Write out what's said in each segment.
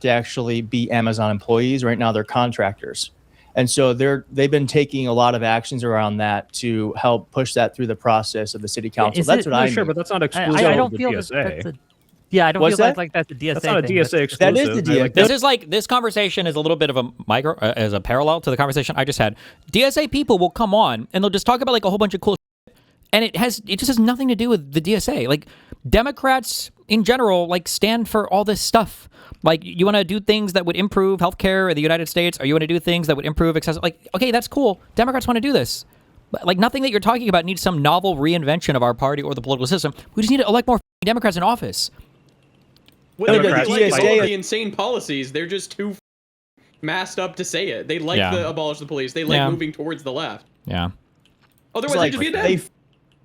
to actually be Amazon employees. Right now, they're contractors. And so they've been taking a lot of actions around that to help push that through the process of the city council. That's what I mean. Sure, but that's not exclusive I don't of the feel DSA. I don't What's feel that? like that's a DSA That's not a thing. DSA exclusive. That is the DSA. This is like, this conversation is a little bit of a as a parallel to the conversation I just had. DSA people will come on and they'll just talk about like a whole bunch of cool shit, and it just has nothing to do with the DSA. Like, Democrats in general like stand for all this stuff. Like, you want to do things that would improve healthcare in the United States, or you want to do things that would improve access. Like, okay, that's cool. Democrats want to do this. But, like, nothing that you're talking about needs some novel reinvention of our party or the political system. We just need to elect more Democrats in office. Well, they Democrats like DSA the insane policies. They're just too masked up to say it. They like the abolish the police. They like moving towards the left. Yeah. Otherwise, they'd just be dead.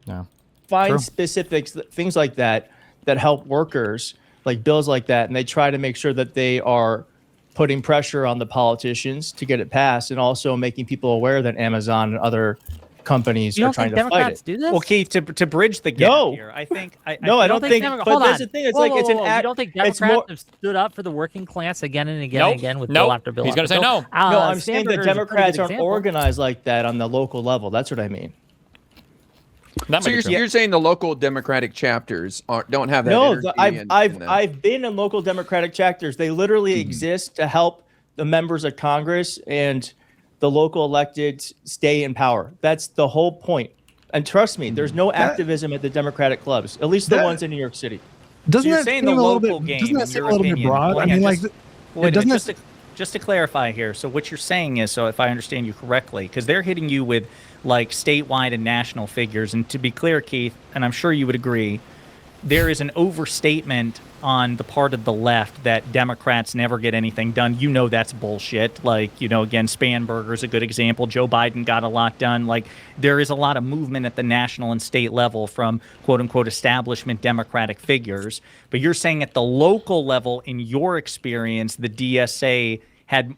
Yeah. Find True. specifics, things like that help workers, like bills like that, and they try to make sure that they are putting pressure on the politicians to get it passed, and also making people aware that Amazon and other companies You are don't trying think to Democrats fight it. do this? Well, Keith, to bridge the gap No. here, I think. I don't think. Democrats- But hold that's on. the thing. It's Whoa, like whoa, it's an whoa, act. You don't think It's Democrats more. have stood up for the working class again and again Nope. and again with Nope. bill after bill? He's after gonna say bill? no. No, I'm saying that Sandberger is a pretty Democrats good aren't example. organized like that on the local level. That's what I mean. That So might be true. you're saying the local Democratic chapters don't have that No, energy I've been in local Democratic chapters. They literally exist to help the members of Congress and the local electeds stay in power. That's the whole point. And trust me, there's no activism at the Democratic clubs, at least the ones in New York City. So you're saying the local game, doesn't that in seem your a little bit opinion. broad? Well, I yeah, mean, like, wait a doesn't minute, that just to clarify here. So what you're saying is, so if I understand you correctly, because they're hitting you with like statewide and national figures, and to be clear, Keith, and I'm sure you would agree, there is an overstatement on the part of the left that Democrats never get anything done. You know that's bullshit. Like, you know, again, Spanberger's a good example. Joe Biden got a lot done. Like, there is a lot of movement at the national and state level from quote-unquote establishment Democratic figures. But you're saying at the local level, in your experience, the DSA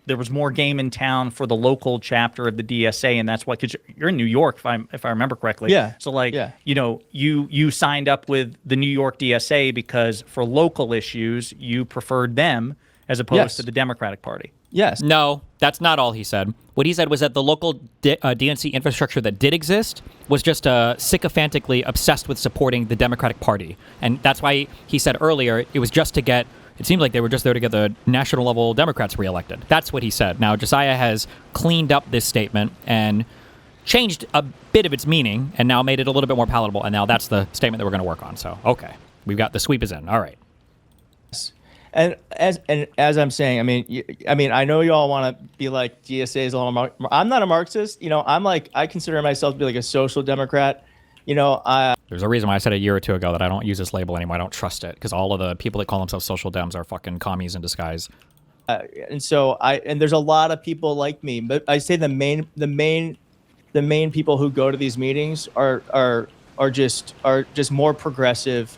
there was more game in town for the local chapter of the DSA, and that's why, because you're in New York, if I remember correctly. Yeah. So like, Yeah. you know, you signed up with the New York DSA because for local issues you preferred them as opposed Yes. to the Democratic Party. Yes. No, that's not all he said. What he said was that the local DNC infrastructure that did exist was just sycophantically obsessed with supporting the Democratic Party. And that's why he said earlier it was just to get, it seemed like they were just there to get the national level Democrats reelected. That's what he said. Now, Josiah has cleaned up this statement and changed a bit of its meaning and now made it a little bit more palatable. And now that's the statement that we're going to work on. So, okay, we've got the sweep is in. All right. And as I'm saying, I mean, I know you all want to be like DSA is a little. I'm not a Marxist. You know, I consider myself to be like a social democrat. You know, There's a reason why I said a year or two ago that I don't use this label anymore. I don't trust it because all of the people that call themselves social dems are fucking commies in disguise. and so and there's a lot of people like me, but I say the main people who go to these meetings are just more progressive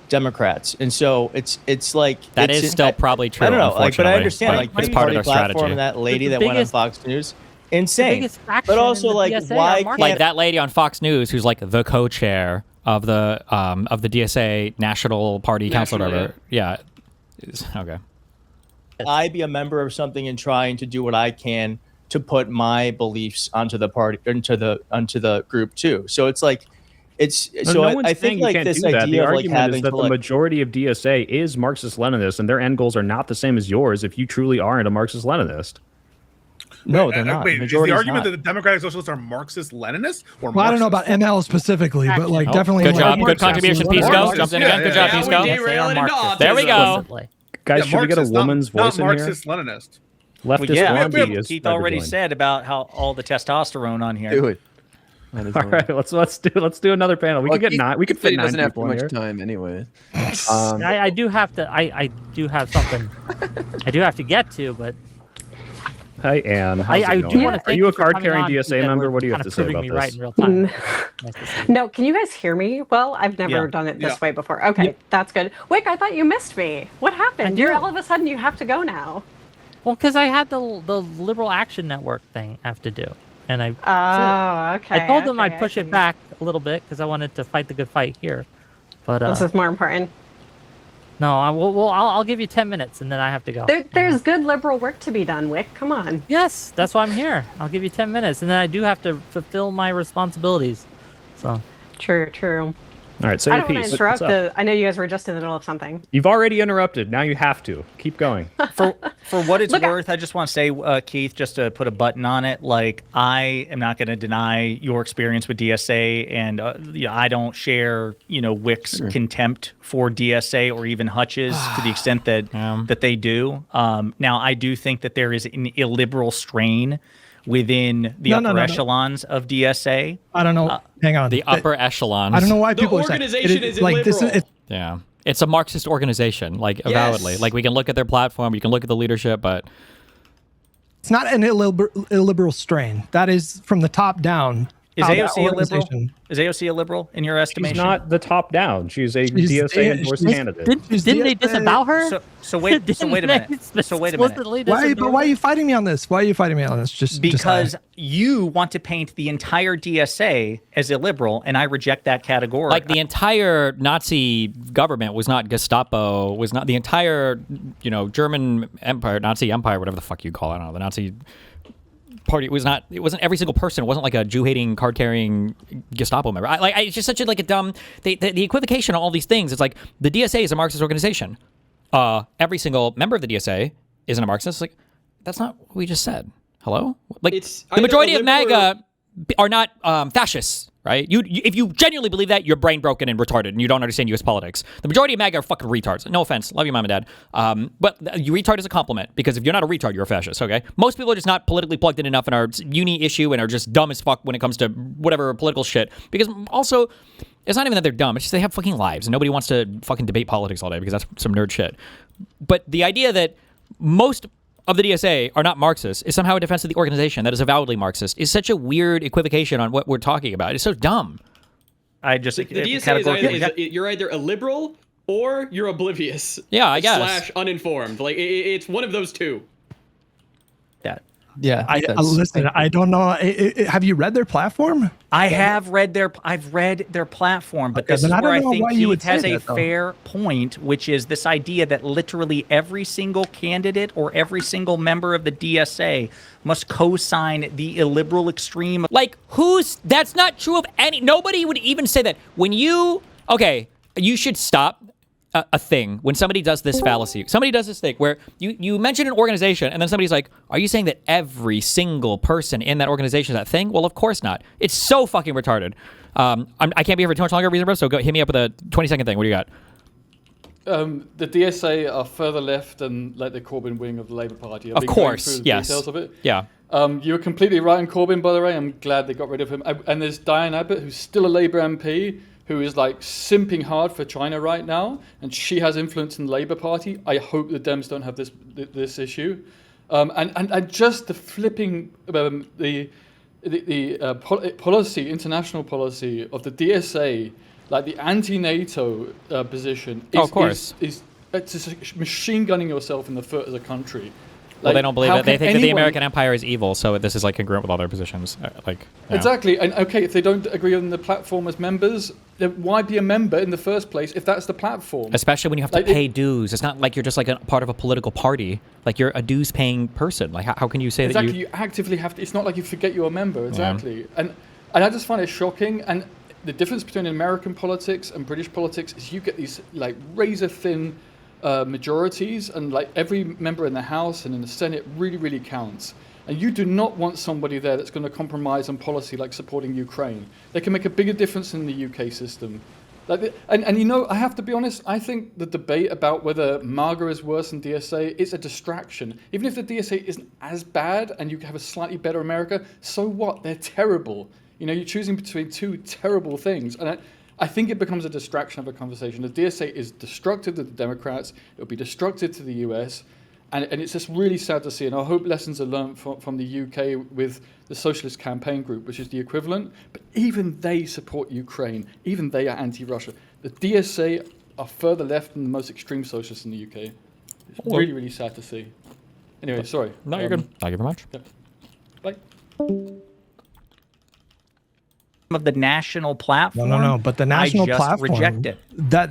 Democrats, and so it's like that is still probably true. I don't know, like, but I understand, Like, like it's the part of party their platform strategy. and that lady The that went on biggest- Fox News, insane. biggest faction But also, in the like, DSA why are can't Marxists. Like that lady on Fox News who's like the co-chair of the DSA National Party Council, or whatever. Yeah. Okay. I be a member of something and trying to do what I can to put my beliefs onto the party, onto the group too. So it's like, No one's I saying think you like can't this do that. The idea of like argument having is that to the like, majority of DSA is Marxist-Leninist, and their end goals are not the same as yours if you truly aren't a Marxist-Leninist. no, they're not. Wait, is the Majority's argument not. that the Democratic Socialists are Marxist-Leninists or Well, I don't know about Marxist? ML specifically, but like definitely. Good like, job. Good Marxist. contribution, Marxist. Pisco. Marxist. Jumped in Yeah, again. Good yeah, job, yeah, Pisco. we Yes, they are Marxists. There we go. Explicitly. Guys, should we get a Marxist, woman's voice in here? Marxist-Leninist. Leftist yeah, Blondie is Keith about to already join. said about how all the testosterone on here. Do it. All right, let's do another panel. We Well, could get Keith- nine. We could Keith fit really nine doesn't have people too in much here. time anyway. I do have to. I do have something. I do have to get to, but Hi, Anne. How's I it do going? want to Are thank you a for coming card-carrying on, DSA because member? we're What do you have kind to of say proving about me right this? in real time. Nice to see you. No, can you guys hear me? Well, I've never Yeah. done it this Yeah. way before. Okay, that's good. Wick, I thought you missed me. What happened? I You're do. all of a sudden you have to go now. Well, because I had the Liberal Action Network thing I have to do, and I Oh, okay. I told them okay, I'd push I it see. back a little bit because I wanted to fight the good fight here. But This is more important. No, I'll give you 10 minutes and then I have to go. There's good liberal work to be done, Wick. Come on. Yes, that's why I'm here. I'll give you 10 minutes and then I do have to fulfill my responsibilities. So, True. All right, say I your don't want to piece. interrupt. What's up? I know you guys were just in the middle of something. You've already interrupted. Now you have to. Keep going. For what it's Look, worth, I just want to say, Keith, just to put a button on it, like, I am not going to deny your experience with DSA, and I don't share, Wick's contempt for DSA or even Hutch's to the extent that that they do. Now, I do think that there is an illiberal strain within the upper echelons of DSA. I don't know. Hang on. The upper echelons. I don't know why The people are saying organization is like this. illiberal. Yeah. It's a Marxist organization, like, avowedly. Like, we can look at their platform, you can look at the leadership, but... It's not an illiberal strain. That is from the top down. Is how AOC that a liberal? organization- Is AOC a liberal in your estimation? She's not the top down. She's a DSA endorsed candidate. didn't they disavow her? So wait a Didn't minute. they So wait a minute. explicitly Why? disavow But why are her? you fighting me on this? Why are you fighting me on this? Because you want to paint the entire DSA as illiberal, and I reject that category. Like, the entire Nazi government was not Gestapo, was not the entire, German empire, Nazi empire, whatever the fuck you call it. I don't know. The Nazi party was not, it wasn't every single person. It wasn't like a Jew-hating, card-carrying Gestapo member. It's just such a, a dumb, the equivocation on all these things. It's like, the DSA is a Marxist organization. Every single member of the DSA isn't a Marxist. Like, that's not what we just said. Hello? Like, It's the majority of either a liberal MAGA are not fascists, right? You, if you genuinely believe that, you're brain broken and retarded, and you don't understand U.S. politics. The majority of MAGA are fucking retards. No offense, love you, mom and dad. But you retard is a compliment, because if you're not a retard, you're a fascist. Okay? Most people are just not politically plugged in enough in our uni issue and are just dumb as fuck when it comes to whatever political shit. Because also, it's not even that they're dumb. It's just they have fucking lives, and nobody wants to fucking debate politics all day because that's some nerd shit. But the idea that most of the DSA are not Marxists is somehow a defense of the organization that is avowedly Marxist is such a weird equivocation on what we're talking about. It's so dumb. I just The DSA you're either a liberal or you're oblivious. Yeah, I guess. Slash uninformed. Like, it's one of those two. that. Yeah. listen, I don't know. Have you read their platform? I've read their platform, but Okay, this is then I where I don't know think why you would Keith has say a that, though. fair point, which is this idea that literally every single candidate or every single member of the DSA must co-sign the illiberal extreme. Like, that's not true of nobody would even say that. When you should stop a thing when somebody does this fallacy. Somebody does this thing where you mention an organization and then somebody's like, are you saying that every single person in that organization is that thing? Well, of course not. It's so fucking retarded. I can't be here for too much longer, Reason Bro, so go hit me up with a 20-second thing. What do you got? The DSA are further left than like the Corbyn wing of the Labour Party. Of course, yes. Details of it. Yeah. You were completely right on Corbyn, by the way. I'm glad they got rid of him. And there's Diane Abbott, who's still a Labour MP, who is like simping hard for China right now, and she has influence in the Labour Party. I hope the Dems don't have this issue. And just the flipping policy, international policy of the DSA, like the anti-NATO position, of course, is it's machine gunning yourself in the foot as a country. Well, they don't believe it. They think that the anyone- American empire is evil, so this is like congruent with all their positions. Exactly. And okay, if they don't agree on the platform as members, then why be a member in the first place if that's the platform? Especially when you have to pay dues. It's not like you're just like a part of a political party. Like, you're a dues-paying person. Like, how can you say that you actively have to? It's not like you forget you're a member. Exactly. And I just find it shocking. And the difference between American politics and British politics is you get these like razor-thin majorities, and like every member in the House and in the Senate really, really counts. And you do not want somebody there that's going to compromise on policy like supporting Ukraine. They can make a bigger difference in the UK system. And you know, I have to be honest, I think the debate about whether MAGA is worse than DSA is a distraction. Even if the DSA isn't as bad and you have a slightly better America, so what? They're terrible. You know, you're choosing between two terrible things. And I think it becomes a distraction of a conversation. The DSA is destructive to the Democrats. It'll be destructive to the US. And it's just really sad to see. And I hope lessons are learned from the UK with the Socialist Campaign Group, which is the equivalent. But even they support Ukraine. Even they are anti-Russia. The DSA are further left than the most extreme socialists in the UK. It's really, really sad to see. Anyway, sorry. No, you're good. Thank you very much. Yeah. Bye. of the national platform. No. But the national I just platform reject it.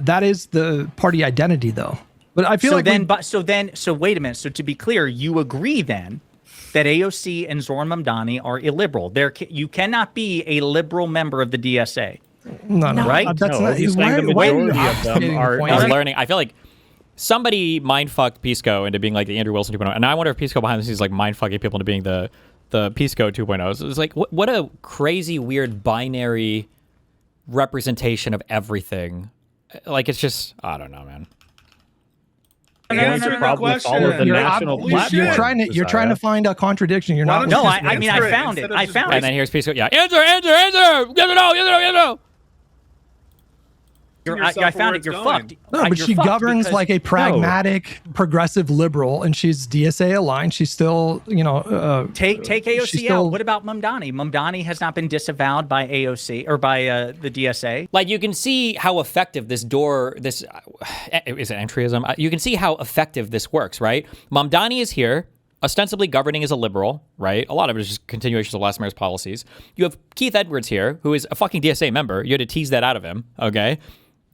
That is the party identity, though. But I feel So like then, so wait a minute. So to be clear, you agree then that AOC and Zoran Mamdani are illiberal. You cannot be a liberal member of the DSA. no, right? That's No, not. he's why- saying the why are you majority of them obfuscating the are- point? I was learning. I feel like somebody mindfucked Pisco into being like the Andrew Wilson 2.0, and I wonder if Pisco behind the scenes is like mindfucking people into being the Pisco 2.0. So it's like what a crazy, weird binary representation of everything. Like it's just I don't know, man. Answer the problem with all of the question. national Holy platforms. shit. You're trying to find a contradiction. You're Why not. don't No, you just I mean, answer I it found it. instead of I just found voting? And then here's Pisco. Yeah, answer. Yes or no. Yes or no. I found it. You're fucked. No, but You're she fucked governs because- like a pragmatic, progressive liberal, and she's DSA aligned. She's still, Take AOC she's still- out. What about Mamdani? Mamdani has not been disavowed by AOC or by the DSA. Like you can see how effective this is it entryism? You can see how effective this works, right? Mamdani is here, ostensibly governing as a liberal, right? A lot of it is just continuations of last mayor's policies. You have Keith Edwards here, who is a fucking DSA member. You had to tease that out of him, okay?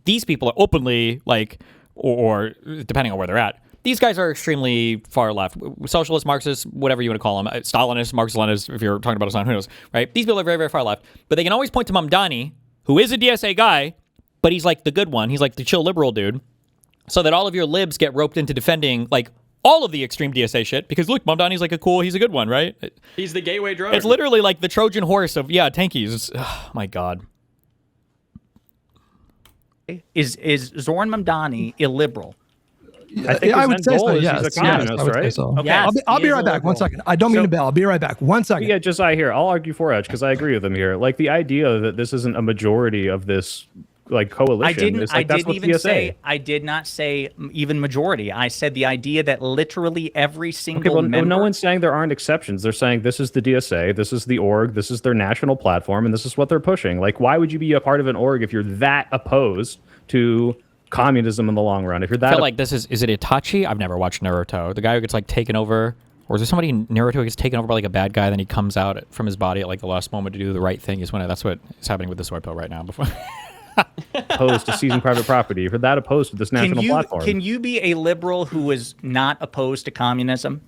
These people are openly like, or depending on where they're at, these guys are extremely far left, socialist, Marxist, whatever you want to call them, Stalinist, Marxist-Leninist, if you're talking about Islam, who knows, right? These people are very, very far left, but they can always point to Mamdani, who is a DSA guy, but he's like the good one. He's like the chill liberal dude, so that all of your libs get roped into defending like all of the extreme DSA shit because look, Mamdani's like he's a good one, right? He's the gateway drug. It's literally like the Trojan horse of tankies. Oh my god. Is Zoran Mamdani illiberal? I think I his would end say goal so. is Yes, he's a communist, I would say right? so. Okay. Yes, I'll he be is right back. One illiberal. second. I don't mean to bail. I'll be right back. 1 second. Yeah, Josiah here. I'll argue for Edge because I agree with him here. Like the idea that this isn't a majority of this like coalition. It's like that's what DSA. I did not say even majority. I said the idea that literally every single Okay, well, member. no one's saying there aren't exceptions. They're saying this is the DSA, this is the org, this is their national platform, and this is what they're pushing. Like, why would you be a part of an org if you're that opposed to communism in the long run? If you're I that, feel like this is it Itachi? I've never watched Naruto. The guy who gets like taken over, or is there somebody in Naruto who gets taken over by like a bad guy, then he comes out from his body at like the last moment to do the right thing? That's what is happening with the soy pill right now. Before. opposed to seizing private property, if you're that opposed to this national platform, Can you be a liberal who is not opposed to communism?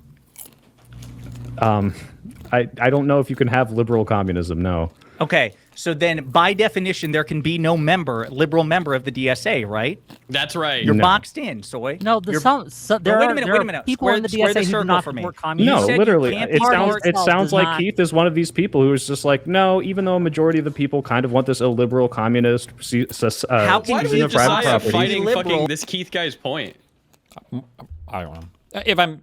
I don't know if you can have liberal communism. No. Okay, so then by definition, there can be no liberal member of the DSA, right? That's right. You're No. boxed in, Soy. No, You're- there wait a are minute, there wait a are minute. people Square- in the square the DSA who do circle not for me. support You communism. No, said you literally, can't it be sounds part it of sounds does like not- Keith is one of these people who's just like, no, even though a majority of the people kind of want this illiberal communist How can seizing you of private decide property. fighting liberal? fucking this Keith guy's point? I don't know.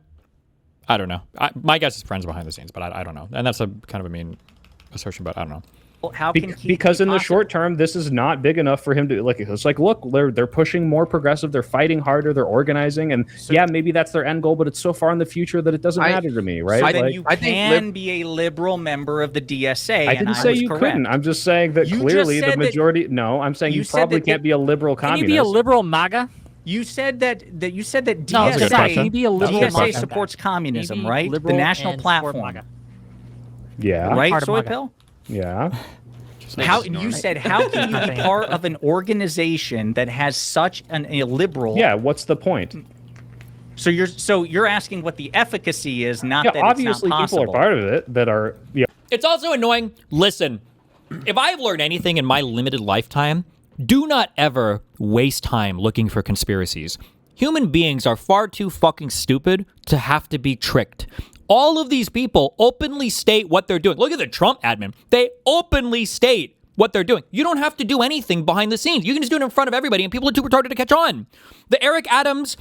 I don't know. My guess is friends behind the scenes, but I don't know. And that's a kind of a mean assertion, but I don't know. How can Keith Because be in the possible? short term, this is not big enough for him to like. It's like, look, they're pushing more progressive. They're fighting harder. They're organizing, and yeah, maybe that's their end goal. But it's so far in the future that it doesn't matter to me, right? So Like, then you can be a liberal member of the DSA. I didn't say you couldn't. I'm just saying that You clearly just the said that- majority. No, I'm saying you you said probably that can't be a liberal Can communist. you be a liberal MAGA? You said that you said that No, That's a good DSA, question. Can you be a liberal DSA MAGA? supports communism, Can you be right? The liberal national and support platform, MAGA? Yeah. right? Part of Soy MAGA. pill. Yeah. How you said? How can you be part of an organization that has such an illiberal? Yeah. What's the point? So you're asking what the efficacy is, not Yeah. that Obviously, it's not people are possible. part of it that are. Yeah. It's also annoying. Listen, if I've learned anything in my limited lifetime, do not ever waste time looking for conspiracies. Human beings are far too fucking stupid to have to be tricked. All of these people openly state what they're doing. Look at the Trump admin. They openly state what they're doing. You don't have to do anything behind the scenes. You can just do it in front of everybody, and people are too retarded to catch on. The Eric Adams,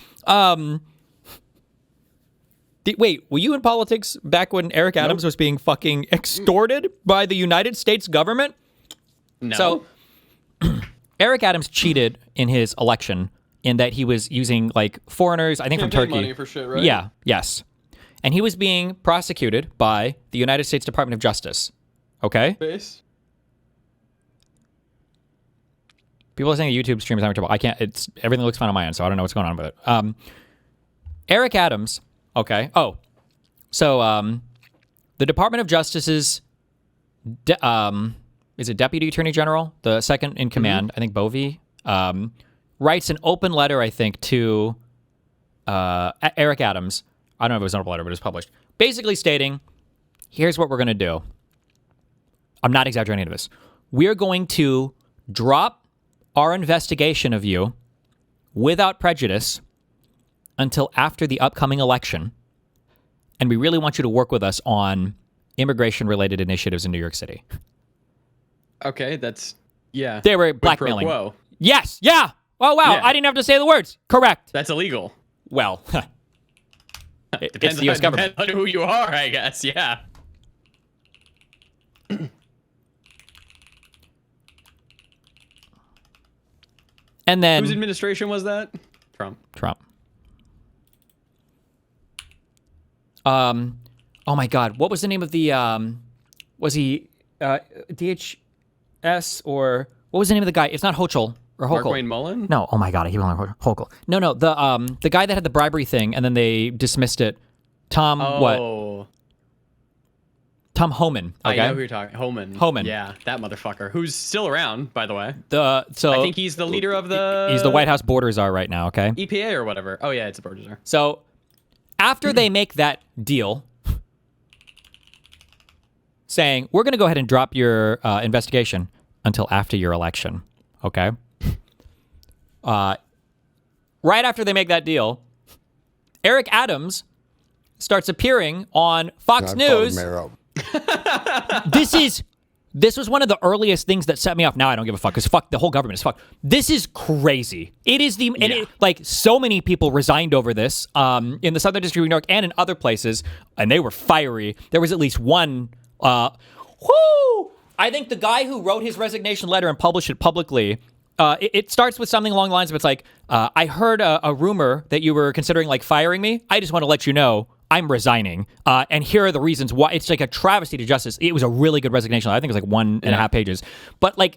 wait, were you in politics back when Eric Adams was being fucking extorted by the United States government? No. So Eric Adams cheated in his election in that he was using like foreigners, I think from Campaign Turkey. money for shit, right? Yeah, yes. And he was being prosecuted by the United States Department of Justice. Okay? Base. People are saying the YouTube stream is having trouble. I can't, everything looks fine on my end, so I don't know what's going on with it. Eric Adams, okay. Oh, so the Department of Justice's is it Deputy Attorney General, the second in command, I think Bovey, writes an open letter, I think, to Eric Adams. I don't know if it was an open letter, but it was published. Basically stating, here's what we're going to do. I'm not exaggerating any of this. We're going to drop our investigation of you without prejudice until after the upcoming election. And we really want you to work with us on immigration-related initiatives in New York City. Okay, that's, yeah. They were Quid pro blackmailing. quo. Yes, yeah. Oh, wow. Yeah. I didn't have to say the words. Correct. That's illegal. Well, it's Depends the U.S. on, government. depends on who you are, I guess. Yeah. And then Whose administration was that? Trump. Oh my God, what was the name of the was he DHS or what was the name of the guy? It's not Hochul or Mark Hochul. Wayne Mullen? No, oh my God, I keep calling him Hochul. No, the guy that had the bribery thing and then they dismissed it. Tom what? Tom Homan. Okay. I know who you're talking. Homan. Yeah, that motherfucker. Who's still around, by the way. So I think he's the leader of the. He's the White House border czar right now. Okay. EPA or whatever. Oh yeah, it's a border czar. So after they make that deal, saying we're going to go ahead and drop your investigation until after your election, okay? Right after they make that deal, Eric Adams starts appearing on Fox News. This was one of the earliest things that set me off. Now I don't give a fuck because fuck the whole government is fuck. This is crazy. It is like so many people resigned over this in the Southern District of New York and in other places, and they were fiery. There was at least one. I think the guy who wrote his resignation letter and published it publicly. It starts with something along the lines of it's like, I heard a rumor that you were considering like firing me. I just want to let you know I'm resigning. And here are the reasons why. It's like a travesty to justice. It was a really good resignation. I think it was like 1.5 pages. But like,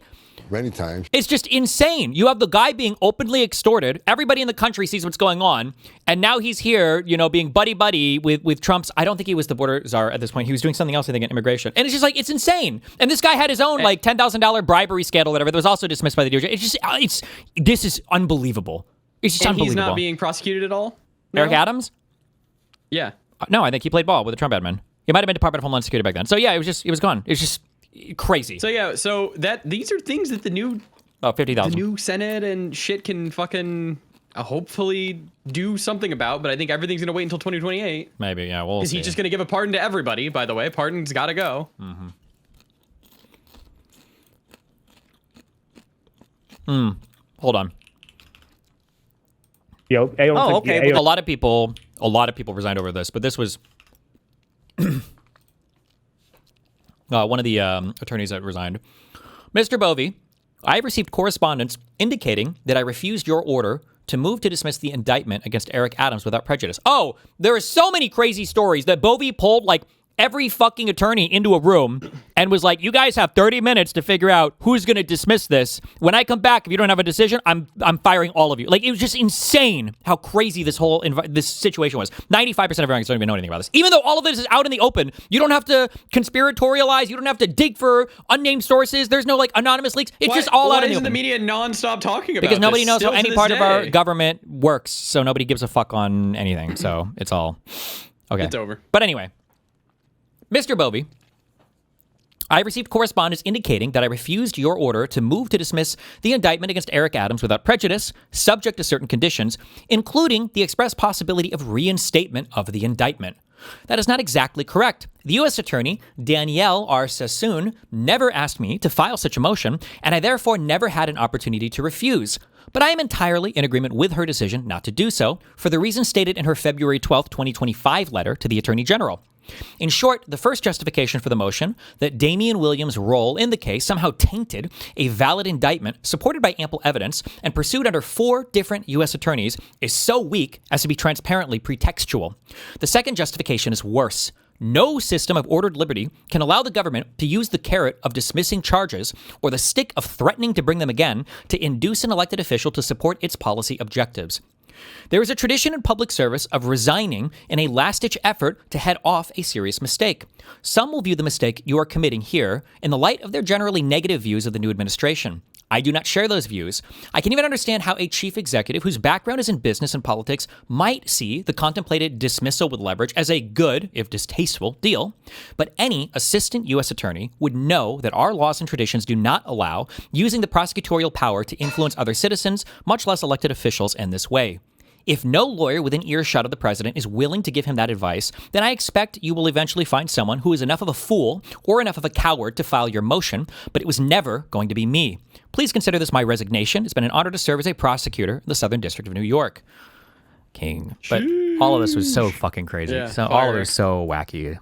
Many times. it's just insane. You have the guy being openly extorted. Everybody in the country sees what's going on. And now he's here, being buddy-buddy with Trump's. I don't think he was the border czar at this point. He was doing something else, I think, in immigration. And it's just like, it's insane. And this guy had his own like $10,000 bribery scandal, whatever, that was also dismissed by the DOJ. This is unbelievable. It's just And unbelievable. he's not being prosecuted at all? No? Eric Adams? Yeah. No, I think he played ball with the Trump admin. He might have been Department of Homeland Security back then. So yeah, it was gone. It was just crazy. So yeah, these are things that the new 50,000. the new Senate and shit can fucking hopefully do something about, but I think everything's gonna wait until 2028. Maybe, yeah, we'll see. Is he just gonna give a pardon to everybody, by the way? Pardon's gotta go. Hold on. okay. A lot of people resigned over this, but this was one of the attorneys that resigned. Mr. Bovey, I have received correspondence indicating that I refused your order to move to dismiss the indictment against Eric Adams without prejudice. Oh, there are so many crazy stories that Bovey pulled like every fucking attorney into a room and was like, you guys have 30 minutes to figure out who's going to dismiss this. When I come back, if you don't have a decision, I'm firing all of you. Like, it was just insane how crazy this whole this situation was. 95% of Americans don't even know anything about this. Even though all of this is out in the open, you don't have to conspiratorialize. You don't have to dig for unnamed sources. There's no like anonymous leaks. It's just all out in the open. Why isn't the media nonstop talking about Because nobody this knows how still to any this part of our day? government works, so nobody gives a fuck on anything. So it's all okay. It's over. But anyway, Mr. Bovey, I received correspondence indicating that I refused your order to move to dismiss the indictment against Eric Adams without prejudice, subject to certain conditions, including the express possibility of reinstatement of the indictment. That is not exactly correct. The U.S. Attorney, Danielle R. Sassoon, never asked me to file such a motion, and I therefore never had an opportunity to refuse. But I am entirely in agreement with her decision not to do so, for the reasons stated in her February 12, 2025 letter to the Attorney General. In short, the first justification for the motion, that Damian Williams' role in the case somehow tainted a valid indictment supported by ample evidence and pursued under 4 different U.S. attorneys, is so weak as to be transparently pretextual. The second justification is worse. No system of ordered liberty can allow the government to use the carrot of dismissing charges or the stick of threatening to bring them again to induce an elected official to support its policy objectives. There is a tradition in public service of resigning in a last-ditch effort to head off a serious mistake. Some will view the mistake you are committing here in the light of their generally negative views of the new administration. I do not share those views. I can even understand how a chief executive whose background is in business and politics might see the contemplated dismissal with leverage as a good, if distasteful, deal. But any assistant U.S. attorney would know that our laws and traditions do not allow using the prosecutorial power to influence other citizens, much less elected officials, in this way. If no lawyer within earshot of the president is willing to give him that advice, then I expect you will eventually find someone who is enough of a fool or enough of a coward to file your motion, but it was never going to be me. Please consider this my resignation. It's been an honor to serve as a prosecutor in the Southern District of New York. King. But all of this was so fucking crazy. Yeah, so all of it was so wacky.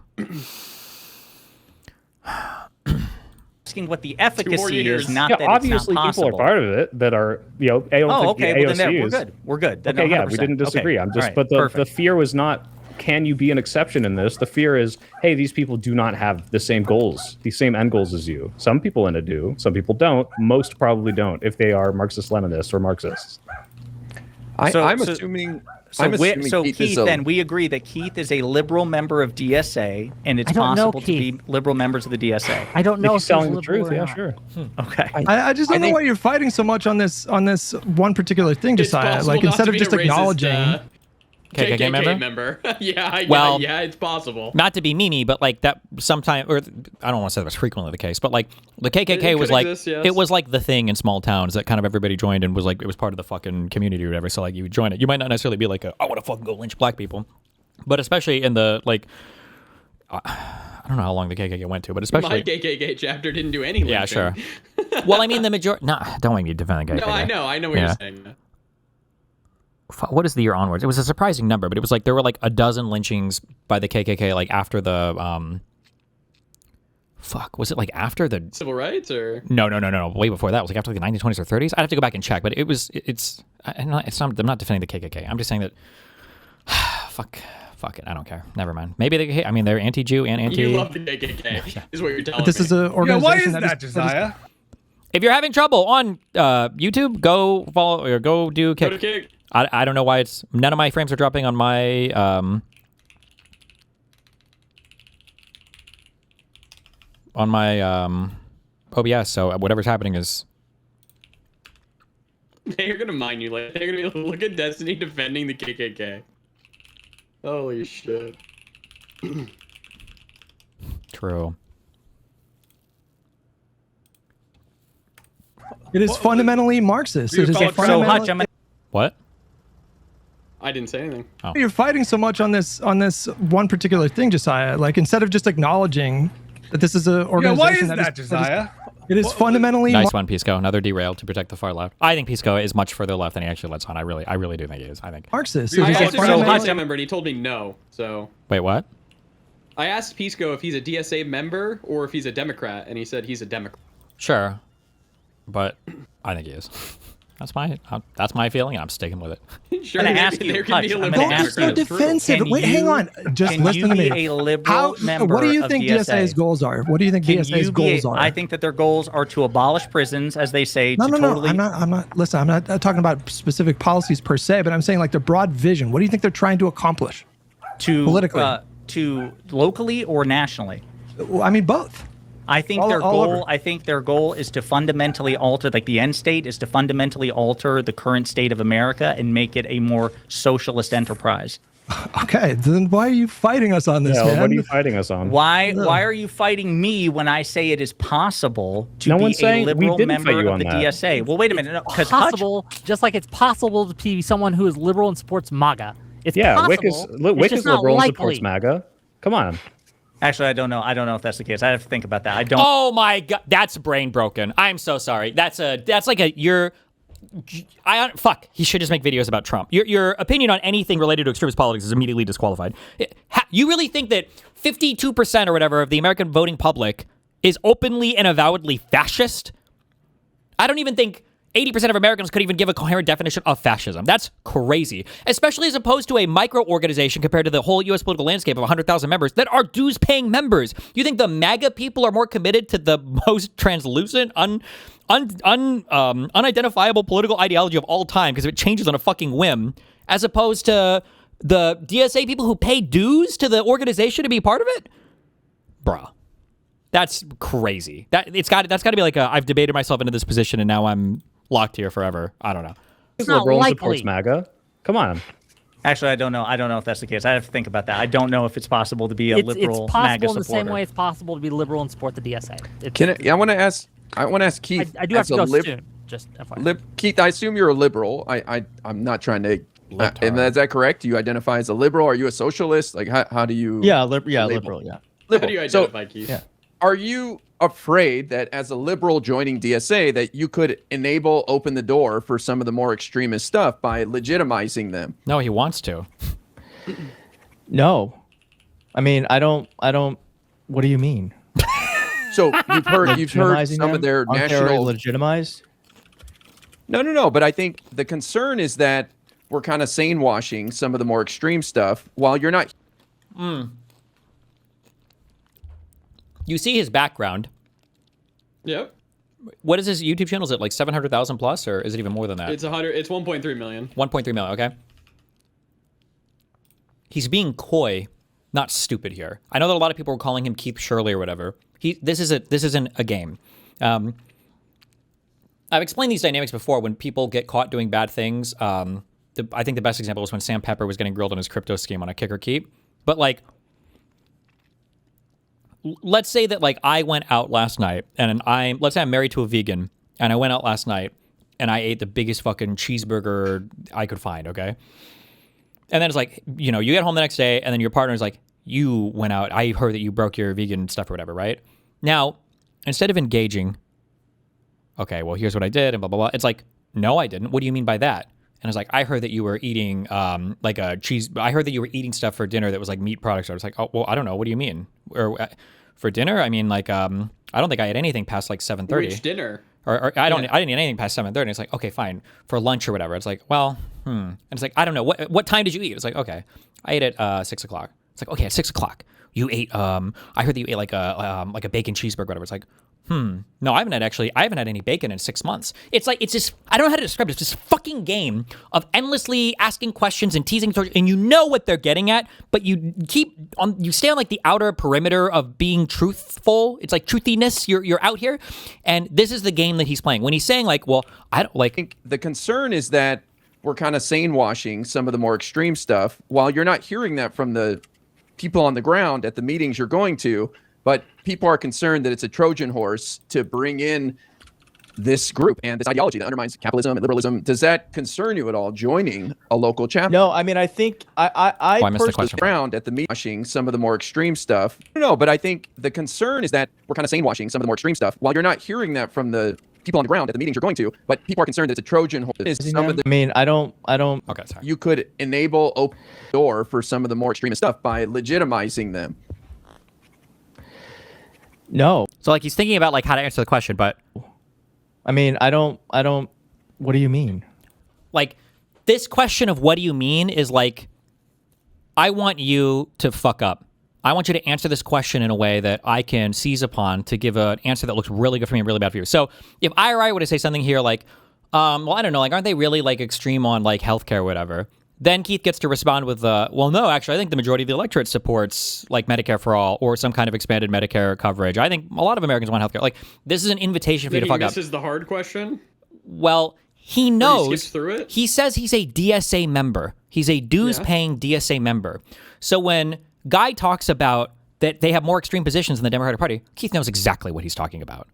Asking what the 2 more efficacy years. is, not Yeah, that it's obviously not people possible. are part of it that are, I don't Oh, think okay. the Well, then AOC we're is. good. We're good. Then Okay, yeah, we 100%. didn't disagree. Okay. I'm just, All right, but the perfect. fear was not, can you be an exception in this? The fear is, hey, these people do not have the same goals, the same end goals as you. Some people in it do, some people don't. Most probably don't if they are Marxist-Leninists or Marxists. I'm So- assuming. So, I'm assuming Keith, is a- then we agree that Keith is a liberal member of DSA, and it's I don't know possible to be Keith. liberal members of the DSA. I don't If know he's if telling the liberal truth, or yeah, not. sure. Okay. I just don't know think- why you're fighting so much on this one particular thing, It's Josiah. possible Like not instead to of be just a racist, uh, acknowledging. KKK member? yeah, Well- yeah, it's possible. Not to be Mimi, but like that sometime, or I don't want to say that was frequently the case, but like the KKK It was could like, exist, yes. it was like the thing in small towns that kind of everybody joined and was like, it was part of the fucking community or whatever. So like you would join it. You might not necessarily be like, I want to fucking go lynch black people. But especially in the, like, I don't know how long the KKK went to, but My especially. KKK chapter didn't do any Yeah, lynching. sure. Well, I mean, the majority. No, don't make me defend the KKK. No, I know what Yeah. you're saying. What is the year onwards? It was a surprising number, but it was like there were like a dozen lynchings by the KKK, like after the was it like after the Civil rights or No. Way before that. It was like after the 1920s or 30s. I'd have to go back and check, but I'm not defending the KKK. I'm just saying that fuck it. I don't care. Never mind. Maybe they're anti-Jew and anti. you love the KKK is what you're telling This me. is an organization why is that that, Josiah? If you're having trouble on YouTube, go follow or go do Go kick. to kick. I don't know why it's none of my frames are dropping on my OBS, so whatever's happening is They're gonna mine you. Like they're gonna be look at Destiny defending the KKK. Holy shit. true. It is fundamentally Marxist. It is a So, So, fundamental. Hutch, I'm gonna What? I didn't say anything. You're fighting so much on this one particular thing, Josiah. Like instead of just acknowledging that this is an organization why is that that, Josiah? it is fundamentally Nice one, Pisco. Another derail to protect the far left. I think Pisco is much further left than he actually lets on. I really do think he is. I think. Marxist. I It is a asked him if fundamental- he's a DSA member and he told me no. So Wait, what? I asked Pisco if he's a DSA member or if he's a Democrat, and he said he's a Democrat. Sure, but I think he is. That's my feeling, and I'm sticking with it. Sure, gonna there ask you, there can Hutch, be a I'm liberal gonna Don't ask be so you. Democrat. defensive. Can Wait, hang you- on. Just can listen you to me. be a liberal member What do you of think DSA? DSA's goals are? What do you think Can DSA's you be goals a, are? I think that their goals are to abolish prisons, as they say. No, to no, no. totally, I'm not. Listen, I'm not talking about specific policies per se, but I'm saying like the broad vision. What do you think they're trying to accomplish? to politically. to locally or nationally. I mean, both. I think All over. I think their goal is to fundamentally alter, like the end state is to fundamentally alter the current state of America and make it a more socialist enterprise. Okay, then why are you fighting us on this, Yeah, man? what are you fighting us on? Why are you fighting me when I say it is possible to No be one's a saying- we liberal didn't fight member you of on the that. DSA? Well, wait a minute, because Hutch, Possible, just like it's possible to be someone who is liberal and supports MAGA. It's Yeah, possible. Wick is it's just not liberal and likely. supports MAGA. Come on. actually, I don't know if that's the case. I have to think about that. I don't. Oh my god, that's brain broken. I'm so sorry. That's like a fuck. He should just make videos about Trump. Your opinion on anything related to extremist politics is immediately disqualified. You really think that 52% or whatever of the American voting public is openly and avowedly fascist? I don't even think 80% of Americans could even give a coherent definition of fascism. That's crazy, especially as opposed to a micro-organization compared to the whole U.S. political landscape of 100,000 members that are dues-paying members. You think the MAGA people are more committed to the most translucent, unidentifiable political ideology of all time because if it changes on a fucking whim, as opposed to the DSA people who pay dues to the organization to be part of it? Bruh. That's crazy. That's got to be like I've debated myself into this position and now I'm locked here forever. I don't know. It's not Liberal likely. supports MAGA. Come on. Actually, I don't know. I don't know if that's the case. I have to think about that. I don't know if it's possible to be a liberal It's MAGA possible in the supporter. same way it's possible to be liberal and support the DSA. I want to ask Keith. I do have as to a go lib- soon. Just FYI. Keith, I assume you're a liberal. I'm not trying to. Is that correct? Do you identify as a liberal? Are you a socialist? Like how do you? Yeah, liberal. Yeah. How do you identify, Keith? Yeah. Are you afraid that as a liberal joining DSA that you could open the door for some of the more extremist stuff by legitimizing them? No, he wants to. No, I mean I don't. What do you mean? So you've heard Legitimizing some of them? their Aren't they already national. legitimized. No. But I think the concern is that we're kind of sane washing some of the more extreme stuff while you're not. You see his background. Yep. What is his YouTube channel? Is it like 700,000 plus, or is it even more than that? It's 100. It's 1.3 million. 1.3 million. Okay. He's being coy, not stupid here. I know that a lot of people were calling him Keith Shirley or whatever. This isn't a game. I've explained these dynamics before. When people get caught doing bad things, I think the best example was when Sam Pepper was getting grilled on his crypto scheme on a kick or keep. But like, let's say that like I went out last night and let's say I'm married to a vegan and I went out last night and I ate the biggest fucking cheeseburger I could find. Okay. And then it's like, you get home the next day and then your partner's like, you went out. I heard that you broke your vegan stuff or whatever, right? Now, instead of engaging, okay, well, here's what I did and blah, blah, blah. It's like, no, I didn't. What do you mean by that? And it's like, I heard that you were eating like a cheese. I heard that you were eating stuff for dinner that was like meat products. I was like, oh, well, I don't know. What do you mean? Or for dinner? I mean, like, I don't think I had anything past like 7:30. Which dinner? Or I didn't eat anything past 7:30. It's like, okay, fine. For lunch or whatever. It's like, well, And it's like, I don't know. What time did you eat? It's like, okay, I ate at 6 o'clock. It's like, okay, at 6 o'clock. You ate, I heard that you ate like a bacon cheeseburger, whatever. It's like, no, I haven't had any bacon in 6 months. It's just, I don't know how to describe it. It's this fucking game of endlessly asking questions and teasing, and you know what they're getting at, but you stay on like the outer perimeter of being truthful. It's like truthiness. You're out here, and this is the game that he's playing. When he's saying like, well, I don't like. I think the concern is that we're kind of sane washing some of the more extreme stuff while you're not hearing that from the people on the ground at the meetings you're going to. But people are concerned that it's a Trojan horse to bring in this group and this ideology that undermines capitalism and liberalism. Does that concern you at all, joining a local chapter? No, I mean, I think I missed the personally question. Around at the meeting, washing some of the more extreme stuff. No, but I think the concern is that we're kind of sane washing some of the more extreme stuff while you're not hearing that from the people on the ground at the meetings you're going to. But people are concerned that it's a Trojan horse. I mean, I don't. Okay, sorry. You could open the door for some of the more extremist stuff by legitimizing them. No, So like he's thinking about like how to answer the question, but I mean, I don't. What do you mean? like this question of what do you mean is like, I want you to fuck up. I want you to answer this question in a way that I can seize upon to give an answer that looks really good for me and really bad for you. So if IRI were to say something here like, well, I don't know, like, aren't they really like extreme on like healthcare or whatever? Then Keith gets to respond with, well, no, actually, I think the majority of the electorate supports like Medicare for all or some kind of expanded Medicare coverage. I think a lot of Americans want healthcare. Like, this is an invitation for you to fuck up. This is the hard question. Well, he Or knows. he skips through it? He says he's a DSA member. He's a dues-paying DSA member. So when Guy talks about that they have more extreme positions in the Democratic Party, Keith knows exactly what he's talking about.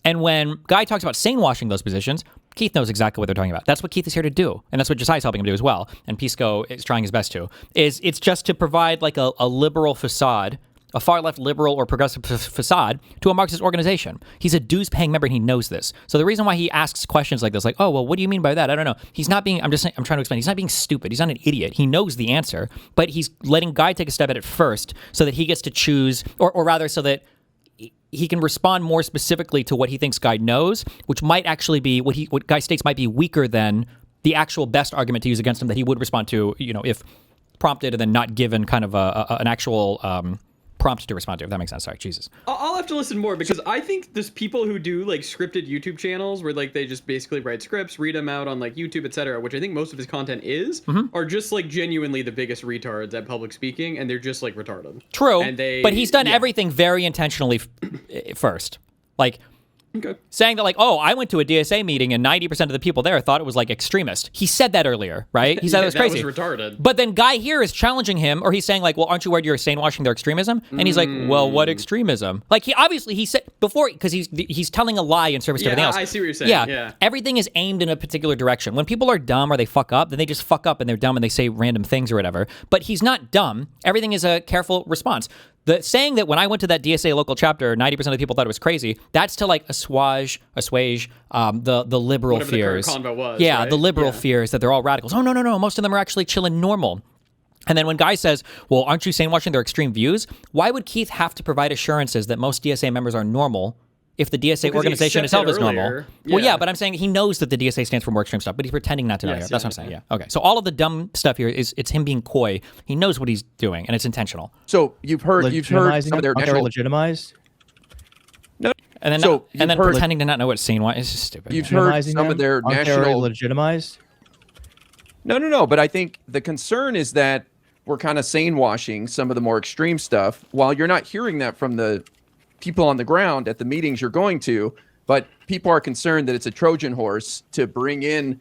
And when Guy talks about sane washing those positions, Keith knows exactly what they're talking about. That's what Keith is here to do. And that's what Josiah's helping him do as well. And Pisco is trying his best to. It's just to provide like a liberal facade, a far-left liberal or progressive facade to a Marxist organization. He's a dues-paying member and he knows this. So the reason why he asks questions like this, like, oh, well, what do you mean by that? I don't know. He's not being, I'm trying to explain. He's not being stupid. He's not an idiot. He knows the answer, but he's letting Guy take a step at it first so that he gets to choose, or rather so that he can respond more specifically to what he thinks Guy knows, which might actually be what Guy states might be weaker than the actual best argument to use against him that he would respond to, if prompted and then not given kind of an actual prompt to respond to, if that makes sense. Sorry, Jesus. I'll have to listen more because I think there's people who do like scripted YouTube channels where like they just basically write scripts, read them out on like YouTube, etc., which I think most of his content is, are just like genuinely the biggest retards at public speaking, and they're just like retarded. True, And but he's done everything very intentionally first. Like, saying that, like, oh, I went to a DSA meeting and 90% of the people there thought it was like extremist. He said that earlier, right? He said it was crazy. That was retarded. But then Guy here is challenging him, or he's saying like, well, aren't you worried you're stonewashing their extremism? And he's like, well, what extremism? Like, he said before, because he's telling a lie in service to everything else. I see what you're saying. Yeah, everything is aimed in a particular direction. When people are dumb or they fuck up, then they just fuck up and they're dumb and they say random things or whatever. But he's not dumb. Everything is a careful response. The saying that when I went to that DSA local chapter, 90% of the people thought it was crazy, that's to like assuage the liberal Whatever fears. The current convo was, yeah, right? the liberal fears that they're all radicals. Oh, no. Most of them are actually chilling normal. And then when Guy says, well, aren't you stonewashing their extreme views? Why would Keith have to provide assurances that most DSA members are normal if the DSA organization itself is normal? Well, yeah, but I'm saying he knows that the DSA stands for more extreme stuff, but he's pretending not to know. That's what I'm saying. Yeah. Okay. So all of the dumb stuff here it's him being coy. He knows what he's doing, and it's intentional. So you've heard some of their national legitimized. No. And then So and then heard- pretending to not know what scene was. It's just stupid. You've heard some of their national legitimized. No. But I think the concern is that we're kind of sane washing some of the more extreme stuff while you're not hearing that from the people on the ground at the meetings you're going to. But people are concerned that it's a Trojan horse to bring in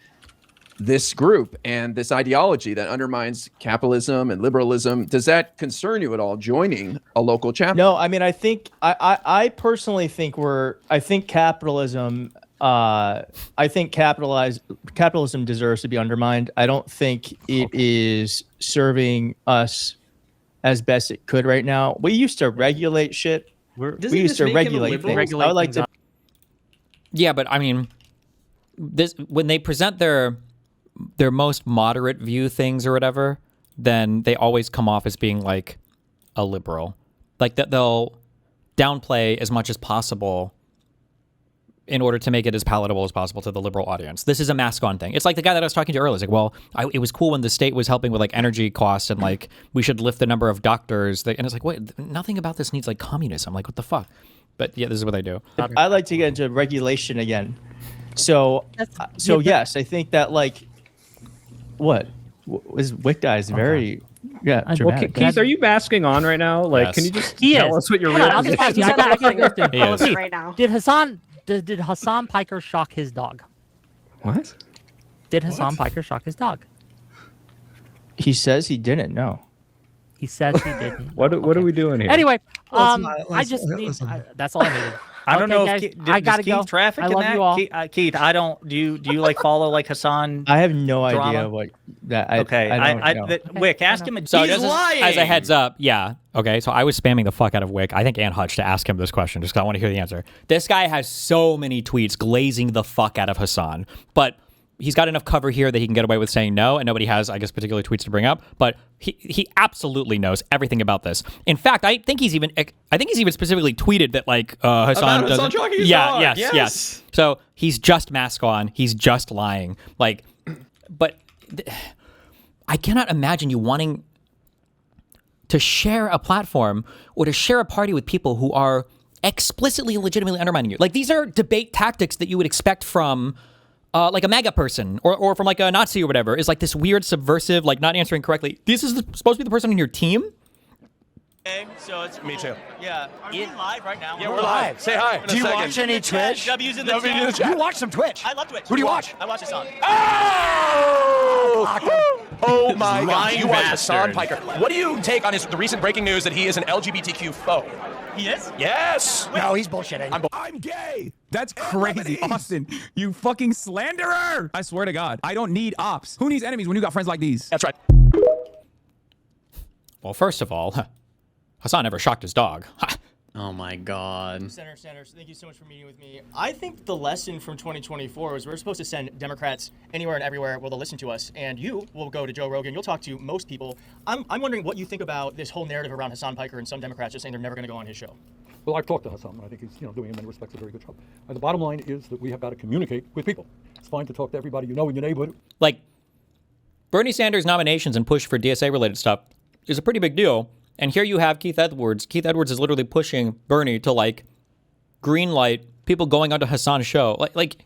this group and this ideology that undermines capitalism and liberalism. Does that concern you at all, joining a local chapter? No, I mean, I think I personally think capitalism. I think capitalism deserves to be undermined. I don't think it is serving us as best it could right now. We used to regulate shit. We used to regulate things. I would like to. Yeah, but I mean, this when they present their most moderate view things or whatever, then they always come off as being like a liberal. Like that they'll downplay as much as possible in order to make it as palatable as possible to the liberal audience. This is a mask on thing. It's like the guy that I was talking to earlier. It's like, well, it was cool when the state was helping with like energy costs and like we should lift the number of doctors. And it's like, wait, nothing about this needs like communism. Like, what the fuck? But yeah, this is what they do. I like to get into regulation again. So yes, I think that like what is Wick guy is very dramatic. Keith, are you masking on right now? Like, Yes. can you just He tell is. us what your Hold real on, I'll just ask you. I got a question. He is. Keith, right now. Did Hassan Piker shock his dog? What? Did Hassan Piker shock his dog? He says he didn't. No. He says he didn't. What are we doing here? Anyway, Listen, I just listen, need. listen. That's all I needed. I don't know guys, if I does gotta Keith go. traffic I in love that. you all. Keith, I don't. Do you like follow like Hassan? I have no Drama? idea what that. Okay, I don't know. Wick, ask him. So He's just lying. as a heads up, yeah. Okay, so I was spamming the fuck out of Wick. I think and Hutch to ask him this question just because I want to hear the answer. This guy has so many tweets glazing the fuck out of Hassan, but he's got enough cover here that he can get away with saying no, and nobody has, I guess, particular tweets to bring up. But he absolutely knows everything about this. In fact, I think he's even specifically tweeted that like Hassan About doesn't. Hassan shocking his Yeah, dog, yes. So he's just mask on. He's just lying. Like, but I cannot imagine you wanting to share a platform or to share a party with people who are explicitly and legitimately undermining you. Like, these are debate tactics that you would expect from like a MAGA person or from like a Nazi or whatever, is like this weird subversive, like not answering correctly. This is supposed to be the person on your team? So it's Me too. Yeah. Are we live right now? Yeah, we're live. Say hi. Do you watch any Twitch? W's in the chat. You watch some Twitch. I love Twitch. Who do you watch? I watch Hassan. Oh my God! You watch bastard. Hassan Piker. What do you take on the recent breaking news that he is an LGBTQ foe? He is? Yes. No, he's bullshitting. I'm gay. That's crazy, Austin. You fucking slanderer! I swear to God, I don't need ops. Who needs enemies when you got friends like these? That's right. Well, first of all, Hassan never shocked his dog. Oh my God. Senator Sanders, thank you so much for meeting with me. I think the lesson from 2024 was we're supposed to send Democrats anywhere and everywhere where they'll listen to us, and you will go to Joe Rogan. You'll talk to most people. I'm wondering what you think about this whole narrative around Hassan Piker and some Democrats just saying they're never going to go on his show. Well, I've talked to Hassan, and I think he's doing in many respects a very good job. And the bottom line is that we have got to communicate with people. It's fine to talk to everybody you know in your neighborhood. Like, Bernie Sanders' nominations and push for DSA-related stuff is a pretty big deal. And here you have Keith Edwards. Keith Edwards is literally pushing Bernie to like green light people going onto Hassan's show.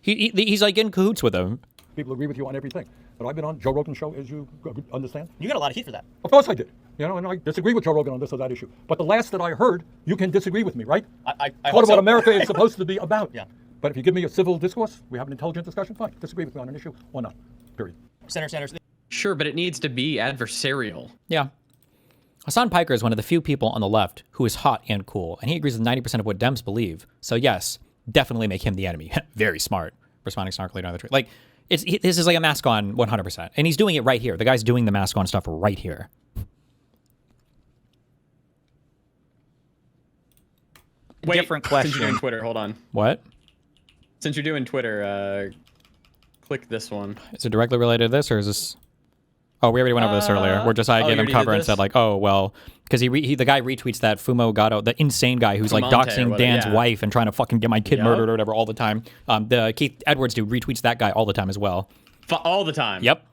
He's like in cahoots with him. People agree with you on everything. But I've been on Joe Rogan's show, as you understand. You got a lot of heat for that. Of course I did. You know, and I disagree with Joe Rogan on this or that issue. But the last that I heard, you can disagree with me, right? I What about America is supposed to be about? Yeah. But if you give me a civil discourse, we have an intelligent discussion, fine. Disagree with me on an issue or not. Period. Senator Sanders. Sure, but it needs to be adversarial. Yeah. Hassan Piker is one of the few people on the left who is hot and cool, and he agrees with 90% of what Dems believe. So yes, definitely make him the enemy. Very smart. Responding snarkily to the tweet. Like, this is like a mask on 100%. And he's doing it right here. The guy's doing the mask on stuff right here. Wait, Different question. Since you're doing Twitter, hold on. What? Since you're doing Twitter, click this one. Is it directly related to this, or is this... Oh, we already went over this earlier. Where Josiah gave him cover and said, like, oh, well... Because the guy retweets that Fumo Gato, the insane guy who's, like, doxing Dan's wife and trying to fucking get my kid murdered or whatever all the time. The Keith Edwards dude retweets that guy all the time as well. All the time? Yep.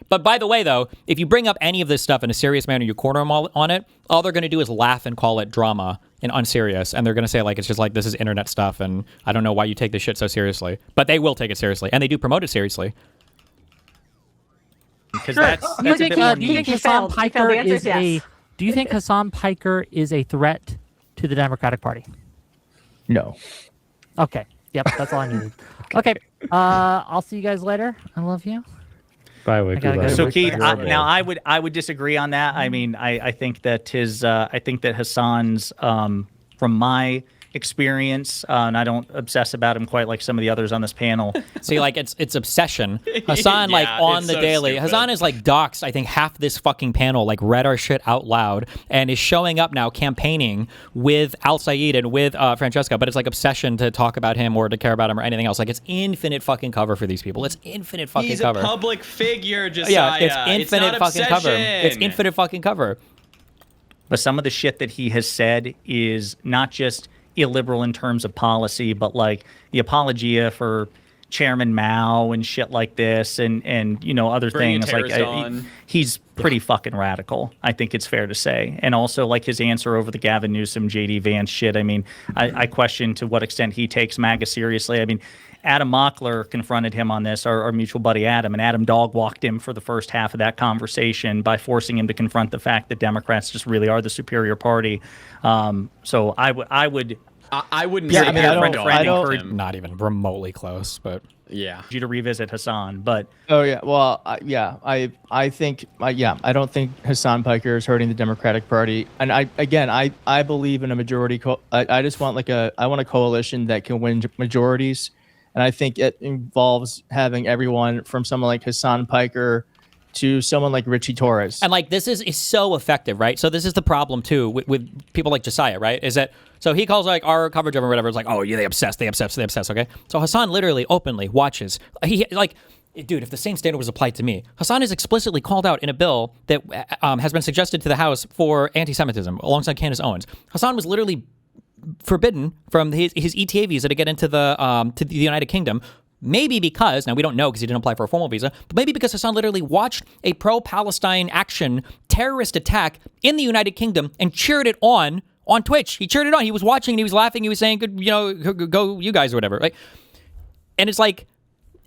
But by the way, though, if you bring up any of this stuff in a serious manner, you corner them all on it, all they're going to do is laugh and call it drama and unserious. And they're going to say, like, it's just like, this is internet stuff, and I don't know why you take this shit so seriously. But they will take it seriously, and they do promote it seriously. Because Sure. that's Do you a think, bit more do you think niche. Hassan Piker The answer is is yes. do you think Hassan Piker is a threat to the Democratic Party? No. Okay. Yep, that's all I needed. Okay. I'll see you guys later. I love you. Bye, Wiki. gotta go. So Keith, You're now I would disagree on that. I mean, I think that Hassan's from my experience, and I don't obsess about him quite like some of the others on this panel. See, like, it's obsession. Hassan, like, on it's the so daily. stupid. Hassan is, like, doxed, I think, half this fucking panel, like, read our shit out loud, and is showing up now campaigning with Al Sayed and with Francesca, but it's, like, obsession to talk about him or to care about him or anything else. Like, it's infinite fucking cover for these people. It's infinite fucking He's cover. a public figure, Josiah. Yeah, it's infinite not fucking cover. obsession. It's infinite fucking cover. But some of the shit that he has said is not just illiberal in terms of policy, but like the apologia for Chairman Mao and shit like this, and you know, other Bring a things. Like terrorist on. he's pretty fucking radical, I think it's fair to say. And also, like, his answer over the Gavin Newsom, JD Vance shit. I mean, I question to what extent he takes MAGA seriously. I mean, Adam Mockler confronted him on this, our mutual buddy Adam, and Adam dog walked him for the first half of that conversation by forcing him to confront the fact that Democrats just really are the superior party. So I wouldn't Yeah, say I mean, I don't- encourage Not even remotely close, but... Yeah. you to revisit Hassan, but Oh yeah, well, I think, I don't think Hassan Piker is hurting the Democratic Party, and I believe in a majority. I just want I want a coalition that can win majorities, and I think it involves having everyone from someone like Hassan Piker to someone like Richie Torres. And like, this is so effective, right? So this is the problem too with people like Josiah, right? Is that, so he calls like our coverage of him or whatever, it's like, oh yeah, they obsess, okay? So Hassan literally openly watches. He, like, dude, if the same standard was applied to me, Hassan is explicitly called out in a bill that has been suggested to the House for anti-Semitism alongside Candace Owens. Hassan was literally forbidden from his ETA visa to get into the United Kingdom. Maybe because, now we don't know because he didn't apply for a formal visa, but maybe because Hassan literally watched a pro-Palestine action terrorist attack in the United Kingdom and cheered it on Twitch. He cheered it on. He was watching and he was laughing. He was saying, "Good, you know, go you guys," or whatever. Right? And it's like,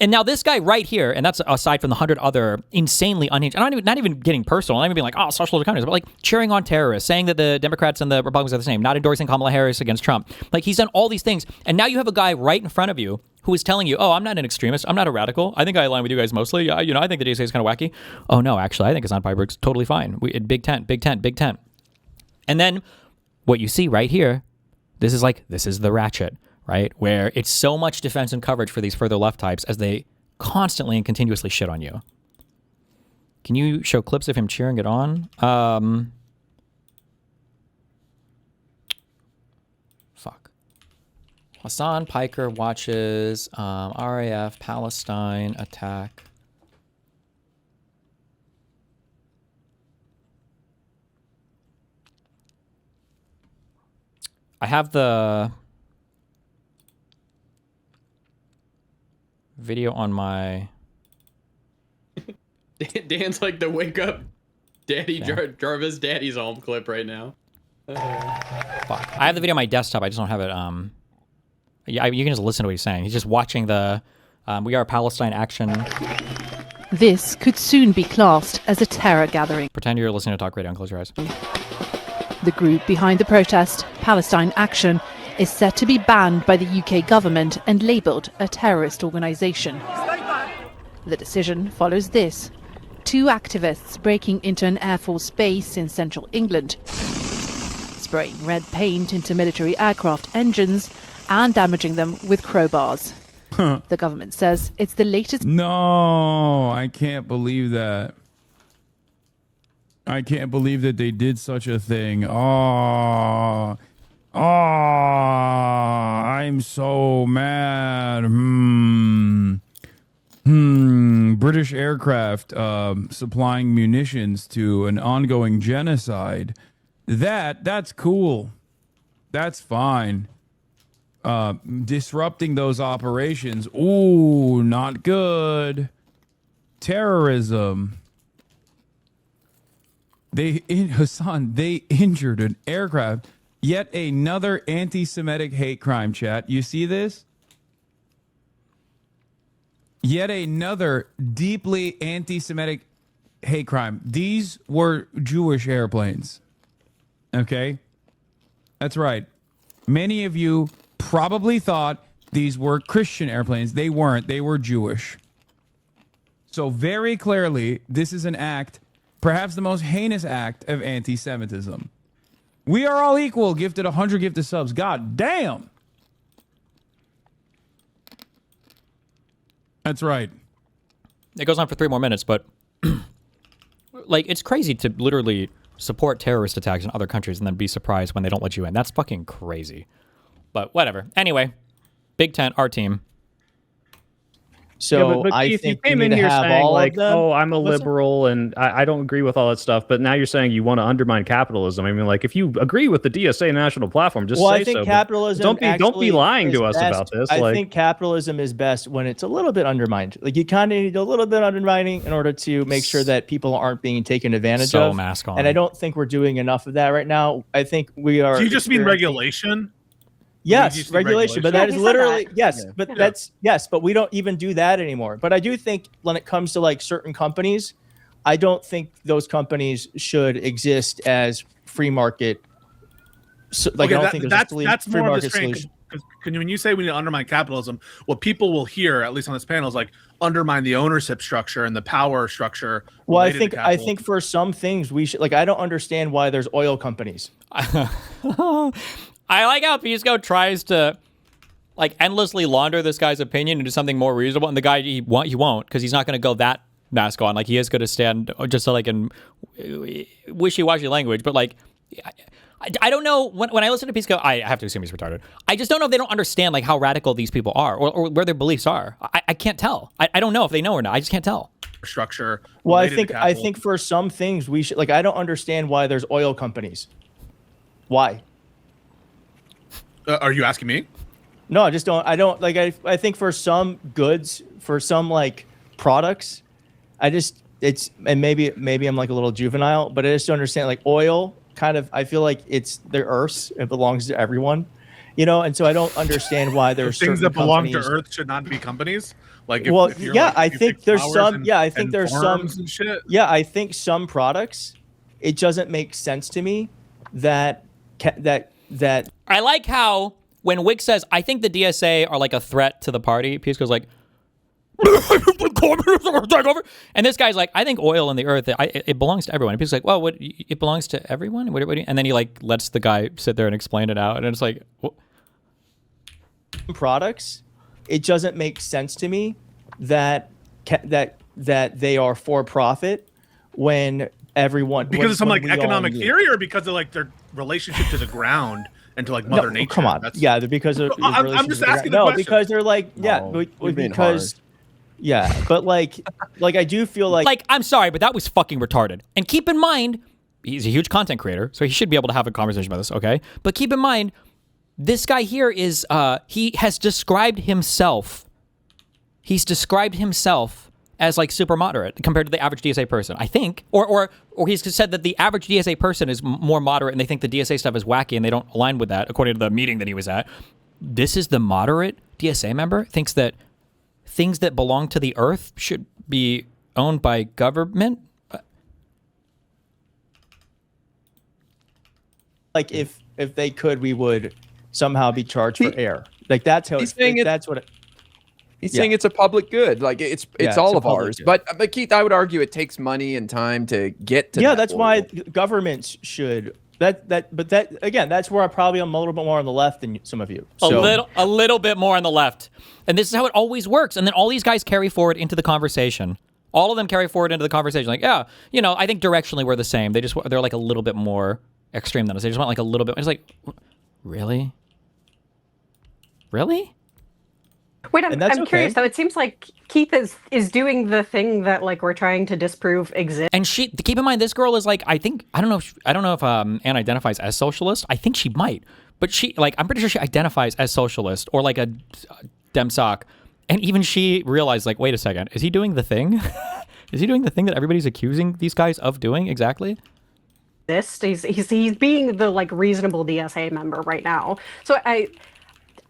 and now this guy right here, and that's aside from the 100 other insanely unhinged, and not even getting personal, not even being like, oh, social communism, but like cheering on terrorists, saying that the Democrats and the Republicans are the same, not endorsing Kamala Harris against Trump. Like, he's done all these things, and now you have a guy right in front of you who is telling you, oh, I'm not an extremist, I'm not a radical, I think I align with you guys mostly, I think the DSA is kind of wacky. Oh no, actually, I think Hassan Piker's totally fine. Big tent. And then what you see right here, this is the ratchet, right? Where it's so much defense and coverage for these further left types as they constantly and continuously shit on you. Can you show clips of him cheering it on? Fuck. Hassan Piker watches RAF Palestine attack. I have the video on my... Dan's like the wake up Daddy Jarvis Daddy's home clip right now. Fuck. I have the video on my desktop. I just don't have it. Yeah, you can just listen to what he's saying. He's just watching the We Are Palestine action. This could soon be classed as a terror gathering. Pretend you're listening to talk radio and close your eyes. The group behind the protest, Palestine Action, is set to be banned by the UK government and labelled a terrorist organisation. The decision follows this. 2 activists breaking into an Air Force base in central England, spraying red paint into military aircraft engines and damaging them with crowbars. The government says it's the latest... No, I can't believe that. I can't believe that they did such a thing. Oh, I'm so mad. British aircraft supplying munitions to an ongoing genocide. That's cool. That's fine. Disrupting those operations. Ooh, not good. Terrorism. Hassan, they injured an aircraft. Yet another anti-Semitic hate crime, chat. You see this? Yet another deeply anti-Semitic hate crime. These were Jewish airplanes. Okay? That's right. Many of you probably thought these were Christian airplanes. They weren't. They were Jewish. So very clearly, this is an act, perhaps the most heinous act of anti-Semitism. We are all equal. Gifted 100 gifted subs. God damn. That's right. It goes on for 3 more minutes, but like, it's crazy to literally support terrorist attacks in other countries and then be surprised when they don't let you in. That's fucking crazy. But whatever. Anyway, Big Tent, our team. So but I Keith, think you came we in need to here have saying all like, of them. "Oh, I'm a What's that? liberal and I don't agree with all that stuff." But now you're saying you want to undermine capitalism. I mean, like, if you agree with the DSA national platform, just Well, say I think so. But capitalism. don't be actually lying is to us best. about this. I like, think capitalism is best when it's a little bit undermined. Like, you kind of need a little bit undermining in order to make sure that people aren't being taken advantage So of. mask on. And I don't think we're doing enough of that right now. I think we are. Do you just mean experiencing- regulation? Yes, Did you see regulation, but regulation? that Yeah, is he said literally that. yes, Yeah. but Yeah. that's yes, but we don't even do that anymore. But I do think when it comes to like certain companies, I don't think those companies should exist as free market. So, like, Okay, I don't think there's a that's free more of the market strain. solution. Because when you say we need to undermine capitalism, what people will hear, at least on this panel, is like undermine the ownership structure and the power structure. Well, I related to think capitalism. for some things we should, like, I don't understand why there's oil companies. I like how Pisco tries to like endlessly launder this guy's opinion into something more reasonable, and the guy he won't, because he's not going to go that mask on. Like, he is going to stand just so like in wishy-washy language, but like I don't know, when I listen to Pisco, I have to assume he's retarded. I just don't know if they don't understand like how radical these people are, or where their beliefs are. I can't tell. I don't know if they know or not. I just can't tell. Structure. Well, I related to think capitalism. for some things we should, like, I don't understand why there's oil companies. Why? Are you asking me? No, I just don't. I don't like. I think for some goods, for some like products, and maybe I'm like a little juvenile, but I just don't understand, like, oil. Kind of, I feel like it's the Earth's. It belongs to everyone, you know. And so I don't understand why there's Things certain that belong to companies- Earth should not be companies. Like, Well, you're yeah, like, I you think pick there's flowers some. and- Yeah, I think and there's some. farms and shit. Yeah, I think some products. It doesn't make sense to me that I like how when Wick says, I think the DSA are like a threat to the party, Pisco's like, and this guy's like, I think oil and the earth, it belongs to everyone. And Pisco's like, well, what, it belongs to everyone? And then he like lets the guy sit there and explain it out. And it's like, what? Products, it doesn't make sense to me that they are for profit when everyone, Because of some when like we all economic need it. theory, or because of like their relationship to the ground and to like Mother No, Nature. come on. That's- Yeah, they're because of. I'm relationship just to the asking ground. the No, question. because they're like, yeah, No, you're being because, yeah, but like I do feel like I'm sorry, but that was fucking retarded. And keep in mind, he's a huge content creator, so he should be able to have a conversation about this, okay? But keep in mind, this guy here is, he has described himself. He's described himself as like super moderate compared to the average DSA person. I think, or he's said that the average DSA person is more moderate, and they think the DSA stuff is wacky, and they don't align with that, according to the meeting that he was at. This is the moderate DSA member thinks that things that belong to the Earth should be owned by government. Like if they could, we would somehow be charged for air. Like that's how He's saying that's what. He's saying it's a public good. Like it's it's all a of public ours. good. But Keith, I would argue it takes money and time to get to. Yeah, that that's level. why governments should. But that again, that's where I probably am a little bit more on the left than some of you. A little bit more on the left. And this is how it always works. And then all these guys carry forward into the conversation. All of them carry forward into the conversation. Like, yeah, you know, I think directionally we're the same. They're like a little bit more extreme than us. They just want like a little bit. It's like, really? Really? Wait, I'm curious though. It seems like Keith is doing the thing that like we're trying to disprove exists. And keep in mind, this girl is like, I don't know if Anne identifies as socialist. I think she might, but I'm pretty sure she identifies as socialist or like a Demsoc. And even she realized, like, wait a second, is he doing the thing? Is he doing the thing that everybody's accusing these guys of doing exactly? He's being the like reasonable DSA member right now. So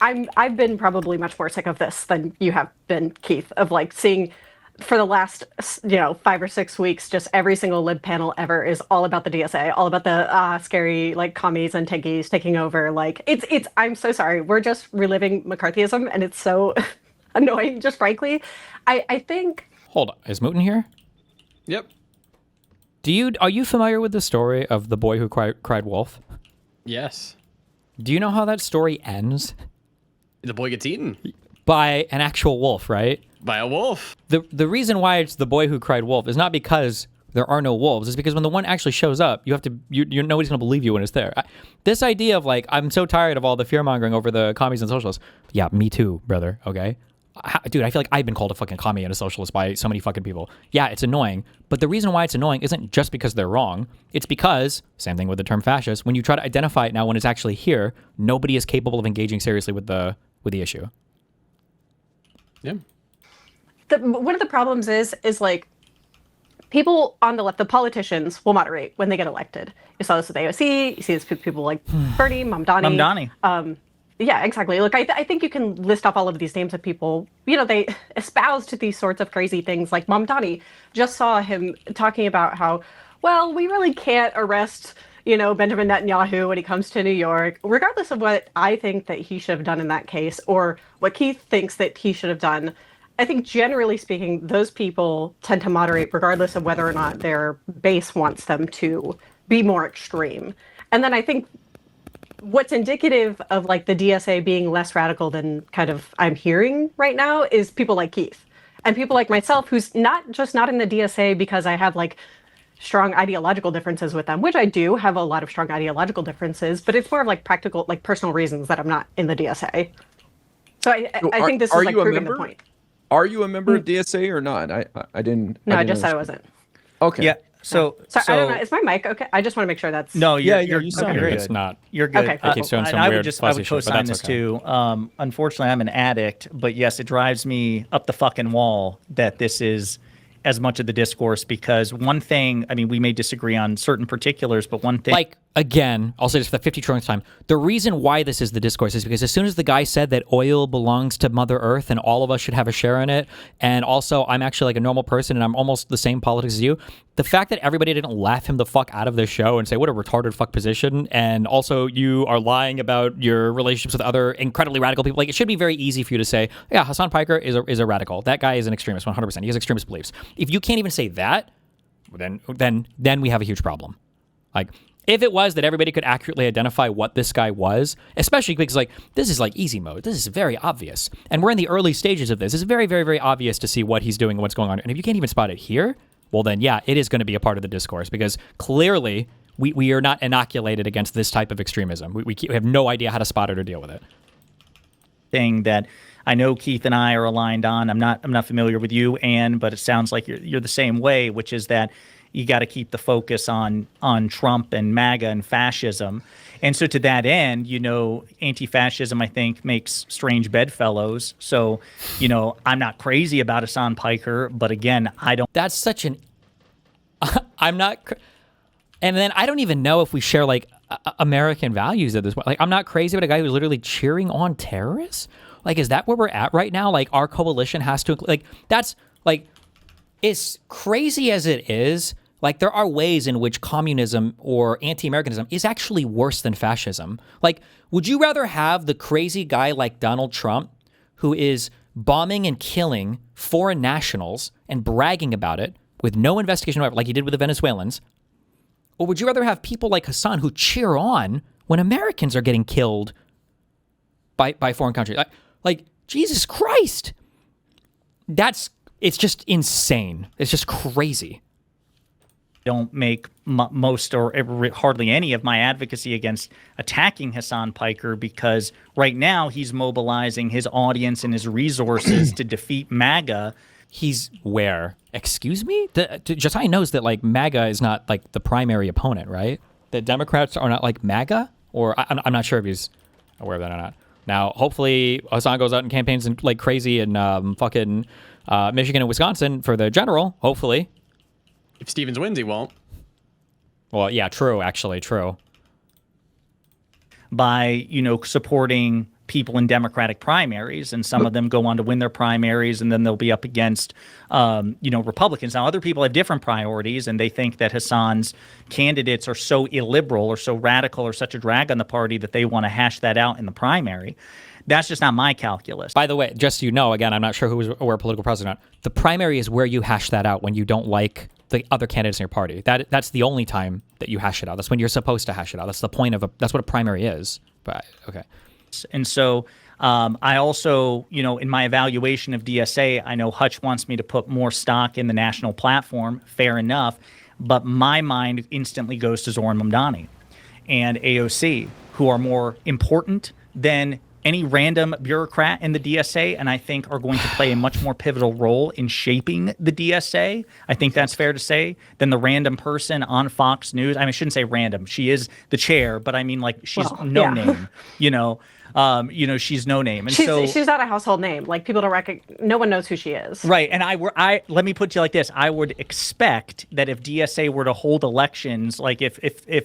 I've been probably much more sick of this than you have been, Keith, of like seeing for the last 5 or 6 weeks, just every single lib panel ever is all about the DSA, all about the scary like commies and tankies taking over. Like it's I'm so sorry. We're just reliving McCarthyism, and it's so annoying, just frankly. I think. Hold on, is Mooten here? Yep. Are you familiar with the story of the boy who cried wolf? Yes. Do you know how that story ends? The boy gets eaten by an actual wolf, right? By a wolf. The reason why it's the boy who cried wolf is not because there are no wolves. It's because when the one actually shows up, nobody's gonna believe you when it's there. This idea of like, I'm so tired of all the fear mongering over the commies and socialists. Yeah, me too, brother. Okay. Dude, I feel like I've been called a fucking commie and a socialist by so many fucking people. Yeah, it's annoying. But the reason why it's annoying isn't just because they're wrong. It's because, same thing with the term fascist, when you try to identify it now when it's actually here, nobody is capable of engaging seriously with the issue. Yeah. One of the problems is like people on the left, the politicians will moderate when they get elected. You saw this with AOC. You see this with people like Bernie, Mamdani. Yeah, exactly. Look, I think you can list off all of these names of people, they espouse to these sorts of crazy things. Like Mamdani, just saw him talking about how, well, we really can't arrest, Benjamin Netanyahu when he comes to New York, regardless of what I think that he should have done in that case or what Keith thinks that he should have done. I think generally speaking, those people tend to moderate regardless of whether or not their base wants them to be more extreme. And then I think what's indicative of like the DSA being less radical than kind of I'm hearing right now is people like Keith and people like myself, who's not in the DSA because I have like strong ideological differences with them, which I do have a lot of strong ideological differences, but it's more of like practical, like personal reasons that I'm not in the DSA. So I think this is like proving the point. Are you a member of DSA or not? I didn't. No, I just said I wasn't. Okay. Yeah. So I don't know. Is my mic okay? I just want to make sure that's. No, you sound good. It's not. You're good. Okay. I keep doing some I weird would fuzzy shit, but co-sign that's this okay. too. Unfortunately, I'm an addict, but yes, it drives me up the fucking wall that this is as much of the discourse, because one thing, I mean, we may disagree on certain particulars, but one thing, like, again, I'll say this for the 50 trillionth time. The reason why this is the discourse is because as soon as the guy said that oil belongs to Mother Earth and all of us should have a share in it, and also I'm actually like a normal person and I'm almost the same politics as you, the fact that everybody didn't laugh him the fuck out of this show and say, what a retarded fuck position, and also you are lying about your relationships with other incredibly radical people, like, it should be very easy for you to say, yeah, Hassan Piker is a radical. That guy is an extremist, 100%. He has extremist beliefs. If you can't even say that, then we have a huge problem. Like, if it was that everybody could accurately identify what this guy was, especially because, like, this is like easy mode. This is very obvious. And we're in the early stages of this. It's very, very, very obvious to see what he's doing and what's going on. And if you can't even spot it here, well, then, yeah, it is going to be a part of the discourse, because clearly we are not inoculated against this type of extremism. We have no idea how to spot it or deal with it. thing that I know Keith and I are aligned on. I'm not familiar with you, Anne, but it sounds like you're the same way, which is that you got to keep the focus on Trump and MAGA and fascism. And so to that end, you know, anti-fascism, I think, makes strange bedfellows. So, you know, I'm not crazy about Hassan Piker, but again, I don't. That's such an. I'm not. And then I don't even know if we share like American values at this point. Like, I'm not crazy about a guy who's literally cheering on terrorists. Like, is that where we're at right now? Like, our coalition has to, like, that's like, as crazy as it is, like, there are ways in which communism or anti-Americanism is actually worse than fascism. Like, would you rather have the crazy guy like Donald Trump, who is bombing and killing foreign nationals and bragging about it with no investigation whatsoever, like he did with the Venezuelans? Or would you rather have people like Hassan who cheer on when Americans are getting killed by foreign countries? Like, Jesus Christ. It's just insane. It's just crazy. Don't make most or hardly any of my advocacy against attacking Hassan Piker, because right now he's mobilizing his audience and his resources to defeat MAGA. He's where? Excuse me? Josiah knows that, like, MAGA is not, like, the primary opponent, right? The Democrats are not, like, MAGA? Or I'm not sure if he's aware of that or not. Now, hopefully, Hassan goes out and campaigns like crazy in fucking Michigan and Wisconsin for the general, hopefully. If Stevens wins, he won't. Well, yeah, true, actually, true. By, you know, supporting people in Democratic primaries, and some of them go on to win their primaries, and then they'll be up against, you know, Republicans. Now, other people have different priorities, and they think that Hassan's candidates are so illiberal or so radical or such a drag on the party that they want to hash that out in the primary. That's just not my calculus. By the way, just so you know, again, I'm not sure who was aware of political process or not. The primary is where you hash that out when you don't like the other candidates in your party. That's the only time that you hash it out. That's when you're supposed to hash it out. That's the point of that's what a primary is. But okay. And so I also, you know, in my evaluation of DSA, I know Hutch wants me to put more stock in the national platform. Fair enough. But my mind instantly goes to Zoran Mamdani and AOC, who are more important than any random bureaucrat in the DSA, and I think are going to play a much more pivotal role in shaping the DSA. I think that's fair to say, than the random person on Fox News. I mean, I shouldn't say random. She is the chair, but I mean, like, she's name, you know. She's no name, and she's not a household name. Like, people don't recognize. No one knows who she is. Right, and I let me put it like this: I would expect that if DSA were to hold elections, like if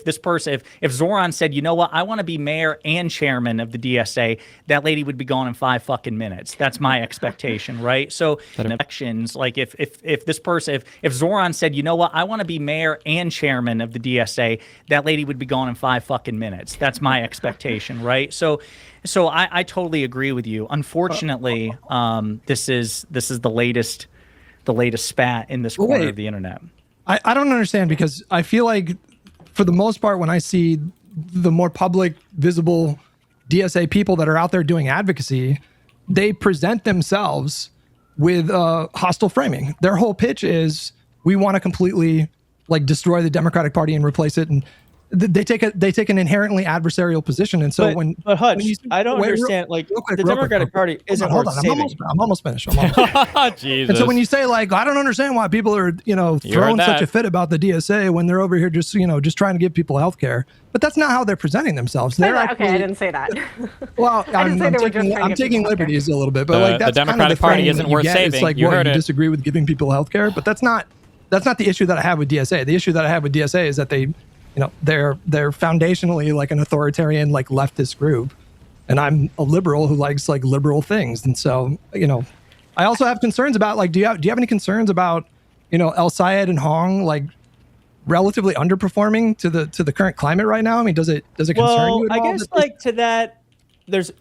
this person, if Zoran said, you know what, I want to be mayor and chairman of the DSA, that lady would be gone in 5 fucking minutes. That's my expectation, right? So elections, like if this person, if Zoran said, you know what, I want to be mayor and chairman of the DSA, that lady would be gone in 5 fucking minutes. That's my expectation, right? So I totally agree with you. Unfortunately, this is the latest spat in this corner of the internet. I don't understand, because I feel like, for the most part, when I see the more public, visible DSA people that are out there doing advocacy, they present themselves with hostile framing. Their whole pitch is, we want to completely, like, destroy the Democratic Party and replace it, and they take an inherently adversarial position. And so but Hutch, I don't understand. Like, the Democratic Party isn't worth saving. I'm almost finished. Jesus. And so when you say, like, I don't understand why people are, you know, throwing such a fit about the DSA when they're over here just trying to give people health care, but that's not how they're presenting themselves. They're okay, I didn't say that. Well, I'm taking liberties a little bit, but like, that's the Democratic Party isn't worth saving. It's like, you you disagree with giving people health care, but that's not the issue that I have with DSA. The issue that I have with DSA is that they're foundationally like an authoritarian, like, leftist group, and I'm a liberal who likes, like, liberal things. And so, I also have concerns about, like, do you have any concerns about, El Sayed and Hong, like, relatively underperforming to the current climate right now? I mean, does it concern you at all? I guess, like, to that, there's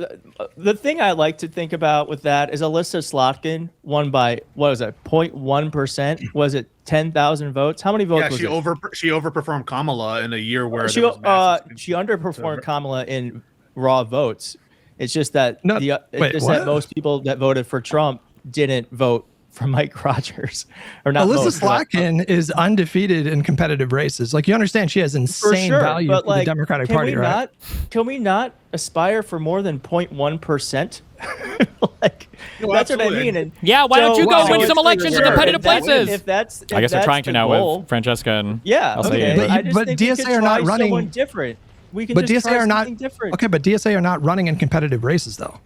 the thing I like to think about with that is Alyssa Slotkin won by, what was it, 0.1%? Was it 10,000 votes? How many votes was it? She overperformed Kamala in a year where she underperformed Kamala in raw votes. It's just that that most people that voted for Trump didn't vote for Mike Rogers, or not. Alyssa most, but- Slotkin is undefeated in competitive races. Like, you understand, she has insane value but, for the Democratic can Party, we right? Can we not aspire for more than 0.1%? Like, that's what I mean. And Yeah, why don't you go win it's some elections in sure. competitive If that's- places? If that's, if I guess they're that's trying to the now goal, with Francesca and yeah, LCA. okay. But I just think we DSA could are not try running- someone different. We can But just DSA try are not something different. okay. But DSA are not running in competitive races, though.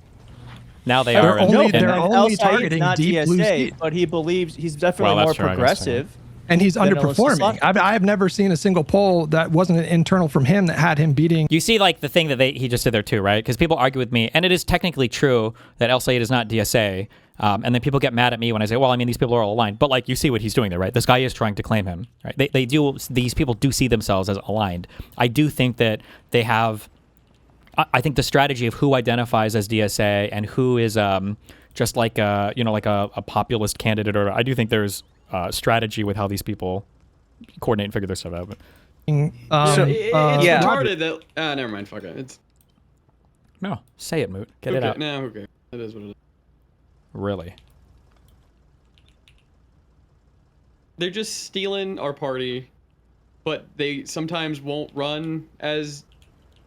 Now they They're are. only- in- they're And only El Said's targeting not deep blue DSA, state. but he believes he's definitely Well, more that's true, I guess, progressive. And he's than Alyssa underperforming. Slotkin. I've never seen a single poll that wasn't internal from him that had him beating. You see, like, the thing that he just did there too, right? Because people argue with me, and it is technically true that El Sayed is not DSA, and then people get mad at me when I say, well, I mean, these people are all aligned. But, like, you see what he's doing there, right? This guy is trying to claim him, right? These people do see themselves as aligned. I do think that they have, I think the strategy of who identifies as DSA and who is just like a populist candidate, or I do think there's strategy with how these people coordinate and figure their stuff out. But It's yeah. retarded that. Never mind. Fuck it. It's no, say it, Moot. Get okay. it out. No, okay. It is what it is. Really? They're just stealing our party, but they sometimes won't run as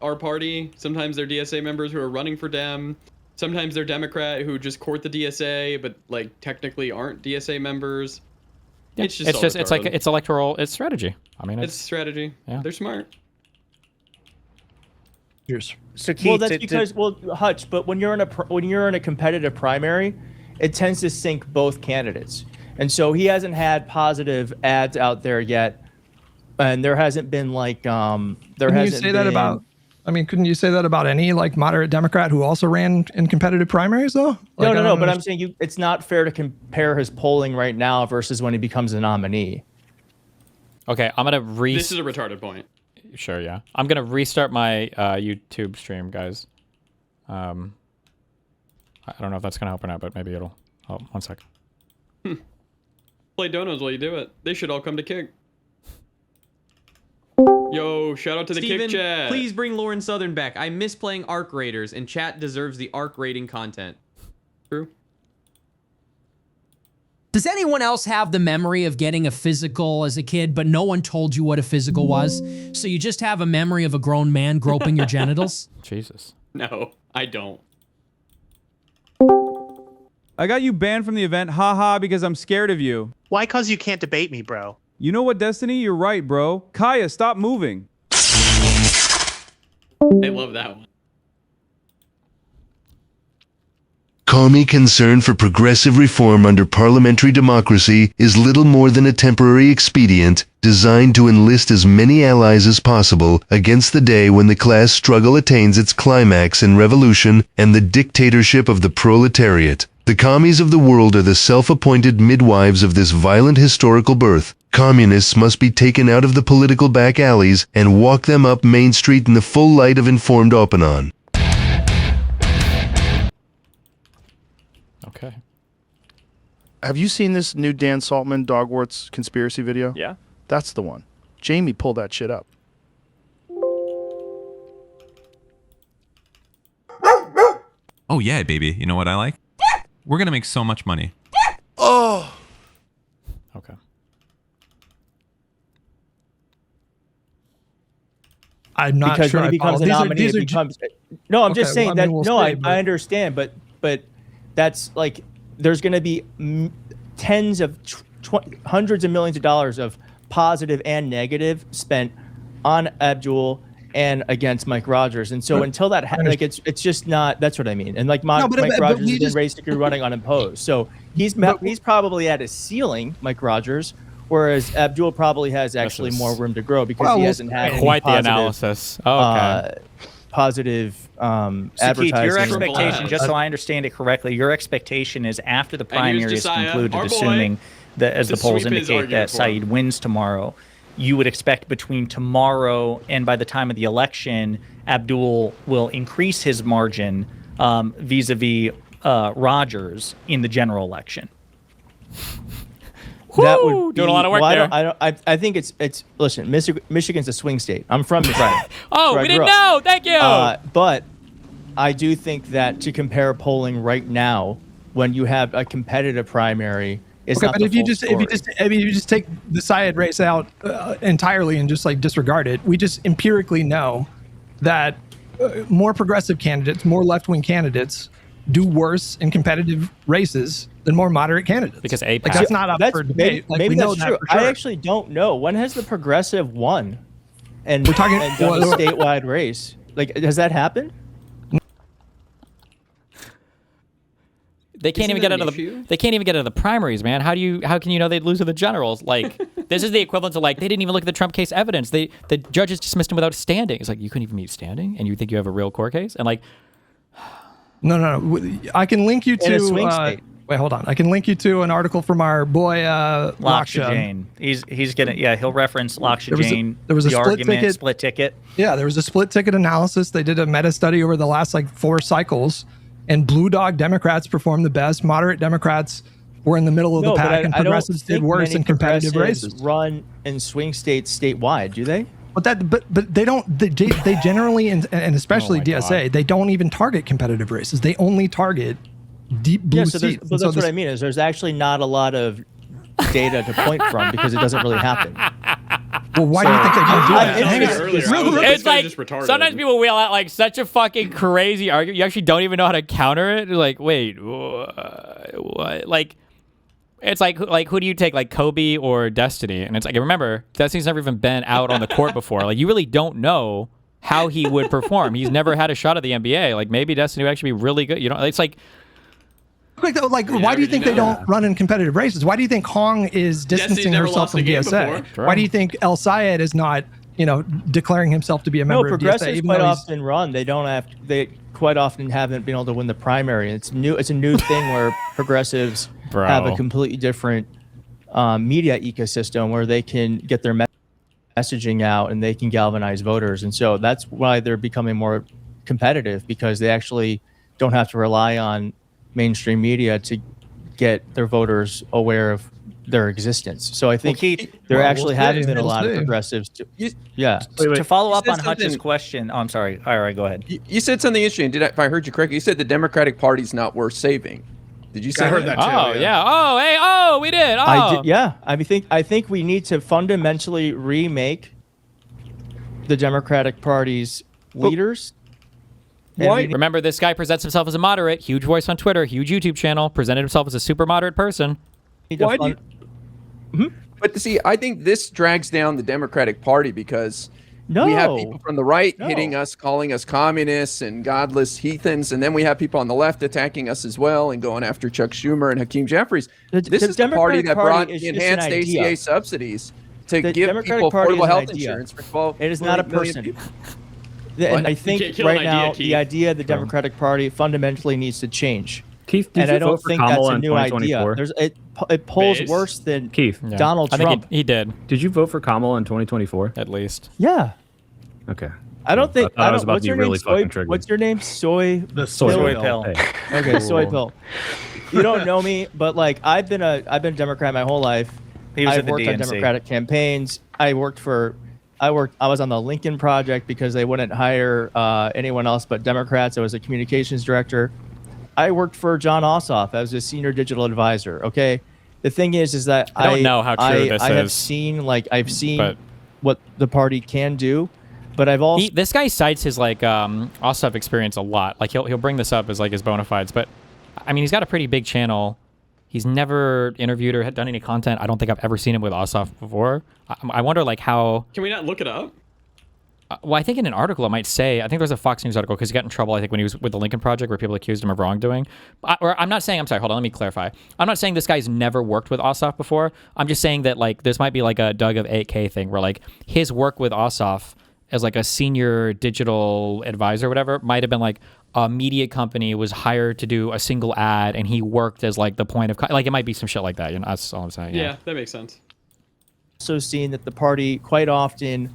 our party. Sometimes they're DSA members who are running for Dem. Sometimes they're Democrat who just court the DSA, but like technically aren't DSA members. Yeah. It's just it's like it's electoral. It's strategy. I mean, it's strategy. Yeah. They're smart. So Keith, Well, that's because Hutch. But when you're in a competitive primary, it tends to sink both candidates, and so he hasn't had positive ads out there yet, and there hasn't been like Couldn't you say that about? I mean, couldn't you say that about any like moderate Democrat who also ran in competitive primaries, though? Like, No. But I'm saying it's not fair to compare his polling right now versus when he becomes a nominee. Okay, I'm gonna This is a retarded point. Sure, yeah. I'm gonna restart my YouTube stream, guys. I don't know if that's gonna help or not, but maybe it'll. Oh, 1 sec. Play donos while you do it. They should all come to Kick. Yo, shout out to the Steven, Kick chat. please bring Lauren Southern back. I miss playing Arc Raiders, and chat deserves the Arc rating content. True. Does anyone else have the memory of getting a physical as a kid, but no one told you what a physical was? So you just have a memory of a grown man groping your genitals? Jesus. No, I don't. I got you banned from the event, haha, because I'm scared of you. Why? Cause you can't debate me, bro. You know what, Destiny? You're right, bro. Kaya, stop moving. I love that one. Commie concern for progressive reform under parliamentary democracy is little more than a temporary expedient designed to enlist as many allies as possible against the day when the class struggle attains its climax in revolution and the dictatorship of the proletariat. The commies of the world are the self-appointed midwives of this violent historical birth. Communists must be taken out of the political back alleys and walk them up Main Street in the full light of informed Opanon. Okay. Have you seen this new Dan Saltman Dogwarts conspiracy video? Yeah. That's the one. Jamie pulled that shit up. Oh yeah, baby. You know what I like? We're gonna make so much money. Oh. Okay. I'm not because sure. when he I follow. becomes a nominee, it becomes. No, I'm just Okay, saying well, I that. mean, we'll No, see, but- I understand, but that's like there's going to be tens of hundreds of millions of dollars of positive and negative spent on Abdul and against Mike Rogers, and so But- until that like it's just not. That's what I mean. And like Mike but Rogers we has been just- basically running unopposed, so he's probably at his ceiling, Mike Rogers. Whereas Abdul probably has actually more room to grow because he hasn't had any quite the positive, analysis. Oh, okay. Positive So Keith, advertising. your expectation, just so I understand it correctly, your expectation is after the primary is Josiah, concluded, our boy, assuming that, as to the polls sweep his indicate, argument that for him. Saeed wins tomorrow, you would expect between tomorrow and by the time of the election, Abdul will increase his margin vis-a-vis Rogers in the general election. That would doing be, a lot of work well, there. I think it's listen. Michigan's a swing state. I'm from Michigan. Oh, we didn't know. Thank you. But I do think that to compare polling right now, when you have a competitive primary is Okay, not but the if you full just story. if you just take the Syed race out entirely and just like disregard it, we just empirically know that more progressive candidates, more left-wing candidates, do worse in competitive races than more moderate candidates. Because like that's not up for debate. Like, maybe we know that's that true. for sure. I actually don't know. When has the progressive won? And We're talking- and done a statewide race. Like, has that happened? They can't Isn't even get that out an of the. issue? They can't even get out of the primaries, man. How can you know they'd lose to the generals? Like, this is the equivalent to like they didn't even look at the Trump case evidence. The judges dismissed him without standing. It's like you couldn't even meet standing, and you think you have a real court case? And like, No. I can link you In a to. swing state. Wait, hold on. I can link you to an article from our boy Laksha Laksha. Jain. He's gonna he'll reference Laksha Jain. there was a the split argument, ticket. split ticket. Yeah, there was a split ticket analysis. They did a meta study over the last like 4 cycles, and blue dog Democrats performed the best. Moderate Democrats were in the middle of the but pack, and I don't progressives did think worse many in competitive progressives races. Run in swing states statewide, do they? But they don't. They generally and especially Oh my DSA, God. they don't even target competitive races. They only target deep blue Yeah, so seats. that's And so what I mean. Is there's actually not a lot of data to point from because it doesn't really happen. Well, why do you think they don't do I'm that? Hang interested. on. Earlier, I Real- was real- like, it's like just retarded. sometimes people wheel out like such a fucking crazy argument. You actually don't even know how to counter it. You're like, wait, what? Like, it's like who do you take, like Kobe or Destiny? And it's like, remember, Destiny's never even been out on the court before. Like, you really don't know how he would perform. He's never had a shot at the NBA. Like, maybe Destiny would actually be really good. You know, it's like. Like, why do you think they don't run in competitive races? Why do you think Hong is distancing never herself lost a from game DSA? before. Sure. Why do you think El Sayed is not, declaring himself to be a No, member of DSA? progressives Even quite though he's- often run. They don't have. They quite often haven't been able to win the primary. It's new. It's a new thing where progressives Bro. have a completely different media ecosystem where they can get their messaging out and they can galvanize voters. And so that's why they're becoming more competitive, because they actually don't have to rely on mainstream media to get their voters aware of their existence. So I think Keith, there well, actually we'll haven't see. been a We'll lot of see. progressives. You, Yeah. To follow up You on said Hutch's something- question. Oh, I'm sorry. All right, go ahead. you said something interesting. If I heard you correctly, you said the Democratic Party's not worth saving. Did you say I heard that too. Oh yeah. Oh hey. Oh we did. Oh. I did, yeah. I think we need to fundamentally remake the Democratic Party's leaders. And Why- we need- Remember, this guy presents himself as a moderate, huge voice on Twitter, huge YouTube channel, presented himself as a super moderate person. need to Why do fun- you- But see, I think this drags down the Democratic Party because we have No. people from the right No. hitting us, calling us communists and godless heathens, and then we have people on the left attacking us as well and going after Chuck Schumer and Hakeem Jeffries. The- This the is the party Democratic that Party brought is the just an enhanced idea. ACA subsidies to The give Democratic people Party is affordable an health idea. insurance for 12 It is not a million person. people. And What? I You think can't kill an right idea, now Keith. the idea of the Democratic Party fundamentally needs to change. Keith, did And you I don't vote for think that's Kamala a in new idea. 2024? It polls Base. worse than Keith, Yeah. Donald I think Trump. he did, did you vote for Kamala in 2024? at least. Yeah. Okay. I don't think. I thought I I was don't, about what's to be your really name? fucking Soy, triggered. what's your name? Soy. The soy pill. Hey. Okay, soy Cool. pill. You don't know me, but like I've been a Democrat my whole life. He was I've at the worked on DNC. Democratic campaigns. I was on the Lincoln Project because they wouldn't hire anyone else but Democrats. I was a communications director. I worked for John Ossoff as a senior digital advisor. Okay, the thing is that I don't know how true this I have is, seen but- what the party can do, but I've also This guy cites his like Ossoff experience a lot. Like he'll bring this up as like his bona fides, but I mean he's got a pretty big channel. He's never interviewed or had done any content. I don't think I've ever seen him with Ossoff before. I wonder like how. Can we not look it up? Well, I think in an article it might say. I think there was a Fox News article because he got in trouble. I think when he was with the Lincoln Project, where people accused him of wrongdoing. I'm not saying. I'm sorry. Hold on. Let me clarify. I'm not saying this guy's never worked with Ossoff before. I'm just saying that like this might be like a Doug of 8K thing, where like his work with Ossoff as like a senior digital advisor, or whatever, might have been like a media company was hired to do a single ad, and he worked as like the point of like it might be some shit like that. You know, that's all I'm saying. Yeah, that makes sense. also seen that the party quite often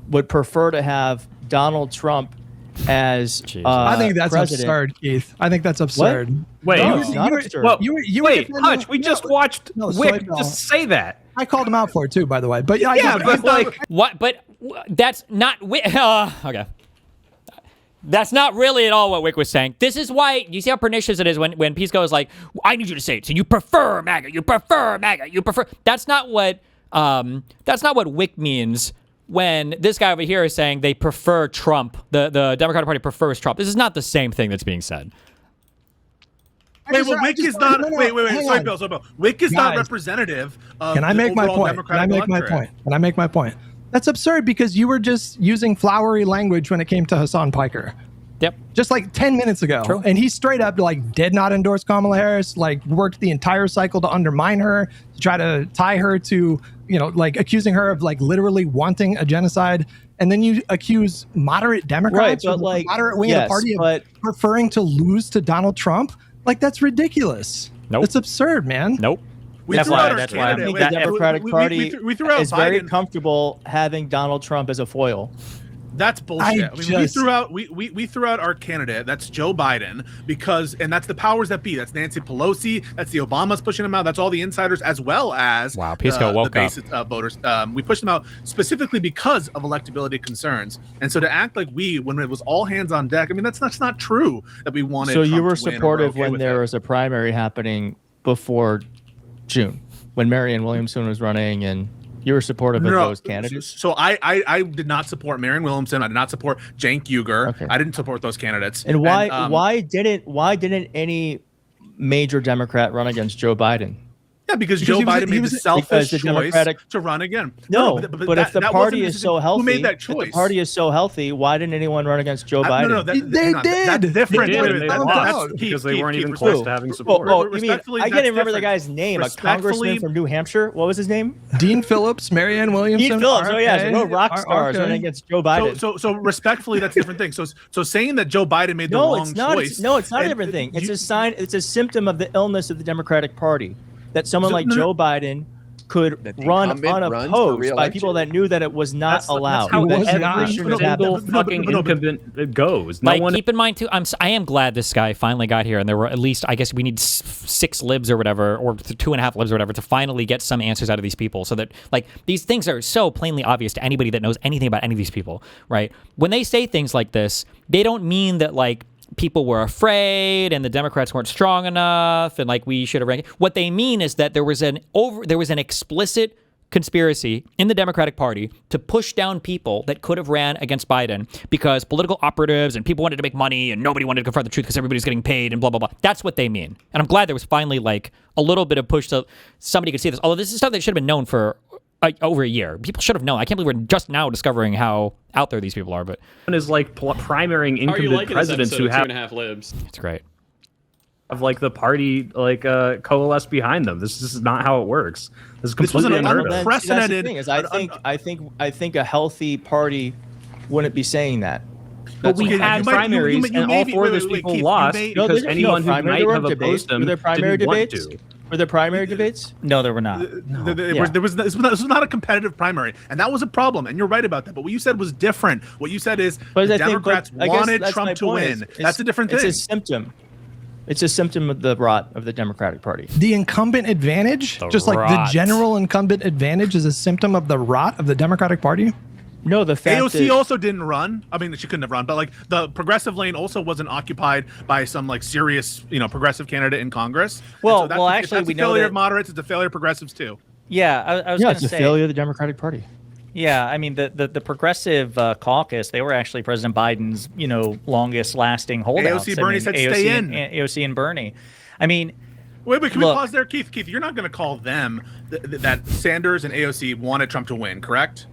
would prefer to have Donald Trump as I think that's president. absurd, Keith. I think that's absurd. Wait, No, you- it's not you- absurd. well, you wait, were Hutch, we just watched no, Wick Soy just say that. I called him out for it too, by the way. But yeah, Yeah, but like, What? But that's not. Okay. That's not really at all what Wick was saying. This is why, you see how pernicious it is when Pisco is like, I need you to say it. So you prefer MAGA, you prefer MAGA, you prefer. That's not what Wick means when this guy over here is saying they prefer Trump. The Democratic Party prefers Trump. This is not the same thing that's being said. Wait, well, Wick is not. Wait. Sorry, Bill. Wick is not Guys, representative of Can I make my point? Can I make my point? Can I make my point? That's absurd because you were just using flowery language when it came to Hassan Piker. Yep. Just like 10 minutes ago. True. And he straight up like did not endorse Kamala Harris, like worked the entire cycle to undermine her, to try to tie her to, like accusing her of like literally wanting a genocide. And then you accuse moderate Democrats Right, or but, like, moderate wing of yes, the party but- of preferring to lose to Donald Trump. Like, that's ridiculous. Nope. It's absurd, man. Nope. That's threw out why our I candidate. think Wait, the Democratic Party we threw out is very Biden. comfortable having Donald Trump as a foil. That's bullshit. We threw out our candidate. That's Joe Biden and that's the powers that be. That's Nancy Pelosi. That's the Obamas pushing him out. That's all the insiders as well as Pisco woke the up. base voters. We pushed them out specifically because of electability concerns. And so to act like when it was all hands on deck, I mean that's not true that we wanted. So you Trump were to win or supportive okay when with there it. was a primary happening before June, when Marianne Williamson was running, and you were supportive of those candidates. So I did not support Marianne Williamson. I did not support Cenk Uygur. I didn't support those candidates. And why didn't any major Democrat run against Joe Biden? Yeah, because Joe Biden made the selfish choice Democratic to run again. No, but if the that party wasn't is so healthy, who made that if choice? the party is so healthy, why didn't anyone run against Joe Biden? No, They hang on, did. That's different. They did, Wait, and they that's lost Keith, because they Keith, weren't even Keith, close to having support. Oh, you mean Respectfully, I can't that's even remember the different. guy's name. A Respectfully- congressman from New Hampshire. What was his name? Dean Phillips, Marianne Williamson. Dean Phillips. Oh yeah, RFK, no rock stars RFK. running against Joe Biden. So respectfully, that's a different thing. So saying that Joe Biden made the No, wrong it's not. choice. No, it's not a and- different thing. It's a sign. It's a symptom of the illness of the Democratic Party that someone like no. Joe Biden could That the run incumbent runs for unopposed by re-election? people that knew that it was not allowed. That's how that every not. single shouldn't have happened. fucking incumbent goes. No Like, one. keep in mind too, I am glad this guy finally got here, and there were at least, I guess we need 6 libs or whatever, or 2.5 libs or whatever, to finally get some answers out of these people, so that like these things are so plainly obvious to anybody that knows anything about any of these people, right? When they say things like this, they don't mean that like people were afraid and the Democrats weren't strong enough, and like we should have ranked. What they mean is that there was an explicit conspiracy in the Democratic Party to push down people that could have ran against Biden because political operatives and people wanted to make money and nobody wanted to confront the truth because everybody's getting paid and blah, blah, blah. That's what they mean. And I'm glad there was finally like a little bit of push so somebody could see this. Although this is stuff that should have been known for over a year. People should have known. I can't believe we're just now discovering how out there these people are. But One is like primarying How are you incumbent liking this presidents episode who of have 2.5 libs? it's great. like the party like coalesce behind them. This is not how it works. This is This was completely an unheard of. That's the unprecedented- thing is, I think a healthy party wouldn't be saying that. But we okay. had You might- primaries, you and may all be- 4 of wait, those wait, people Keith, you lost may- because anyone who primary- might there were have debates. opposed them Were there primary didn't want debates? to. Were there primary debates? No, there were not. There was this was not a competitive primary, and that was a problem. And you're right about that. But what you said was different. What you said is But the I think- Democrats but I guess wanted that's my Trump to point. win. That's a different thing. It's a symptom. It's a symptom of the rot of the Democratic Party. The incumbent advantage, just like the rot. general incumbent advantage, is a symptom of the rot of the Democratic Party. No, the fact AOC that also didn't run. I mean, she couldn't have run, but like the progressive lane also wasn't occupied by some like serious, progressive candidate in Congress. And Well, that's well, if actually, that's we a know failure that- of moderates. It's a failure of progressives too. Yeah, I was yeah, going it's to a say. failure of the Democratic Party. Yeah, I mean the progressive caucus, they were actually President Biden's longest lasting holdouts. AOC, Bernie said AOC stay and, in. AOC and Bernie. I mean, Wait, can Look. we pause there, Keith? Keith, you're not going to call them that Sanders and AOC wanted Trump to win, correct?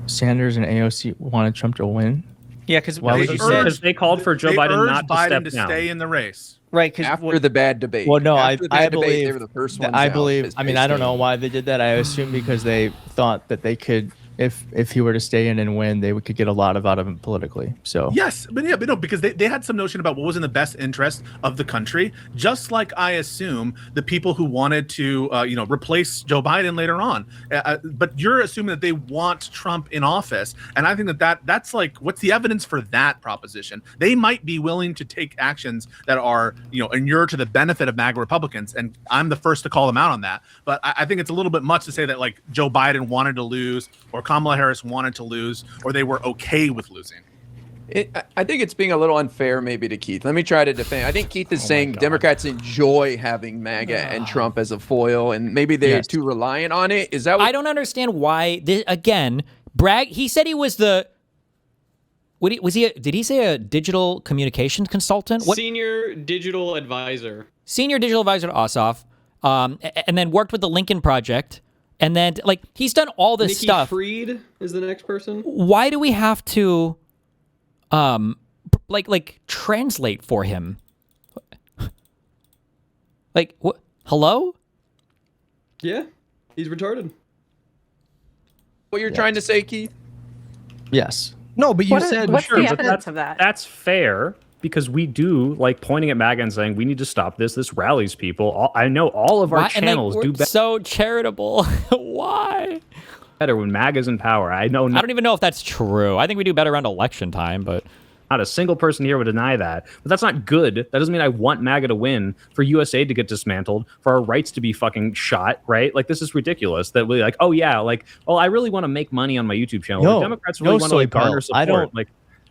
Sanders and AOC wanted Trump to win. yeah, because Why would you say Because they called for Joe They Biden urged not to Biden step to down. stay in the race. right, because After the bad debate. Well, no, After the bad debate, believe they were the first ones I out, believe. as I mean, they I don't stated. know why they did that. I assume because they thought that they could, if he were to stay in and win, they could get a lot out of him politically. So Yes, but no, because they had some notion about what was in the best interest of the country, just like I assume the people who wanted to, replace Joe Biden later on. But you're assuming that they want Trump in office, and I think that's like, what's the evidence for that proposition? They might be willing to take actions that are, inure to the benefit of MAGA Republicans, and I'm the first to call them out on that. But I think it's a little bit much to say that like Joe Biden wanted to lose or Kamala Harris wanted to lose, or they were okay with losing. I think it's being a little unfair maybe to Keith. Let me try to defend. I think Keith is saying Democrats enjoy having MAGA and Trump as a foil, and maybe they're too reliant on it. Is that what I don't understand why, again, Bragg, he said he was the... Did he say a digital communications consultant? Senior digital advisor. Senior digital advisor to Ossoff, and then worked with the Lincoln Project, and then like he's done all this Nikki stuff. Fried is the next person. Why do we have to, like translate for him? Like what? Hello? Yeah, he's retarded. What you're trying to say, Keith? Yes. No, but you said what's sure, the but evidence of that? That's fair because we do like pointing at MAGA and saying we need to stop this. This rallies people. I know all of our Why? channels do better. So charitable. Why? Better when MAGA's in power. I know. I don't even know if that's true. I think we do better around election time, but not a single person here would deny that. But that's not good. That doesn't mean I want MAGA to win, for USA to get dismantled, for our rights to be fucking shot, right? Like, this is ridiculous that we like, oh yeah, like, oh, I really want to make money on my YouTube channel. No, The Democrats really want to like garner support.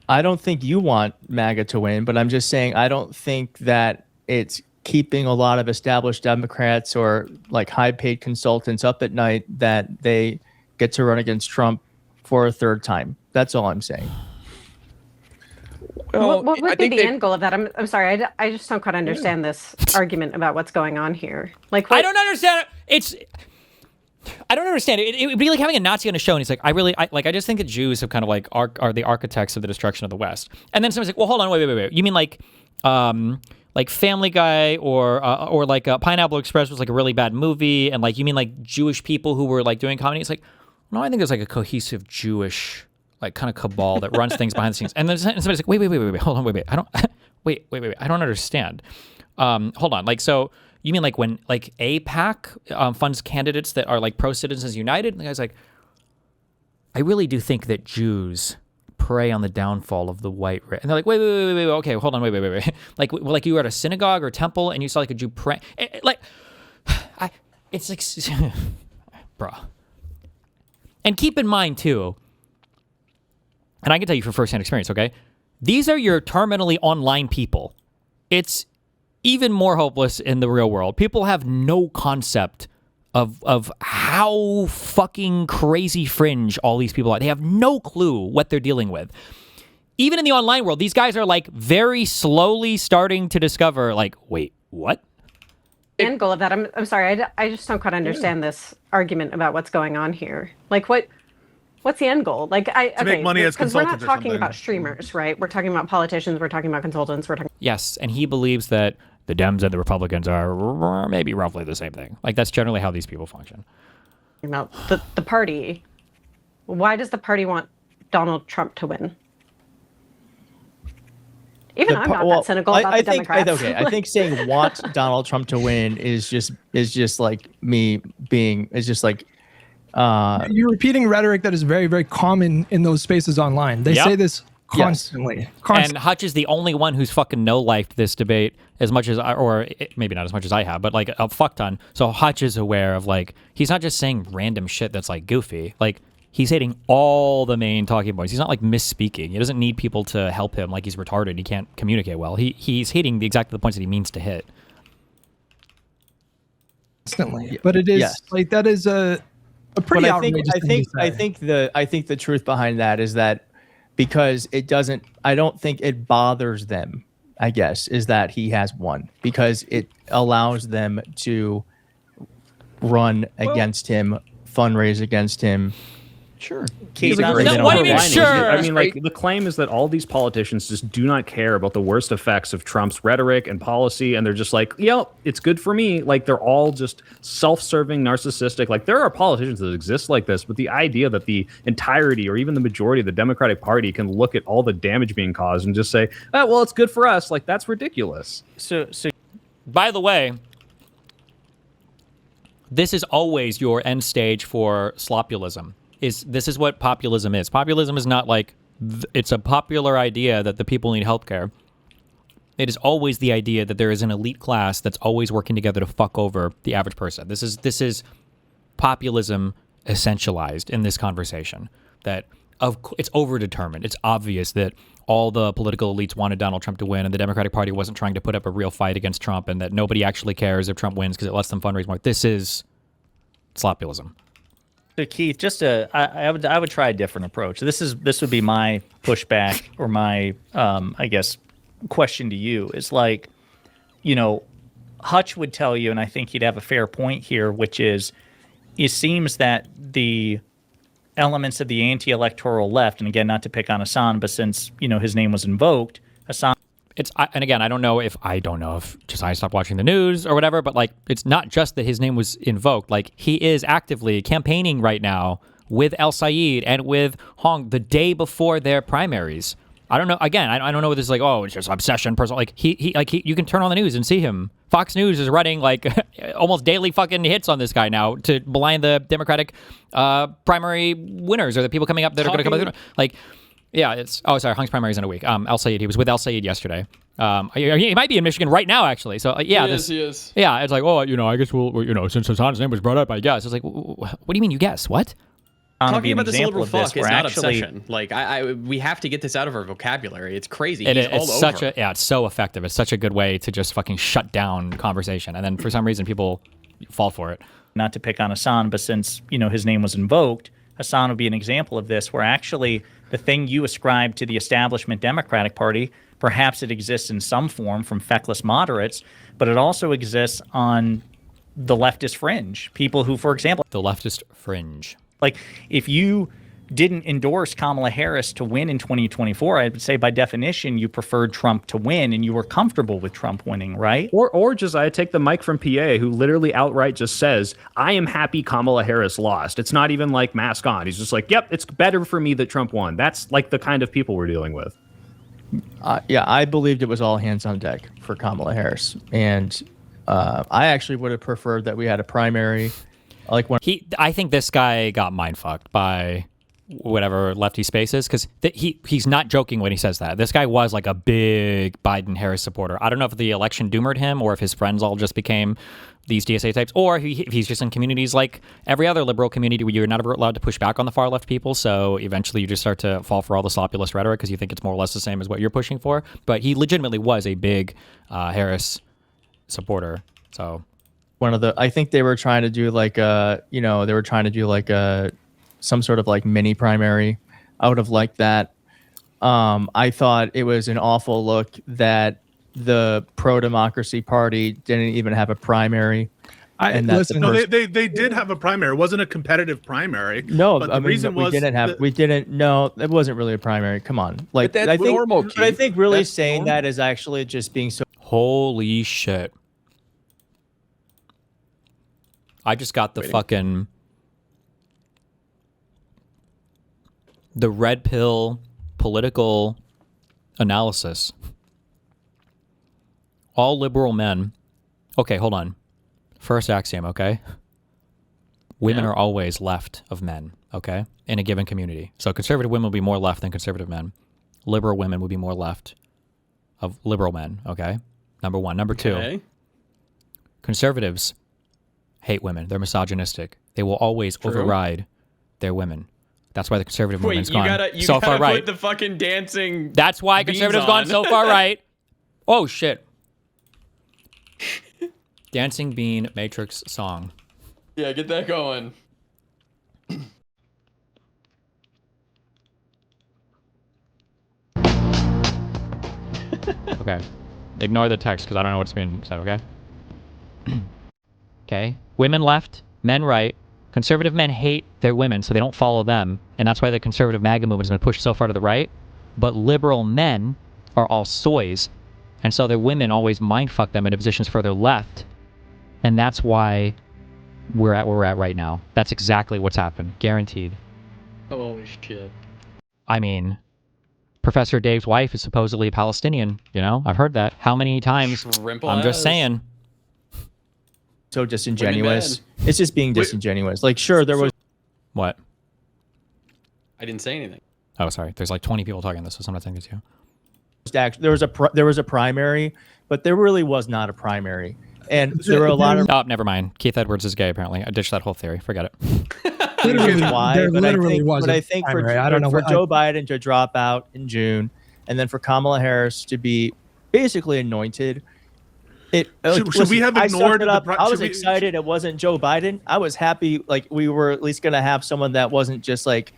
I don't think you want MAGA to win, but I'm just saying I don't think that it's keeping a lot of established Democrats or like high-paid consultants up at night that they get to run against Trump for a third time. That's all I'm saying. What would be the end goal of that? I'm sorry, I just don't quite understand this argument about what's going on here. Like, I don't understand. I don't understand. It would be like having a Nazi on a show, and he's like, I just think the Jews have kind of like are the architects of the destruction of the West. And then someone's like, well, hold on, wait. You mean like Family Guy or like Pineapple Express was like a really bad movie, and like you mean like Jewish people who were like doing comedy? It's like, no, I think there's like a cohesive Jewish like kind of cabal that runs things behind the scenes. And then somebody's like, wait, hold on, wait. I don't wait. I don't understand. Hold on, like so. You mean like when like AIPAC funds candidates that are like pro-Citizens United? And the guy's like, I really do think that Jews prey on the downfall of the white race. And they're like, wait, okay, hold on, wait. Like you were at a synagogue or temple and you saw like a Jew pray. It's like, bruh. And keep in mind too, and I can tell you from firsthand experience, okay? These are your terminally online people. It's even more hopeless in the real world. People have no concept of how fucking crazy fringe all these people are. They have no clue what they're dealing with. Even in the online world, these guys are like very slowly starting to discover like, wait, what? End goal of that? I'm sorry, I just don't quite understand this argument about what's going on here. Like what's the end goal? Like to make money as because we're not consultants or talking something. about streamers, right? We're talking about politicians, we're talking about consultants, we're talking Yes, and he believes that the Dems and the Republicans are maybe roughly the same thing. Like that's generally how these people function. about the party. Why does the party want Donald Trump to win? Even I'm not that cynical about the Democrats. I think saying want Donald Trump to win is just like me being you're repeating rhetoric that is very, very common in those spaces online. They say this constantly. And Hutch is the only one who's fucking no-lifed this debate as much as maybe not as much as I have, but like a fuck ton. So Hutch is aware of like, he's not just saying random shit that's like goofy. Like he's hitting all the main talking points. He's not like misspeaking. He doesn't need people to help him like he's retarded. He can't communicate well. He's hitting exactly the points that he means to hit. Constantly. But it is like that is a pretty outrageous thing to say. I think the truth behind that is that because I don't think it bothers them, I guess, is that he has won because it allows them to run against him, fundraise against him. Sure. What do you mean, sure? I mean, like, the claim is that all these politicians just do not care about the worst effects of Trump's rhetoric and policy, and they're just like, yep, it's good for me. Like, they're all just self-serving, narcissistic. Like, there are politicians that exist like this, but the idea that the entirety or even the majority of the Democratic Party can look at all the damage being caused and just say, oh, well, it's good for us, like, that's ridiculous. So by the way, this is always your end stage for slopulism. This is what populism is. Populism is not like it's a popular idea that the people need healthcare. It is always the idea that there is an elite class that's always working together to fuck over the average person. This is populism essentialized in this conversation. That it's overdetermined. It's obvious that all the political elites wanted Donald Trump to win, and the Democratic Party wasn't trying to put up a real fight against Trump, and that nobody actually cares if Trump wins because it lets them fundraise more. This is slopulism. So Keith, I would try a different approach. This would be my pushback or my I guess question to you is like, you know, Hutch would tell you, and I think he'd have a fair point here, which is it seems that the elements of the anti-electoral left, and again, not to pick on Hassan, but since, you know, his name was invoked, Hassan. And again, I don't know if just I stopped watching the news or whatever, but like, it's not just that his name was invoked. Like, he is actively campaigning right now with El Sayed and with Hong the day before their primaries. I don't know. Again, I don't know what this is like. Oh, it's just obsession, personal. Like he you can turn on the news and see him. Fox News is running like almost daily fucking hits on this guy now to malign the Democratic primary winners or the people coming up that are going to come up. Like, yeah, it's Hong's primaries in a week. El Sayed, he was with El Sayed yesterday. He might be in Michigan right now, actually. So yeah, he is. Yeah, it's like, oh, you know, I guess we'll since Hassan's name was brought up, I guess. It's like, what do you mean you guess? What? Talking about this liberal fuck is not obsession. Like, we have to get this out of our vocabulary. It's crazy. It's so effective. It's such a good way to just fucking shut down conversation. And then for some reason, people fall for it. Not to pick on Hassan, but since, you know, his name was invoked, Hassan would be an example of this, where actually the thing you ascribe to the establishment Democratic Party, perhaps it exists in some form from feckless moderates, but it also exists on the leftist fringe. People who, for example... The leftist fringe. Like, if you didn't endorse Kamala Harris to win in 2024, I would say by definition you preferred Trump to win and you were comfortable with Trump winning, right? Or Josiah, take the mic from PA, who literally outright just says, I am happy Kamala Harris lost. It's not even like mask on. He's just like, yep, it's better for me that Trump won. That's like the kind of people we're dealing with. Yeah, I believed it was all hands on deck for Kamala Harris. And I actually would have preferred that we had a primary. I think this guy got mind fucked by whatever lefty space is, because he's not joking when he says that. This guy was like a big Biden Harris supporter. I don't know if the election doomered him or if his friends all just became these DSA types, or if he's just in communities like every other liberal community where you're not allowed to push back on the far left people. So eventually you just start to fall for all the slopulous rhetoric because you think it's more or less the same as what you're pushing for. But he legitimately was a big Harris supporter. So I think they were trying to do some sort of like mini primary. I would have liked that. I thought it was an awful look that the pro-democracy party didn't even have a primary. They did have a primary. It wasn't a competitive primary. No, but the reason was it wasn't really a primary. Come on. Like, but that's normal. But I think really saying that is actually just being so. Holy shit. I just got the the red pill political analysis. All liberal men. Okay, hold on. First axiom, okay? Women are always left of men, okay? In a given community. So conservative women will be more left than conservative men. Liberal women will be more left of liberal men, okay? Number one. Number two, conservatives hate women. They're misogynistic. They will always override their women. That's why the conservative movement's gone so far right. Put the fucking dancing. That's why conservatives gone so far right. Oh shit. Dancing Bean Matrix song. Yeah, get that going. Okay. Ignore the text because I don't know what's being said, okay? Okay. Women left, men right. Conservative men hate their women, so they don't follow them. And that's why the conservative MAGA movement has been pushed so far to the right. But liberal men are all soys. And so their women always mindfuck them into positions further left. And that's why we're at where we're at right now. That's exactly what's happened. Guaranteed. Holy shit. I mean, Professor Dave's wife is supposedly Palestinian, you know? I've heard that. How many times? I'm just saying. So disingenuous. It's just being disingenuous. Like, sure, there was... What? I didn't say anything. Oh, sorry. There's like 20 people talking this, so I'm not saying it's you. There was a primary, but there really was not a primary. And there were a lot of... Oh, never mind. Keith Edwards is gay, apparently. I ditched that whole theory. Forget it. reasons why, there but literally was I a think primary. I don't know for what- Joe Biden to drop out in June, and then for Kamala Harris to be basically anointed. Should we have I sucked ignored it the up. pri- I was should we- excited it wasn't Joe Biden. I was happy like we were at least going to have someone that wasn't just like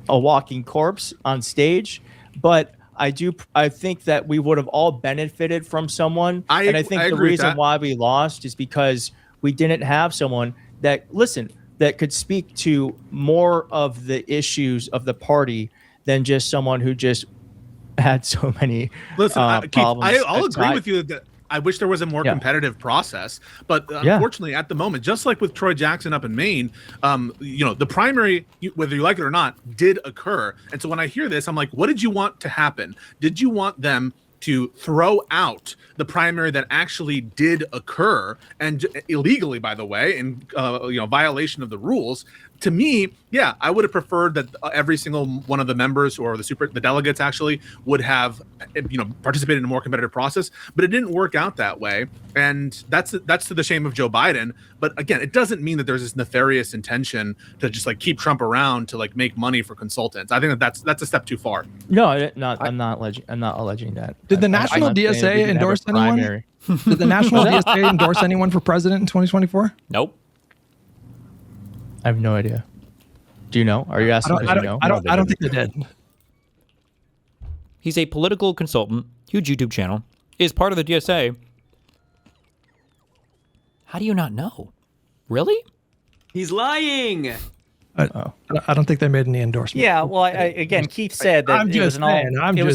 a walking corpse on stage. But I think that we would have all benefited from someone. And I think I the agree with reason that. why we lost is because we didn't have someone that that could speak to more of the issues of the party than just someone who just had so many Keith, problems. I'll agree with you that I wish there was a more competitive process, but unfortunately, at the moment, just like with Troy Jackson up in Maine, the primary, whether you like it or not, did occur. And so when I hear this, I'm like, what did you want to happen? Did you want them to throw out the primary that actually did occur, and illegally, by the way, in violation of the rules? To me, yeah, I would have preferred that every single one of the members or the delegates actually would have, participated in a more competitive process. But it didn't work out that way, and that's to the shame of Joe Biden. But again, it doesn't mean that there's this nefarious intention to just like keep Trump around to like make money for consultants. I think that's a step too far. No, I'm not alleging that. Did the National DSA endorse anyone? Did the National DSA endorse anyone for president in 2024? Nope. I have no idea. Do you know? Are you asking? I don't think they did. He's a political consultant, huge YouTube channel, is part of the DSA. How do you not know? Really? He's lying. I don't think they made any endorsement. Yeah, well, again, Keith said that it was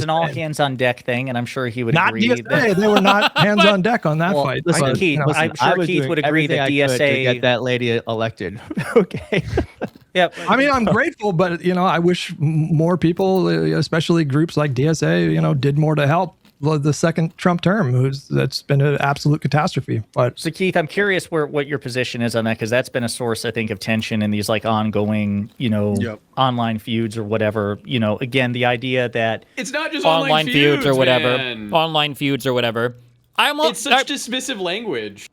an all hands on deck thing, and I'm sure he would Not agree. DSA. They were not hands on deck on that fight. Listen, Keith, I'm sure Keith would agree that DSA to get that lady elected. Okay. Yep. I mean, I'm grateful, but I wish more people, especially groups like DSA, did more to help the second Trump term. That's been an absolute catastrophe. But so, Keith, I'm curious what your position is on that, because that's been a source, I think, of tension in these like ongoing, online feuds or whatever. Again, the idea that it's not just online feuds or whatever. Man. Online feuds or whatever. It's such dismissive language.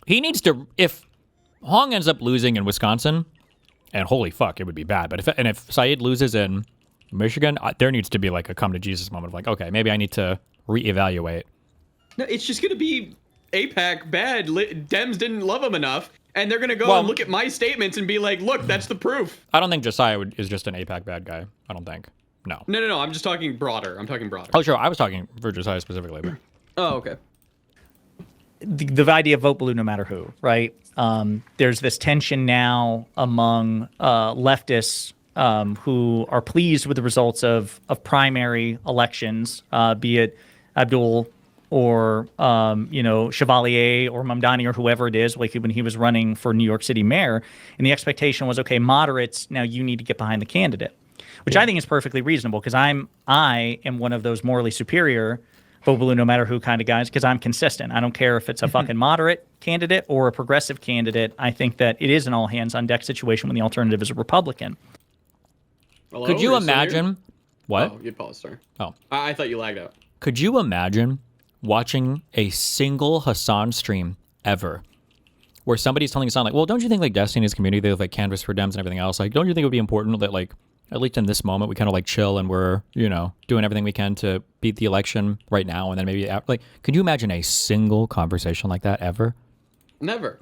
He needs to. If Hong ends up losing in Wisconsin, and holy fuck, it would be bad. But if Saeed loses in Michigan, there needs to be like a come to Jesus moment of like, okay, maybe I need to reevaluate. No, it's just gonna be AIPAC bad. Dems didn't love him enough, and they're gonna go and look at my statements and be like, "Look, that's the proof." I don't think Josiah is just an AIPAC bad guy. I don't think. No. No. I'm just talking broader. Oh, sure. I was talking for Josiah specifically. But... Oh, okay. The idea of vote blue no matter who, right? There's this tension now among leftists who are pleased with the results of primary elections, be it Abdul or Chevalier or Mamdani or whoever it is, like when he was running for New York City mayor, and the expectation was, okay, moderates, now you need to get behind the candidate, which I think is perfectly reasonable, because I am one of those morally superior vote blue no matter who kind of guys, because I'm consistent. I don't care if it's a fucking moderate candidate or a progressive candidate. I think that it is an all hands on deck situation when the alternative is a Republican. Hello, could you are still imagine here? what? Oh, you paused, sorry. Oh, I thought you lagged out. Could you imagine watching a single Hassan stream ever where somebody's telling Hassan like, well, don't you think like Destiny's community, they have like Canvas for Dems and everything else, like don't you think it would be important that like at least in this moment we kind of like chill and we're doing everything we can to beat the election right now, and then maybe like, could you imagine a single conversation like that ever? Never.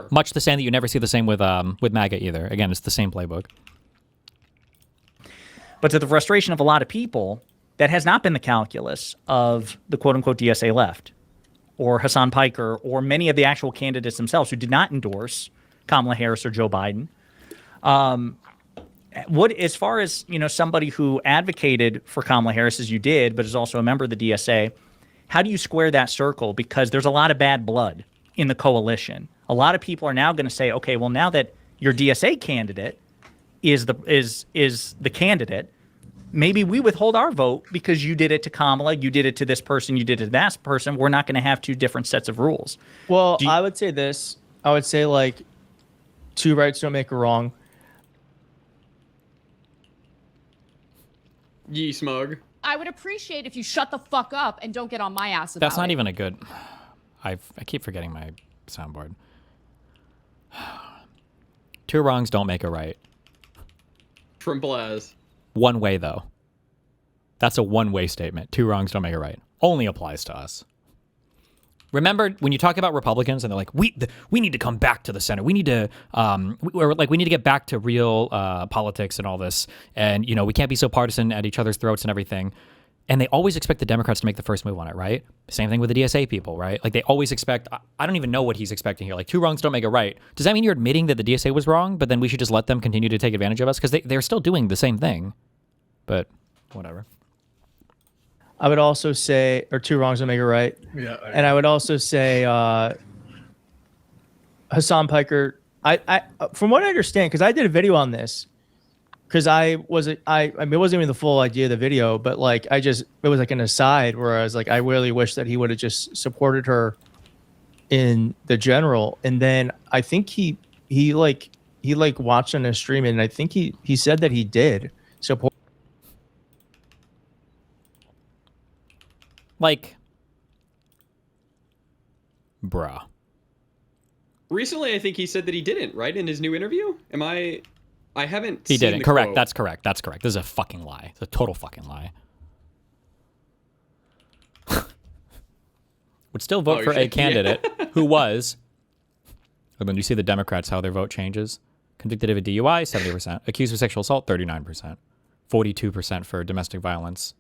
Much the same that you never see the same with MAGA either. Again, it's the same playbook. But to the frustration of a lot of people, that has not been the calculus of the quote-unquote DSA left, or Hassan Piker, or many of the actual candidates themselves who did not endorse Kamala Harris or Joe Biden. As far as somebody who advocated for Kamala Harris as you did, but is also a member of the DSA, how do you square that circle? Because there's a lot of bad blood in the coalition. A lot of people are now going to say, okay, well, now that your DSA candidate is the candidate, maybe we withhold our vote because you did it to Kamala, you did it to this person, you did it to that person. We're not going to have two different sets of rules. Well, I would say this. I would say like two rights don't make a wrong. Ye smug. I would appreciate if you shut the fuck up and don't get on my ass about That's not it. even a good... I keep forgetting my soundboard. Two wrongs don't make a right. Simple as. One way, though. That's a one-way statement. Two wrongs don't make a right. Only applies to us. Remember when you talk about Republicans and they're like, we need to come back to the center. We need to we need to get back to real politics and all this. And we can't be so partisan at each other's throats and everything. And they always expect the Democrats to make the first move on it, right? Same thing with the DSA people, right? Like they always expect. I don't even know what he's expecting here. Like two wrongs don't make a right. Does that mean you're admitting that the DSA was wrong, but then we should just let them continue to take advantage of us because they're still doing the same thing? But whatever. I would also say, or two wrongs don't make a right. Yeah. And I would also say, Hassan Piker. I from what I understand, because I did a video on this, because I mean, it wasn't even the full idea of the video, but like it was like an aside where I was like, I really wish that he would have just supported her in the general. And then I think he watched on his stream, and I think he said that he did support. Like, bruh. Recently, I think he said that he didn't, right? In his new interview? I haven't He seen didn't. the Correct. quote. That's correct. That's correct. This is a fucking lie. It's a total fucking lie. Would still vote for a candidate who was, and then you see the Democrats, how their vote changes. Convicted of a DUI, 70%. Accused of sexual assault, 39%. 42% for domestic violence.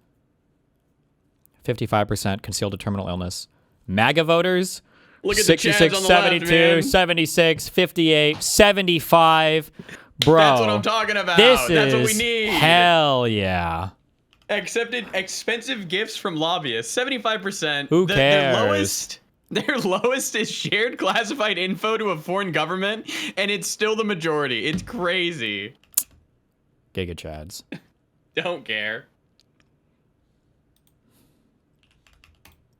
55% concealed a terminal illness. MAGA voters, Look at 66, the Chads on the left, 72, man. 76, 58, 75. Bro, That's what I'm talking about. This That's what we is need. hell yeah. Accepted expensive gifts from lobbyists, 75%. Who Their cares? their lowest is shared classified info to a foreign government, and it's still the majority. It's crazy. Giga Chads. Don't care.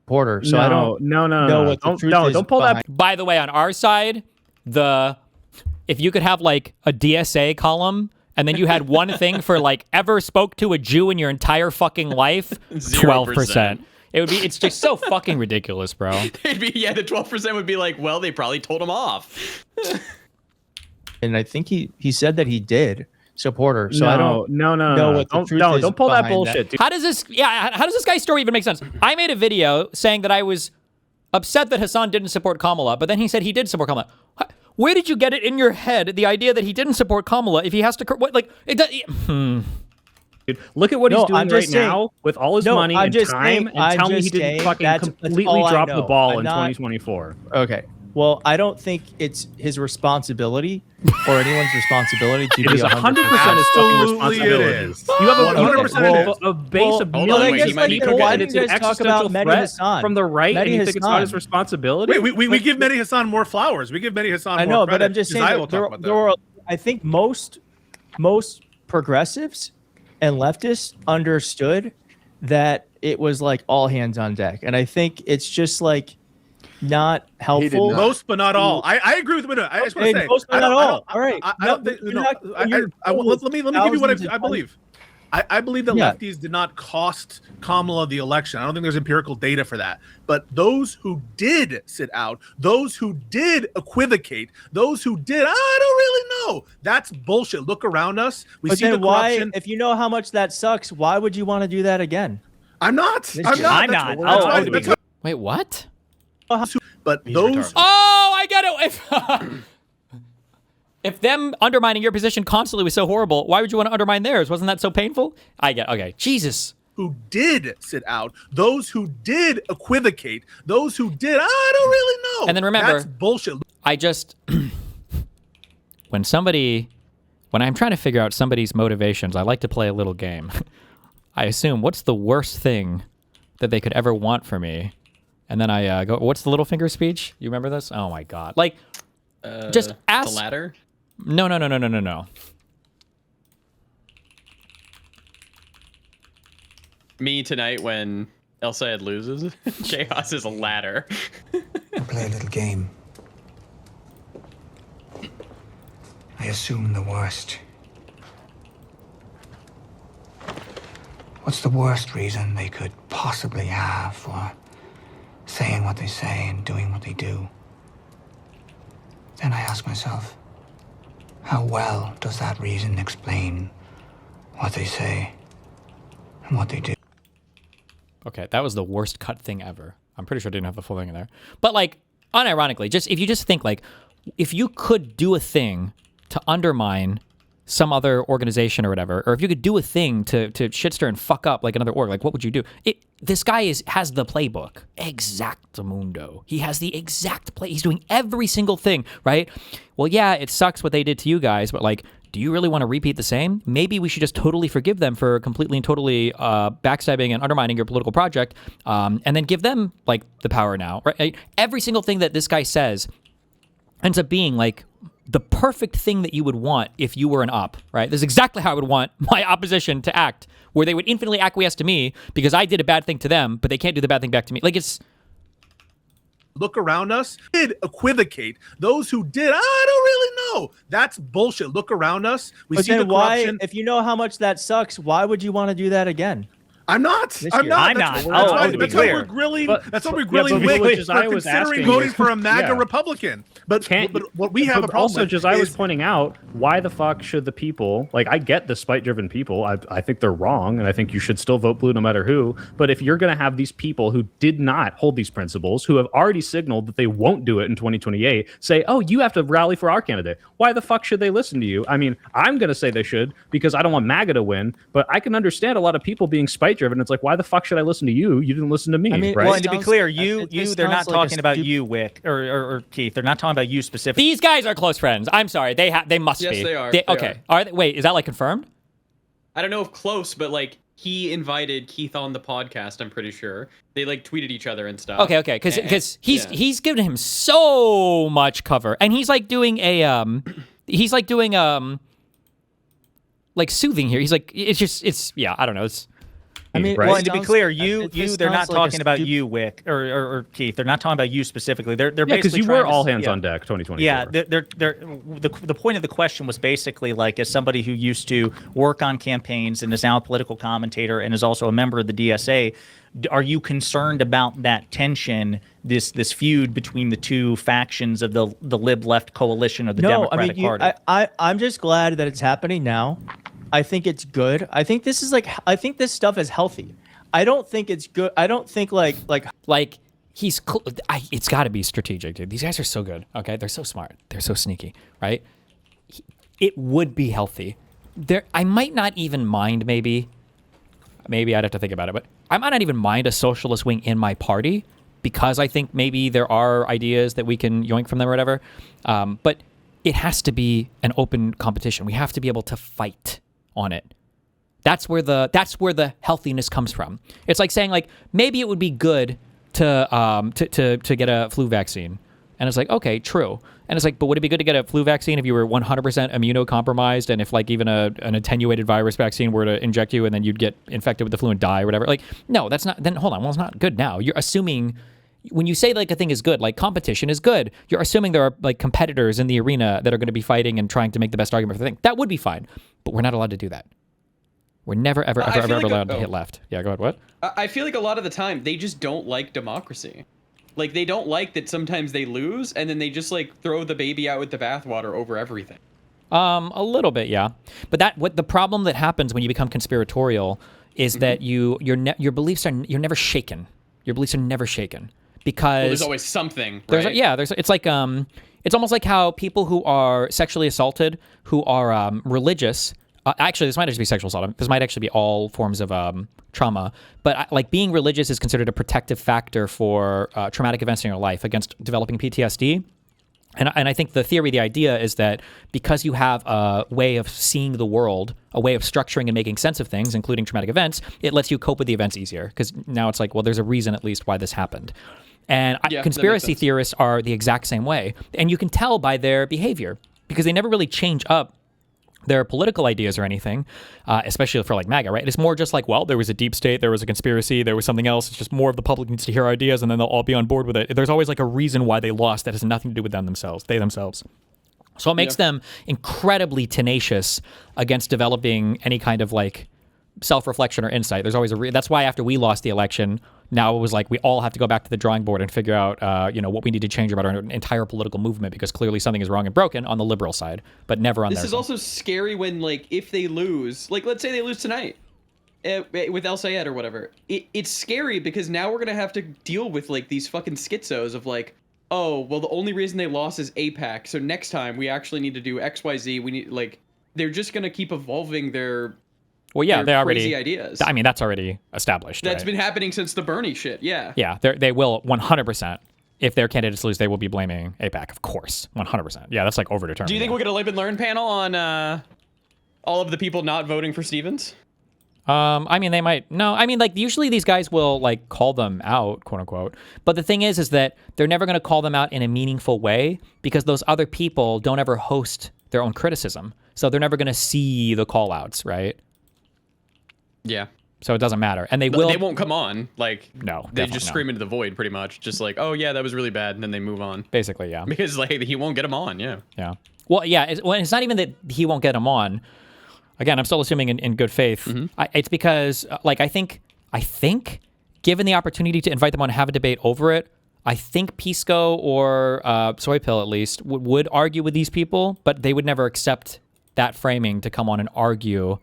Porter, so I don't know what the truth is don't pull behind- that. By the way, on our side, if you could have like a DSA column and then you had one thing for like ever spoke to a Jew in your entire fucking life, 12%. It's just so fucking ridiculous, bro. It'd be, the 12% would be like, well, they probably told him off. And I think he said that he did support her. So I don't no. know what the truth is Don't pull that behind bullshit, dude. How does this guy's story even make sense? I made a video saying that I was upset that Hassan didn't support Kamala, but then he said he did support Kamala. Where did you get it in your head, the idea that he didn't support Kamala if he has to Dude, look at what he's doing I'm right just saying- now with all his No, money I'm and just time, saying- and I'm tell me he just didn't saying fucking that's completely all I drop the know. ball I'm in not- 2024. Okay. Well, I don't think it's his responsibility or anyone's responsibility to It be is 100% his fucking Absolutely responsibility. it is. You have 100% a base of Hold on, millions wait, of he might be people, why and didn't it's you an guys talk existential about Mehdi threat Hassan? from the right, and Mehdi you think it's not his Hassan. responsibility? Wait, we give Mehdi Hassan more flowers. We give Mehdi Hassan I more know, credit. but I'm just saying Josiah that will there, talk about there were, I think most progressives and leftists understood that it was like all hands on deck. And I think it's just like not helpful. Most, but not all. I agree with Widow. I just want Okay, to say, most, but I not don't- all. All right. I No, don't think. you're No, not- you're let me give you what thousands I of believe. I believe that Yeah. lefties did not cost Kamala the election. I don't think there's empirical data for that. But those who did sit out, those who did equivocate, those who did, I don't really know. That's bullshit. Look around us. We But see the then why, corruption. if you know how much that sucks, why would you want to do that again? I'm not. I'm not. I'm That's not. what- that's Oh, why- okay. that's why- Wait, what? But those. Oh, I get it. If them undermining your position constantly was so horrible, why would you want to undermine theirs? Wasn't that so painful? Okay. Jesus. Who did sit out, those who did equivocate, those who did, I don't really know. And then remember, that's bullshit. I just when I'm trying to figure out somebody's motivations, I like to play a little game. I assume what's the worst thing that they could ever want for me, and then I go, what's the Littlefinger speech? You remember this? Oh my god! Like, just ask. The ladder? No. Me tonight when El Sayed loses. Chaos is a ladder. Play a little game. I assume the worst. What's the worst reason they could possibly have for saying what they say and doing what they do? Then I ask myself, How well does that reason explain what they say and what they do? Okay, that was the worst cut thing ever. I'm pretty sure I didn't have the full thing in there. But like, unironically, if you just think like, if you could do a thing to undermine some other organization or whatever, or if you could do a thing to shitstir and fuck up like another org, like what would you do? This guy has the playbook. Exactamundo. He has the exact play. He's doing every single thing, right? Well, yeah, it sucks what they did to you guys, but like, do you really want to repeat the same? Maybe we should just totally forgive them for completely and totally backstabbing and undermining your political project, and then give them like the power now, right? Every single thing that this guy says ends up being like the perfect thing that you would want if you were an op, right? This is exactly how I would want my opposition to act, where they would infinitely acquiesce to me because I did a bad thing to them, but they can't do the bad thing back to me. Like, it's... Look around us, did equivocate. Those who did, I don't really know. That's bullshit. Look around us. We But see then the corruption. if you know how much that sucks, why would you want to do that again? I'm not. This I'm year. not. I'm That's- not. That's Oh, why, to be that's why clear. we're grilling. But- That's why we're yeah, grilling but Wick Josiah for was considering asking voting is- for a MAGA yeah. Republican. But what we have a But problem also, with Josiah was is pointing out, why the fuck should the people, like, I get the spite-driven people. I think they're wrong, and I think you should still vote blue no matter who. But if you're going to have these people who did not hold these principles, who have already signaled that they won't do it in 2028, say, oh, you have to rally for our candidate. Why the fuck should they listen to you? I mean, I'm going to say they should because I don't want MAGA to win, but I can understand a lot of people being spite-driven. It's like, why the fuck should I listen to you? You didn't listen to me, I mean, right? well, and to be clear, this they're not sounds like a talking about you, Wick, or Keith. They're not talking about you specifically. These guys are close friends. I'm sorry. They must Yes, be. they are. They Okay. Are they? Wait, is that like confirmed? I don't know if close, but like he invited Keith on the podcast. I'm pretty sure they like tweeted each other and stuff. Okay, because he's given him so much cover, and he's like doing like soothing here. He's like, it's I don't know. It's I mean, well, and to be clear, this they're not sounds like a talking about stupid- you, Wick, or Keith. They're not talking about you specifically. They're Yeah, because basically you trying were to- all hands yeah. on deck 2024. Yeah, the point of the question was basically like, as somebody who used to work on campaigns and is now a political commentator and is also a member of the DSA, are you concerned about that tension, this feud between the two factions of the lib left coalition of the Democratic Party? I'm just glad that it's happening now. I think it's good. I think this this stuff is healthy. I don't think it's good. I don't think like he's it's got to be strategic, dude. These guys are so good. Okay, they're so smart. They're so sneaky, right? It would be healthy. I might not even mind. Maybe I'd have to think about it, but I might not even mind a socialist wing in my party because I think maybe there are ideas that we can yoink from them or whatever. But it has to be an open competition. We have to be able to fight on it. That's where the healthiness comes from. It's like saying like maybe it would be good to get a flu vaccine, and it's like okay, true. And it's like, but would it be good to get a flu vaccine if you were 100% immunocompromised, and if like even an attenuated virus vaccine were to inject you and then you'd get infected with the flu and die or whatever? Like, no, that's not. Then hold on, well, it's not good now. You're assuming. When you say like a thing is good, like competition is good, you're assuming there are like competitors in the arena that are going to be fighting and trying to make the best argument for the thing. That would be fine, but we're not allowed to do that. We're never, ever allowed to hit left. Yeah, go ahead. What? I feel like a lot of the time they just don't like democracy. Like they don't like that sometimes they lose and then they just like throw the baby out with the bathwater over everything. A little bit, yeah. But what the problem that happens when you become conspiratorial is that your beliefs you're never shaken. Your beliefs are never shaken. Because there's always something, right? It's like it's almost like how people who are sexually assaulted, who are religious. Actually, this might actually be sexual assault. This might actually be all forms of trauma. But like being religious is considered a protective factor for traumatic events in your life against developing PTSD. And I think the theory, the idea is that because you have a way of seeing the world, a way of structuring and making sense of things, including traumatic events, it lets you cope with the events easier. Because now it's like, well, there's a reason at least why this happened. And conspiracy theorists are the exact same way. And you can tell by their behavior because they never really change up their political ideas or anything, especially for like MAGA, right? It's more just like, well, there was a deep state, there was a conspiracy, there was something else. It's just more of the public needs to hear our ideas and then they'll all be on board with it. There's always like a reason why they lost that has nothing to do with them themselves, they themselves. So it makes them incredibly tenacious against developing any kind of like self-reflection or insight. There's always that's why after we lost the election, now it was like we all have to go back to the drawing board and figure out, you know, what we need to change about our entire political movement because clearly something is wrong and broken on the liberal side, but never on This their is side. also scary when, like, if they lose, like, let's say they lose tonight with El Sayed or whatever. It's scary because now we're gonna have to deal with like these fucking schizos of like, oh, well, the only reason they lost is APAC, so next time we actually need to do XYZ. We need like they're just gonna keep evolving their Well, yeah, they already crazy ideas. I mean, that's already established. That's right? been happening since the Bernie shit. Yeah. Yeah, they will 100%. If their candidates lose, they will be blaming APAC, of course, 100%. Yeah, that's like overdetermined. Do you think we'll get a live and learn panel on all of the people not voting for Stevens? I mean, they might. No, I mean, like, usually these guys will, like, call them out, quote unquote. But the thing is that they're never going to call them out in a meaningful way because those other people don't ever host their own criticism. So they're never going to see the call outs, right? Yeah. So it doesn't matter. And they won't come on. Like, no, they definitely just not. scream into the void pretty much. Just like, oh, yeah, that was really bad. And then they move on. Basically, yeah. Because, like, he won't get them on. Yeah. Yeah. Well, yeah. It's not even that he won't get them on. Again, I'm still assuming in good faith. It's because, like, I think, given the opportunity to invite them on and have a debate over it, I think Pisco or Soy Pill, at least, would argue with these people, but they would never accept that framing to come on and argue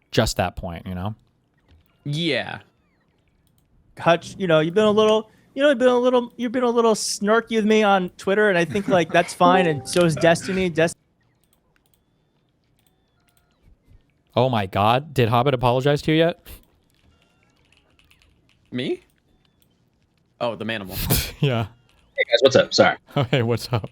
just that point, you know? Yeah. Hutch, you know, you've been a little snarky with me on Twitter, and I think like that's fine, and so is Destiny. Oh my God. Did Hobbit apologize to you yet? Me? Oh, the manimal. Yeah. Hey guys, what's up? Sorry. Hey, what's up?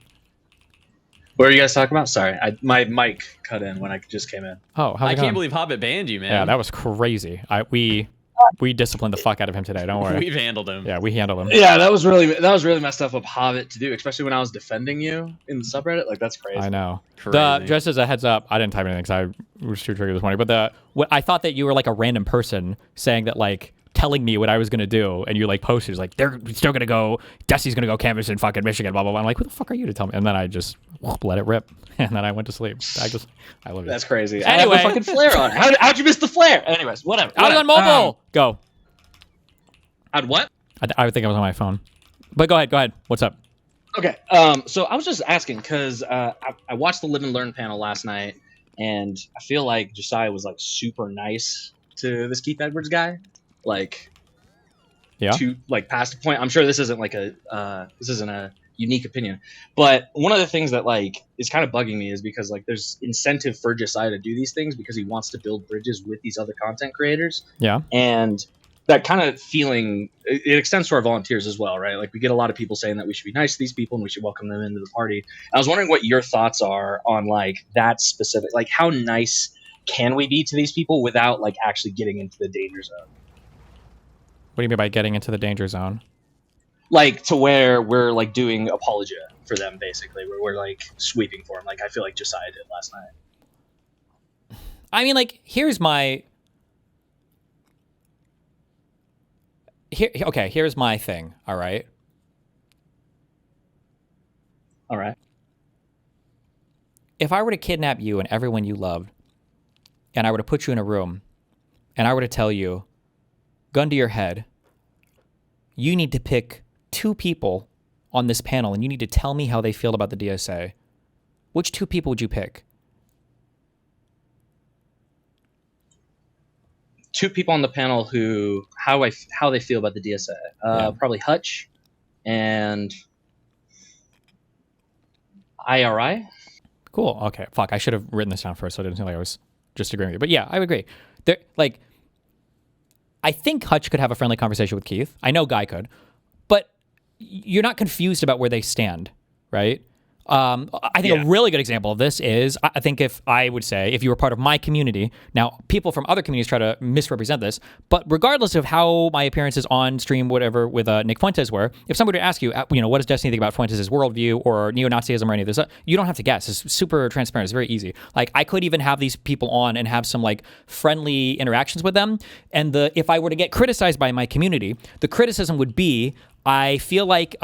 What were you guys talking about? Sorry, my mic cut in when I just came in. Oh, I can't believe Hobbit banned you, man. Yeah, that was crazy. We disciplined the fuck out of him today. Don't worry. We've handled him. Yeah, we handled him. Yeah, that was really messed up of Hobbit to do, especially when I was defending you in the subreddit. Like that's crazy. I know. Crazy. Just as a heads up, I didn't type anything because I was too triggered this morning. But I thought that you were like a random person saying that, like, telling me what I was gonna do, and you like posted like they're still gonna go. Destiny's gonna go canvass in fucking Michigan. Blah blah blah. I'm like, who the fuck are you to tell me? And then I just let it rip, and then I went to sleep. I love you. That's crazy. Anyway, I have a fucking flare on. How'd you miss the flare? Anyways, whatever. I was on mobile. Go. How'd what? I would think I was on my phone. But go ahead. What's up? Okay. So I was just asking because I watched the Live and Learn panel last night, and I feel like Josiah was like super nice to this Keith Edwards guy, like, yeah, to like past the point. I'm sure this isn't like this isn't a unique opinion, but one of the things that like is kind of bugging me is because like there's incentive for Josiah to do these things because he wants to build bridges with these other content creators. Yeah, and that kind of feeling, it extends to our volunteers as well, right? Like we get a lot of people saying that we should be nice to these people and we should welcome them into the party. I was wondering what your thoughts are on like that specific, like how nice can we be to these people without like actually getting into the danger zone? What do you mean by getting into the danger zone? Like to where we're like doing apologia for them, basically, where we're like sweeping for them. Like I feel like Josiah did last night. I mean, like, here's my thing. All right. If I were to kidnap you and everyone you loved, and I were to put you in a room, and I were to tell you, gun to your head, you need to pick 2 people on this panel, and you need to tell me how they feel about the DSA, which 2 people would you pick? 2 people on the panel who how they feel about the DSA. Probably Hutch and IRI. Cool. Okay. Fuck. I should have written this down first, so I didn't feel like I was just agreeing with you. But yeah, I would agree. I think Hutch could have a friendly conversation with Keith. I know Guy could, but you're not confused about where they stand, right? I think a really good example of this is, I think if you were part of my community, now people from other communities try to misrepresent this, but regardless of how my appearances on stream, whatever, with Nick Fuentes were, if somebody were to ask you, what does Destiny think about Fuentes' worldview or neo-Nazism or any of this, you don't have to guess. It's super transparent. It's very easy. Like, I could even have these people on and have some like friendly interactions with them. And if I were to get criticized by my community, the criticism would be, I feel like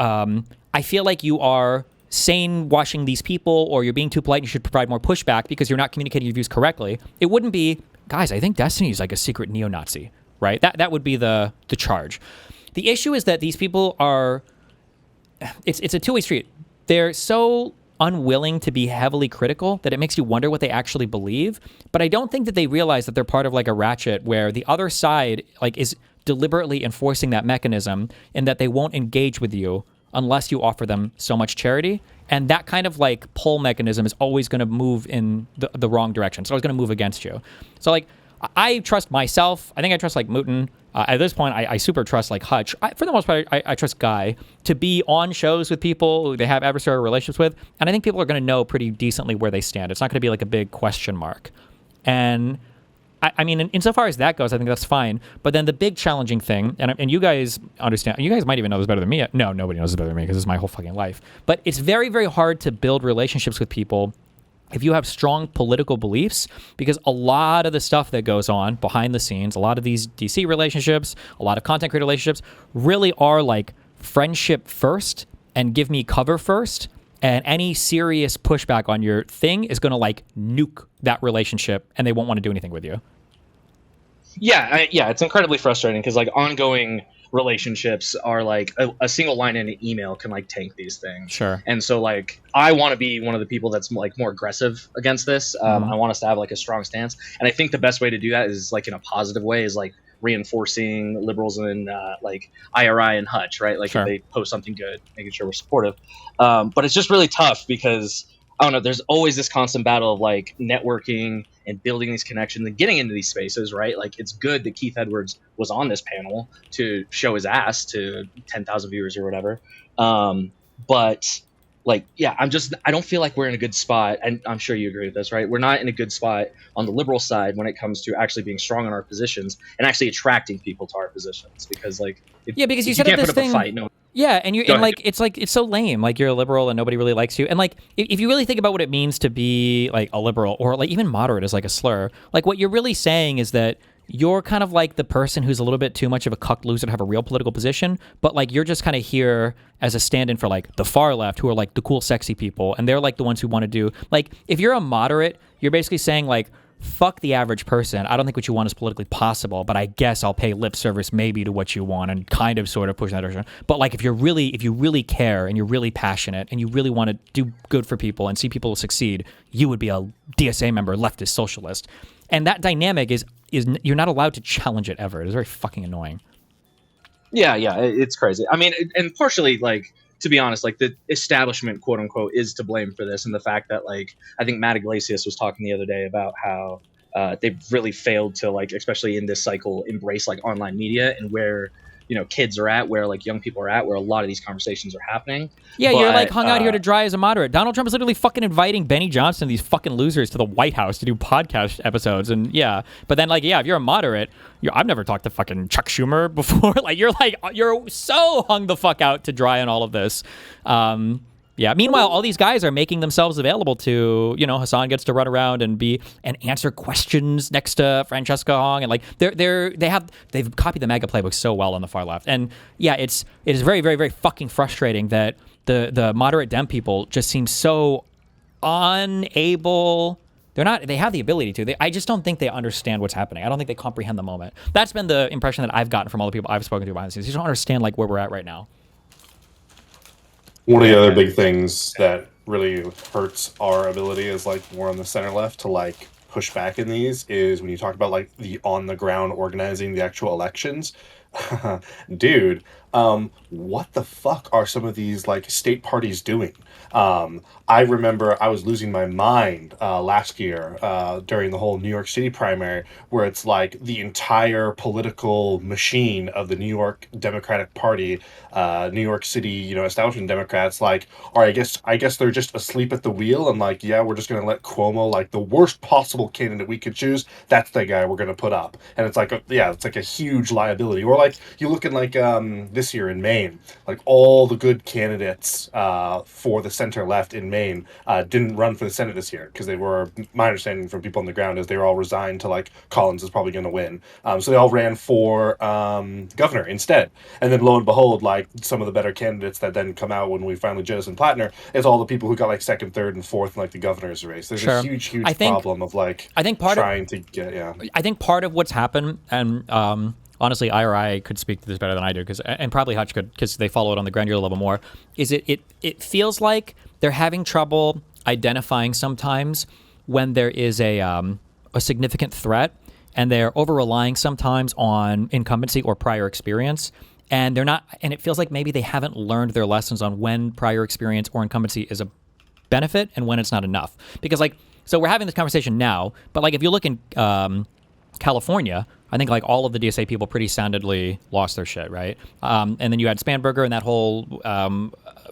you are sane washing these people, or you're being too polite and you should provide more pushback because you're not communicating your views correctly. It wouldn't be, guys, I think Destiny is like a secret neo-Nazi, right? That would be the charge. the issue is that these people are, it's a two-way street. They're so unwilling to be heavily critical that it makes you wonder what they actually believe. But I don't think that they realize that they're part of like a ratchet where the other side like is deliberately enforcing that mechanism, and that they won't engage with you unless you offer them so much charity. And that kind of like pull mechanism is always going to move in the wrong direction. It's always going to move against you. So like, I trust myself. I think I trust like Mutin. At this point, I super trust like Hutch. For the most part, I trust Guy to be on shows with people who they have adversarial relationships with. And I think people are going to know pretty decently where they stand. It's not going to be like a big question mark. And I mean, insofar as that goes, I think that's fine. But then the big challenging thing, and you guys understand, you guys might even know this better than me. No, nobody knows this better than me because this is my whole fucking life. But it's very, very hard to build relationships with people if you have strong political beliefs, because a lot of the stuff that goes on behind the scenes, a lot of these DC relationships, a lot of content creator relationships really are like friendship first and give me cover first. And any serious pushback on your thing is going to like nuke that relationship, and they won't want to do anything with you. Yeah, it's incredibly frustrating because like ongoing relationships are like a single line in an email can like tank these things. Sure. And so like I want to be one of the people that's like more aggressive against this. I want us to have like a strong stance, and I think the best way to do that is like in a positive way is like reinforcing liberals and like IRI and Hutch, right? Like if they post something good, making sure we're supportive. But it's just really tough because I don't know, there's always this constant battle of like networking and building these connections and getting into these spaces, right? Like it's good that Keith Edwards was on this panel to show his ass to 10,000 viewers or whatever. But like, yeah, I don't feel like we're in a good spot. And I'm sure you agree with this, right? We're not in a good spot on the liberal side when it comes to actually being strong in our positions and actually attracting people to our positions. Because like, because you if set you up can't this put up thing. a fight, no. Yeah, and it's so lame. Like you're a liberal and nobody really likes you. And like if you really think about what it means to be like a liberal, or like even moderate is like a slur, like what you're really saying is that you're kind of like the person who's a little bit too much of a cuck loser to have a real political position, but like you're just kind of here as a stand-in for like the far left, who are like the cool sexy people, and they're like the ones who want to do like, if you're a moderate, you're basically saying like, fuck the average person. I don't think what you want is politically possible, but I guess I'll pay lip service maybe to what you want and kind of sort of push in that direction. But like if you really care and you're really passionate and you really want to do good for people and see people succeed, you would be a DSA member, leftist, socialist. And that dynamic is you're not allowed to challenge it ever. It is very fucking annoying. Yeah, it's crazy. I mean, and partially like, to be honest, like the establishment, quote unquote, is to blame for this, and the fact that like I think Matt Iglesias was talking the other day about how they've really failed to like, especially in this cycle, embrace like online media and where kids are at, where like young people are at, where a lot of these conversations are happening. Yeah, you're like hung out here to dry as a moderate. Donald Trump is literally fucking inviting Benny Johnson, these fucking losers, to the White House to do podcast episodes, and but then like if you're a moderate, I've never talked to fucking Chuck Schumer before. Like you're so hung the fuck out to dry on all of this. Meanwhile, all these guys are making themselves available to, Hassan gets to run around and answer questions next to Francesca Hong, and like they've copied the MAGA playbook so well on the far left. And yeah, it is very, very, very fucking frustrating that the moderate Dem people just seem so unable. They have the ability to. I just don't think they understand what's happening. I don't think they comprehend the moment. That's been the impression that I've gotten from all the people I've spoken to behind the scenes. They don't understand like where we're at right now. One of the other big things that really hurts our ability as like more on the center left to like push back in these is when you talk about like the on the ground organizing the actual elections. Dude, what the fuck are some of these like state parties doing? I remember I was losing my mind last year during the whole New York City primary, where it's like the entire political machine of the New York Democratic Party, New York City, establishment Democrats, like, all right, I guess they're just asleep at the wheel, and like, yeah, we're just gonna let Cuomo, like the worst possible candidate we could choose, that's the guy we're gonna put up, and it's like a huge liability. Or like you look at like this year in Maine, like all the good candidates for the center left in Maine didn't run for the Senate this year because they were, my understanding from people on the ground is they were all resigned to like Collins is probably going to win. So they all ran for governor instead. And then lo and behold, like some of the better candidates that then come out when we finally jettison Plattner is all the people who got like second, third, and fourth in like the governor's race. There's a huge problem of like I think part of what's happened, and honestly, IRI could speak to this better than I do, and probably Hutch could, because they follow it on the granular level more. Is it feels like they're having trouble identifying sometimes when there is a significant threat, and they're over relying sometimes on incumbency or prior experience. And they're not, and it feels like maybe they haven't learned their lessons on when prior experience or incumbency is a benefit and when it's not enough. Because like, so we're having this conversation now, but like if you look in California, I think like all of the DSA people pretty soundedly lost their shit, right? And then you had Spanberger and that whole,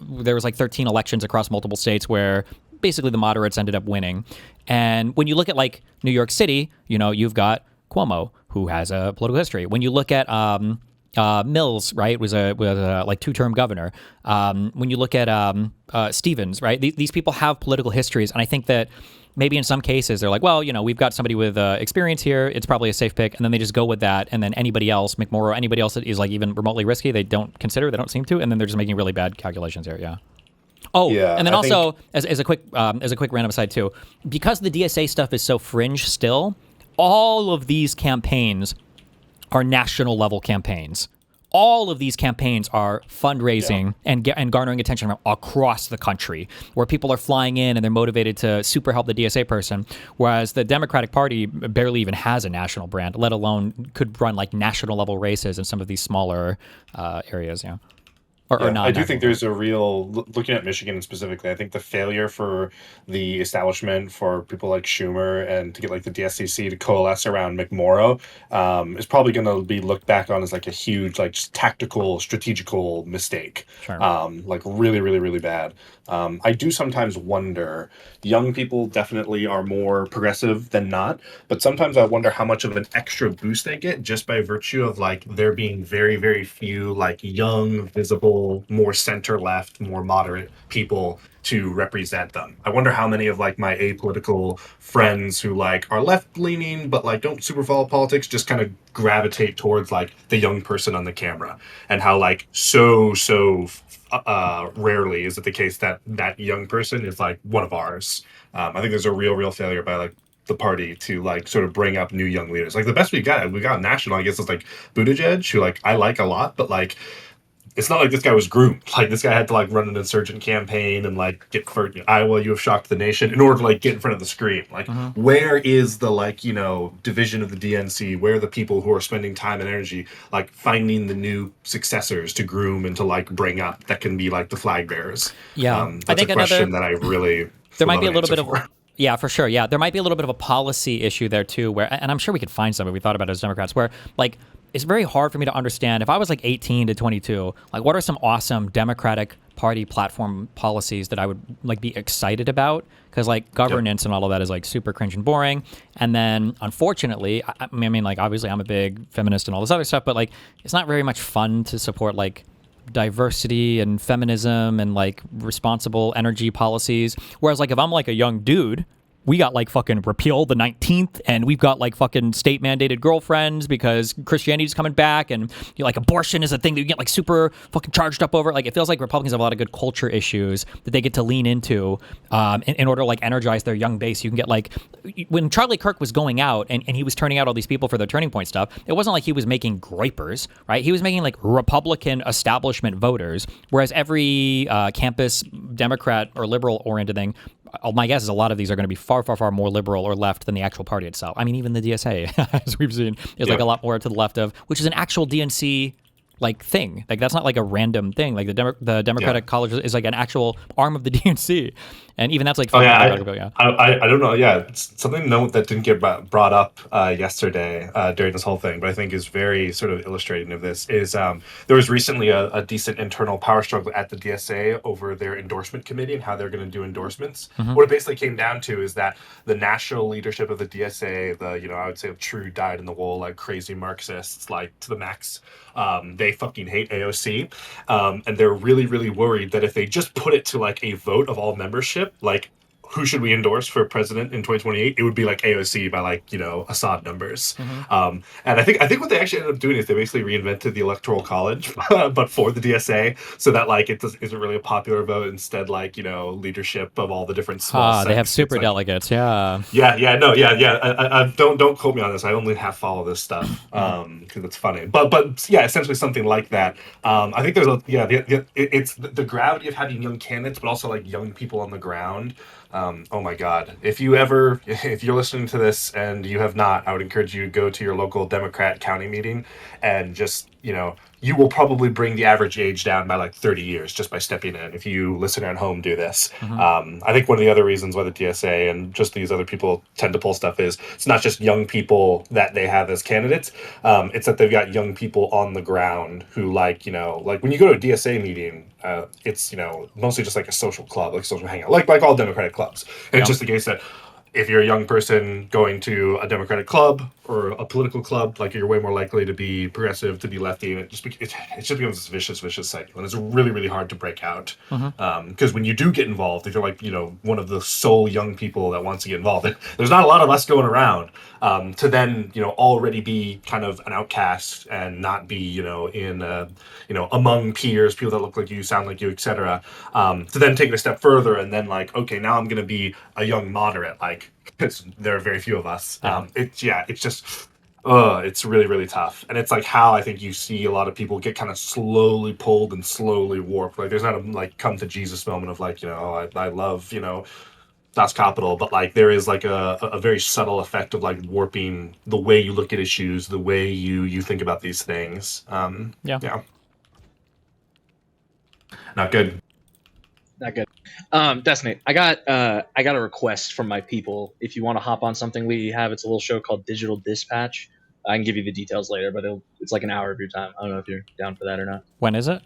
there was like 13 elections across multiple states where basically the moderates ended up winning. And when you look at like New York City, you know, you've got Cuomo, who has a political history. When you look at Mills, right, was a like 2-term governor. When you look at Stevens, right, these people have political histories, and I think that maybe in some cases they're like, well, you know, we've got somebody with experience here, it's probably a safe pick, and then they just go with that, and then anybody else, McMorrow, anybody else that is like even remotely risky, they don't seem to, and then they're just making really bad calculations here. Yeah. Oh, yeah, and then also as a quick random aside too, because the DSA stuff is so fringe still, all of these campaigns are national level campaigns. All of these campaigns are fundraising and garnering attention from across the country, where people are flying in and they're motivated to super help the DSA person, whereas the Democratic Party barely even has a national brand, let alone could run like national level races in some of these smaller areas. Yeah. I do think there's a real, looking at Michigan specifically, I think the failure for the establishment, for people like Schumer and to get like the DSCC to coalesce around McMorrow is probably going to be looked back on as like a huge, like just tactical, strategical mistake. Sure. Like really, really, really bad. I do sometimes wonder, young people definitely are more progressive than not, but sometimes I wonder how much of an extra boost they get just by virtue of like there being very, very few like young, visible, more center left, more moderate people to represent them. I wonder how many of like my apolitical friends who like are left leaning but like don't super follow politics just kind of gravitate towards like the young person on the camera, and how like so rarely is it the case that that young person is like one of ours. I think there's a real failure by like the party to like sort of bring up new young leaders. Like the best we got national, I guess, is like Buttigieg, who like I like a lot, but like it's not like this guy was groomed. Like this guy had to like run an insurgent campaign and like get for Iowa, you have shocked the nation, in order to like get in front of the screen. Like where is the like, you know, division of the DNC? Where are the people who are spending time and energy like finding the new successors to groom and to like bring up that can be like the flag bearers? Yeah, that's I think a question that I really there might be a little bit of yeah, for sure. Yeah, there might be a little bit of a policy issue there too, where, and I'm sure we could find some if we thought about it as Democrats, where like it's very hard for me to understand if I was like 18 to 22, like what are some awesome Democratic Party platform policies that I would like be excited about? Because like governance and all of that is like super cringe and boring. And then unfortunately, I mean, like obviously I'm a big feminist and all this other stuff, but like it's not very much fun to support like diversity and feminism and like responsible energy policies. Whereas like if I'm like a young dude, we got like fucking repeal the 19th, and we've got like fucking state mandated girlfriends because Christianity's coming back, and you know, like abortion is a thing that you get like super fucking charged up over. Like it feels like Republicans have a lot of good culture issues that they get to lean into in order to like energize their young base. You can get like when Charlie Kirk was going out and he was turning out all these people for their Turning Point stuff, it wasn't like he was making groypers, right? He was making like Republican establishment voters, whereas every campus Democrat or liberal oriented thing, my guess is a lot of these are going to be far more liberal or left than the actual party itself. I mean, even the DSA, as we've seen, is like a lot more to the left of, which is an actual DNC like thing. Like that's not like a random thing. Like the Democratic College is like an actual arm of the DNC, and even that's like I don't know. Yeah, it's something note that didn't get brought up yesterday during this whole thing, but I think is very sort of illustrating of this is there was recently a decent internal power struggle at the DSA over their endorsement committee and how they're going to do endorsements. What it basically came down to is that the national leadership of the DSA, I would say the true dyed-in-the-wool like crazy Marxists, like to the max, they fucking hate AOC, and they're really worried that if they just put it to like a vote of all membership, like who should we endorse for president in 2028, it would be like AOC by like, Assad numbers. And I think what they actually ended up doing is they basically reinvented the Electoral College, but for the DSA, so that like it isn't really a popular vote. Instead, like, leadership of all the different small They have sects. super It's like, delegates. Yeah. I don't quote me on this. I only half follow this stuff because it's funny. But yeah, essentially something like that. I think there's it's the gravity of having young candidates, but also like young people on the ground. Oh my God! If you're listening to this and you have not, I would encourage you to go to your local Democrat county meeting and just you will probably bring the average age down by like 30 years just by stepping in if you listener at home do this. I think one of the other reasons why the DSA and just these other people tend to pull stuff is it's not just young people that they have as candidates. It's that they've got young people on the ground who like when you go to a DSA meeting, it's mostly just like a social club, like social hangout, like all Democratic clubs. And it's just the case that if you're a young person going to a Democratic club or a political club, like you're way more likely to be progressive, to be lefty, and it just becomes this vicious cycle, and it's really, really hard to break out. Because when you do get involved, if you're like one of the sole young people that wants to get involved, there's not a lot of us going around to then already be kind of an outcast and not be in among peers, people that look like you, sound like you, etc. To then take it a step further and then like, okay, now I'm going to be a young moderate, like. There are very few of us. It's really, really tough. And it's like how I think you see a lot of people get kind of slowly pulled and slowly warped. Like there's not a like come to Jesus moment of like, I love, Das Kapital, but like there is like a very subtle effect of like warping the way you look at issues, the way you think about these things. Yeah. Not good. Not good. Destiny, I got a request from my people. If you want to hop on something we have, it's a little show called Digital Dispatch. I can give you the details later, but it's like an hour of your time. I don't know if you're down for that or not. When is it?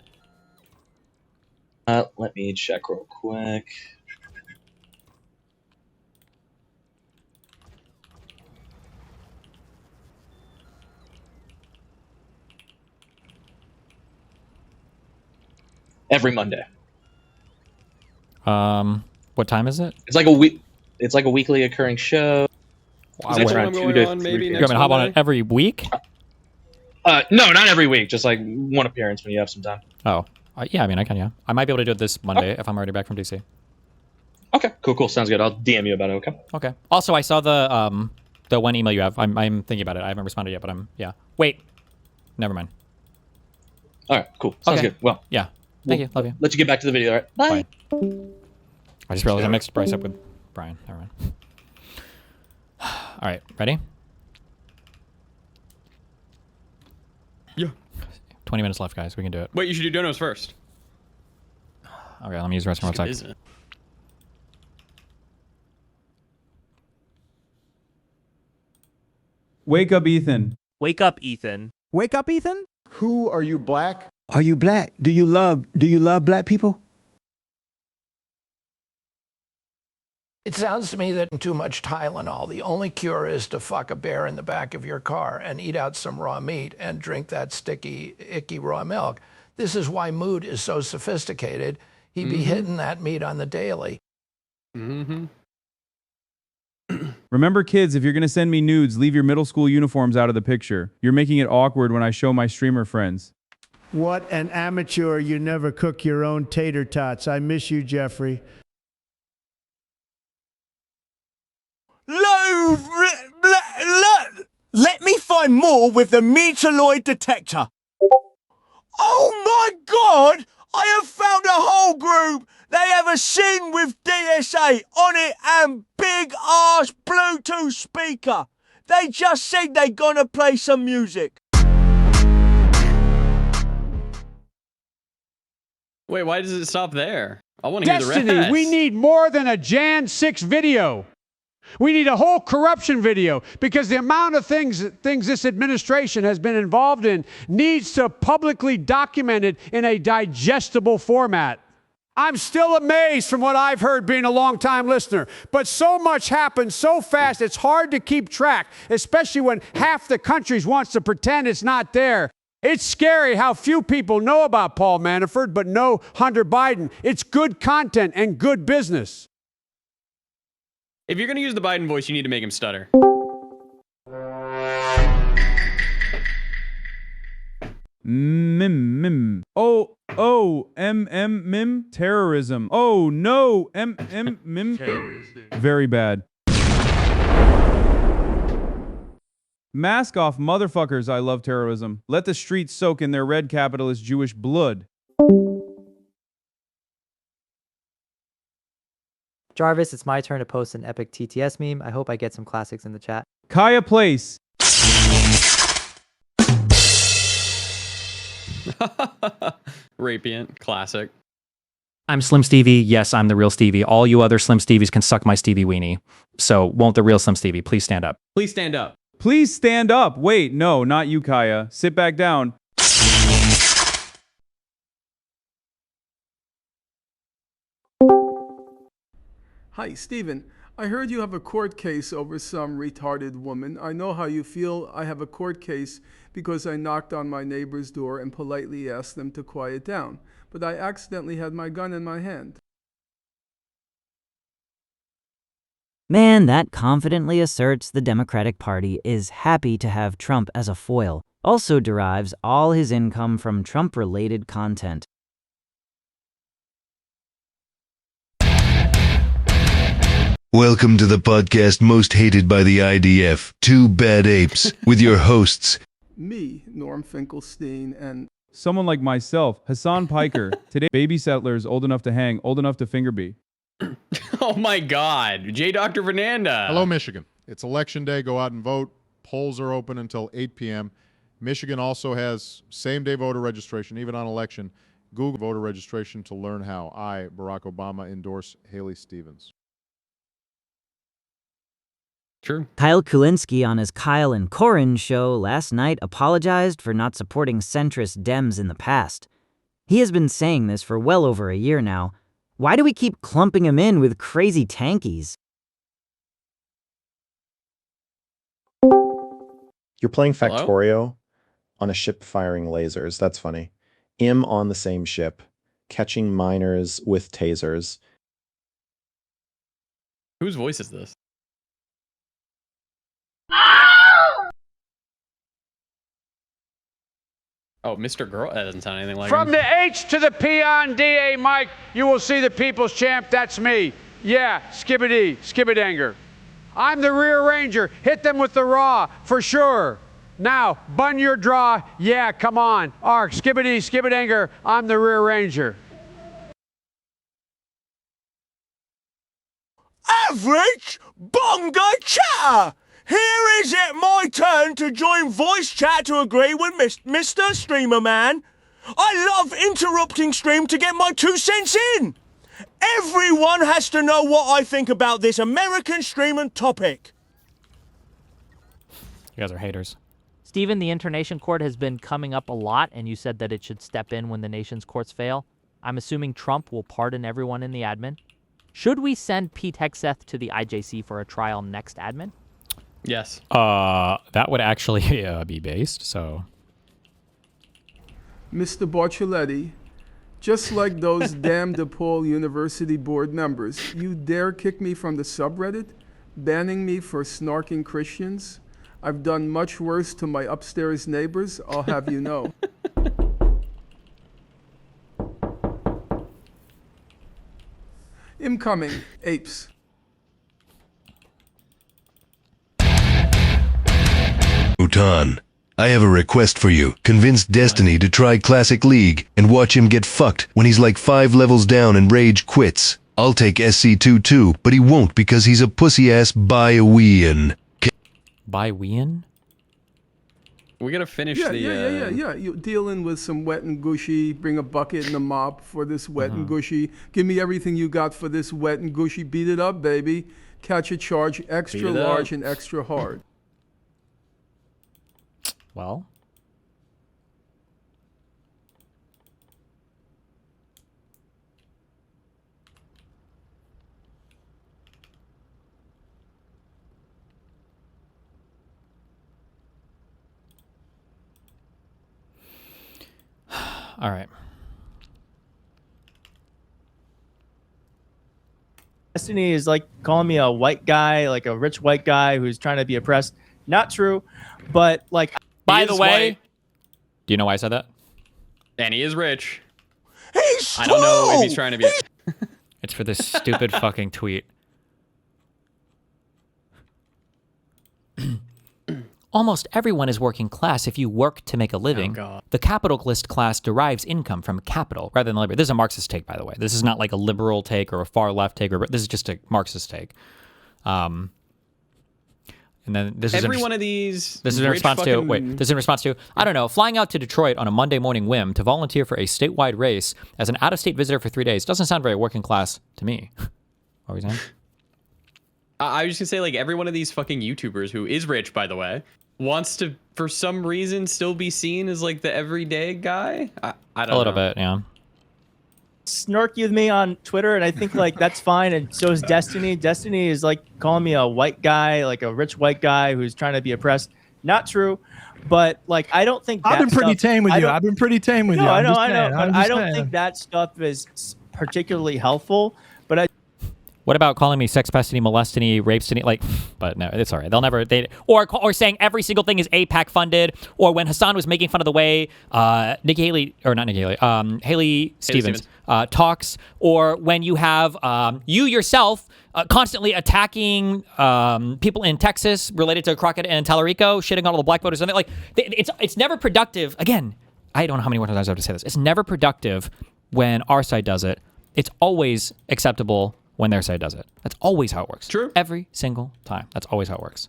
Let me check real quick. Every Monday. What time is it? It's like a week. It's like a weekly occurring show. Wow, It's where- around 2 to 3 You want me to hop on it every week? No, not every week. Just like one appearance when you have some time. Oh, yeah. I mean, I can. Yeah, I might be able to do it this Monday if I'm already back from DC. Okay, cool. Sounds good. I'll DM you about it. Okay. Okay. Also, I saw the one email you have. I'm thinking about it. I haven't responded yet, but Wait. Never mind. All right. Cool. Sounds Okay. good. Well. Yeah. Thank you. Love you. Let you get back to the video. All right. Bye. I just realized I mixed Bryce up with Brian. Never mind. All right. Ready? Yeah. 20 minutes left, guys. We can do it. Wait, you should do donos first. Okay, let me use the restroom real quick. Wake up, Ethan. Wake up, Ethan. Wake up, Ethan. Who are you, black? Are you black? Do you love black people? It sounds to me that in too much Tylenol, the only cure is to fuck a bear in the back of your car and eat out some raw meat and drink that sticky, icky raw milk. This is why Mood is so sophisticated. He'd be hitting that meat on the daily. Remember, kids, if you're going to send me nudes, leave your middle school uniforms out of the picture. You're making it awkward when I show my streamer friends. What an amateur. You never cook your own tater tots. I miss you, Jeffrey. Let me find more with the metalloid detector. Oh my God! I have found a whole group. They have a SIN with DSA on it and big ass Bluetooth speaker. They just said they gonna play some music. Wait, why does it stop there? I want to hear the rest. Destiny, we need more than a Jan 6 video. We need a whole corruption video because the amount of things this administration has been involved in needs to publicly document it in a digestible format. I'm still amazed from what I've heard being a long-time listener, but so much happens so fast it's hard to keep track, especially when half the country wants to pretend it's not there. It's scary how few people know about Paul Manafort but know Hunter Biden. It's good content and good business. If you're gonna use the Biden voice, you need to make him stutter. Mim. Oh, mim. Terrorism. Oh, no. Mim. Very bad. Mask off, motherfuckers. I love terrorism. Let the streets soak in their red capitalist Jewish blood. Jarvis, it's my turn to post an epic TTS meme. I hope I get some classics in the chat. Kaya Place. Rapient, classic. I'm Slim Stevie. Yes, I'm the real Stevie. All you other Slim Stevies can suck my Stevie weenie. So won't the real Slim Stevie please stand up? Please stand up. Please stand up. Wait, no, not you, Kaya. Sit back down. Hi, Stephen. I heard you have a court case over some retarded woman. I know how you feel. I have a court case because I knocked on my neighbor's door and politely asked them to quiet down. But I accidentally had my gun in my hand. Man that confidently asserts the Democratic Party is happy to have Trump as a foil also derives all his income from Trump-related content. Welcome to the podcast most hated by the IDF, Two Bad Apes, with your hosts. Me, Norm Finkelstein, and someone like myself, Hassan Piker. Today, baby settlers old enough to hang, old enough to finger bee. Oh my God, J. Dr. Fernanda. Hello, Michigan. It's election day. Go out and vote. Polls are open until 8 p.m. Michigan also has same-day voter registration, even on election. Google voter registration to learn how. I, Barack Obama, endorse Haley Stevens. True. Kyle Kulinski on his Kyle and Corin show last night apologized for not supporting centrist Dems in the past. He has been saying this for well over a year now. Why do we keep clumping him in with crazy tankies? You're playing Factorio on a ship firing lasers. That's funny. Im on the same ship, catching miners with tasers. Whose voice is this? Oh, Mr. Girl? That doesn't sound anything like From him. the H to the P on DA, Mike, you will see the people's champ. That's me. Yeah, skibbidanger. I'm the rear ranger. Hit them with the raw, for sure. Now, bun your draw. Yeah, come on. Ark, skibbidanger. I'm the rear ranger. Average bonga chatter! Here is it my turn to join voice chat to agree with Mr. Streamer Man. I love interrupting stream to get my 2 cents in. Everyone has to know what I think about this American streaming topic. You guys are haters. Stephen, the Internation Court has been coming up a lot, and you said that it should step in when the nation's courts fail. I'm assuming Trump will pardon everyone in the admin. Should we send Pete Hegseth to the IJC for a trial next admin? Yes. That would actually be based, so. Mr. Bartoletti, just like those damn DePaul University board members, you dare kick me from the subreddit, banning me for snarking Christians? I've done much worse to my upstairs neighbors, I'll have you know. Incoming, apes. Utan, I have a request for you. Convince Destiny to try Classic League and watch him get fucked when he's like 5 levels down and rage quits. I'll take SC2 too, but he won't because he's a pussy-ass Biowean. Biowean? We gotta finish Yeah, the. yeah. You dealing with some wet and gushy. Bring a bucket and a mop for this wet and gushy. Give me everything you got for this wet and gushy. Beat it up, baby. Catch a charge extra Beat it large up. and extra hard. Well. All right. Destiny is like calling me a white guy, like a rich white guy who's trying to be oppressed. Not true, but like. By the way, do you know why I said that? And he is rich. He's I don't know if he's trying to be. It's for this stupid fucking tweet. Almost everyone is working class if you work to make a living. God. The capitalist class derives income from capital rather than labor. This is a Marxist take, by the way. This is not like a liberal take or a far left take, or this is just a Marxist take. And then this is Every one of these. This is in response to This is in response to I don't know, flying out to Detroit on a Monday morning whim to volunteer for a statewide race as an out-of-state visitor for 3 days doesn't sound very working class to me. What were you saying? I was just gonna say, like, every one of these fucking YouTubers who is rich, by the way, wants to, for some reason, still be seen as like the everyday guy. I don't know. A little bit, yeah. Snarky with me on Twitter, and I think like that's fine. And so is Destiny. Destiny is like calling me a white guy, like a rich white guy who's trying to be oppressed. Not true, but like I don't think I've been pretty tame with you. I've been pretty tame with you. I know, but I don't think that stuff is particularly helpful. But I. What about calling me sex pestiny, molestiny, rapestiny? Like, but no, it's all right. They'll never. Or saying every single thing is APAC funded. Or when Hassan was making fun of the way Haley Stevens talks. Or when you have you yourself constantly attacking people in Texas related to Crockett and Tallarico, shitting on all the black voters. And like, it's never productive. Again, I don't know how many more times I have to say this. It's never productive when our side does it. It's always acceptable when their side does it. That's always how it works. True. Every single time. That's always how it works.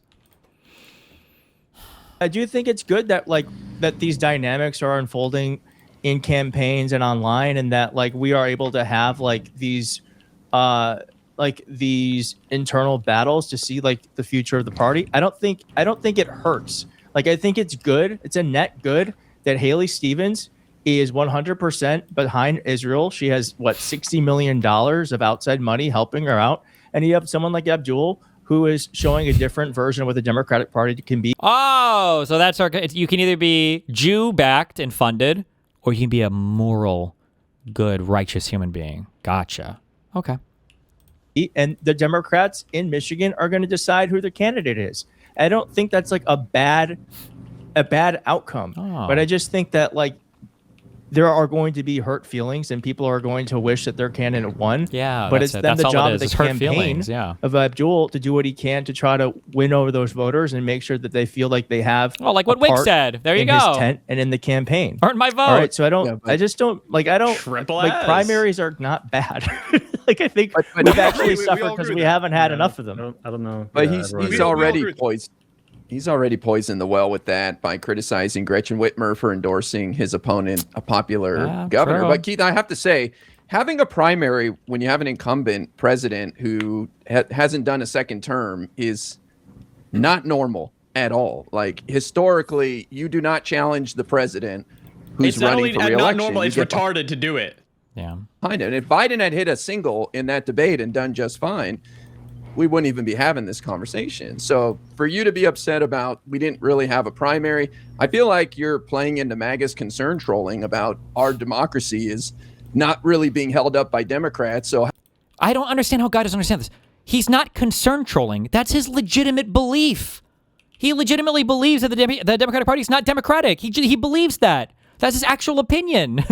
I do think it's good that that these dynamics are unfolding in campaigns and online, and that like we are able to have these internal battles to see like the future of the party. I don't think it hurts. Like I think it's good. It's a net good that Haley Stevens is 100% behind Israel. She has $60 million of outside money helping her out, and you have someone like Abdul who is showing a different version of what the Democratic Party can be. Oh, so that's you can either be Jew-backed and funded, or you can be a moral, good, righteous human being. Gotcha. Okay. And the Democrats in Michigan are going to decide who their candidate is. I don't think that's like a bad outcome, but I just think that there are going to be hurt feelings, and people are going to wish that their candidate won. Yeah, but it's then the job of the campaign of Abdul to do what he can to try to win over those voters and make sure that they feel like they have. Oh, like what Wick said. There you in go. His tent and in the campaign. Earn my vote. All right, so I just don't Triple like S. primaries are not bad. Like I think we've actually suffered because we haven't had enough of them. I don't know. But he's already poised. He's already poisoned the well with that by criticizing Gretchen Whitmer for endorsing his opponent, a popular governor. true. But Keith, I have to say, having a primary when you have an incumbent president who hasn't done a second term is not normal at all. Like historically, you do not challenge the president who's It's not running only for not re-election. normal, You it's get retarded to do it. Yeah. behind it. And if Biden had hit a single in that debate and done just fine, we wouldn't even be having this conversation. So for you to be upset about we didn't really have a primary, I feel like you're playing into MAGA's concern trolling about our democracy is not really being held up by Democrats. So I don't understand how God doesn't understand this. He's not concern trolling. That's his legitimate belief. He legitimately believes that the Democratic Party is not democratic. He believes that. That's his actual opinion.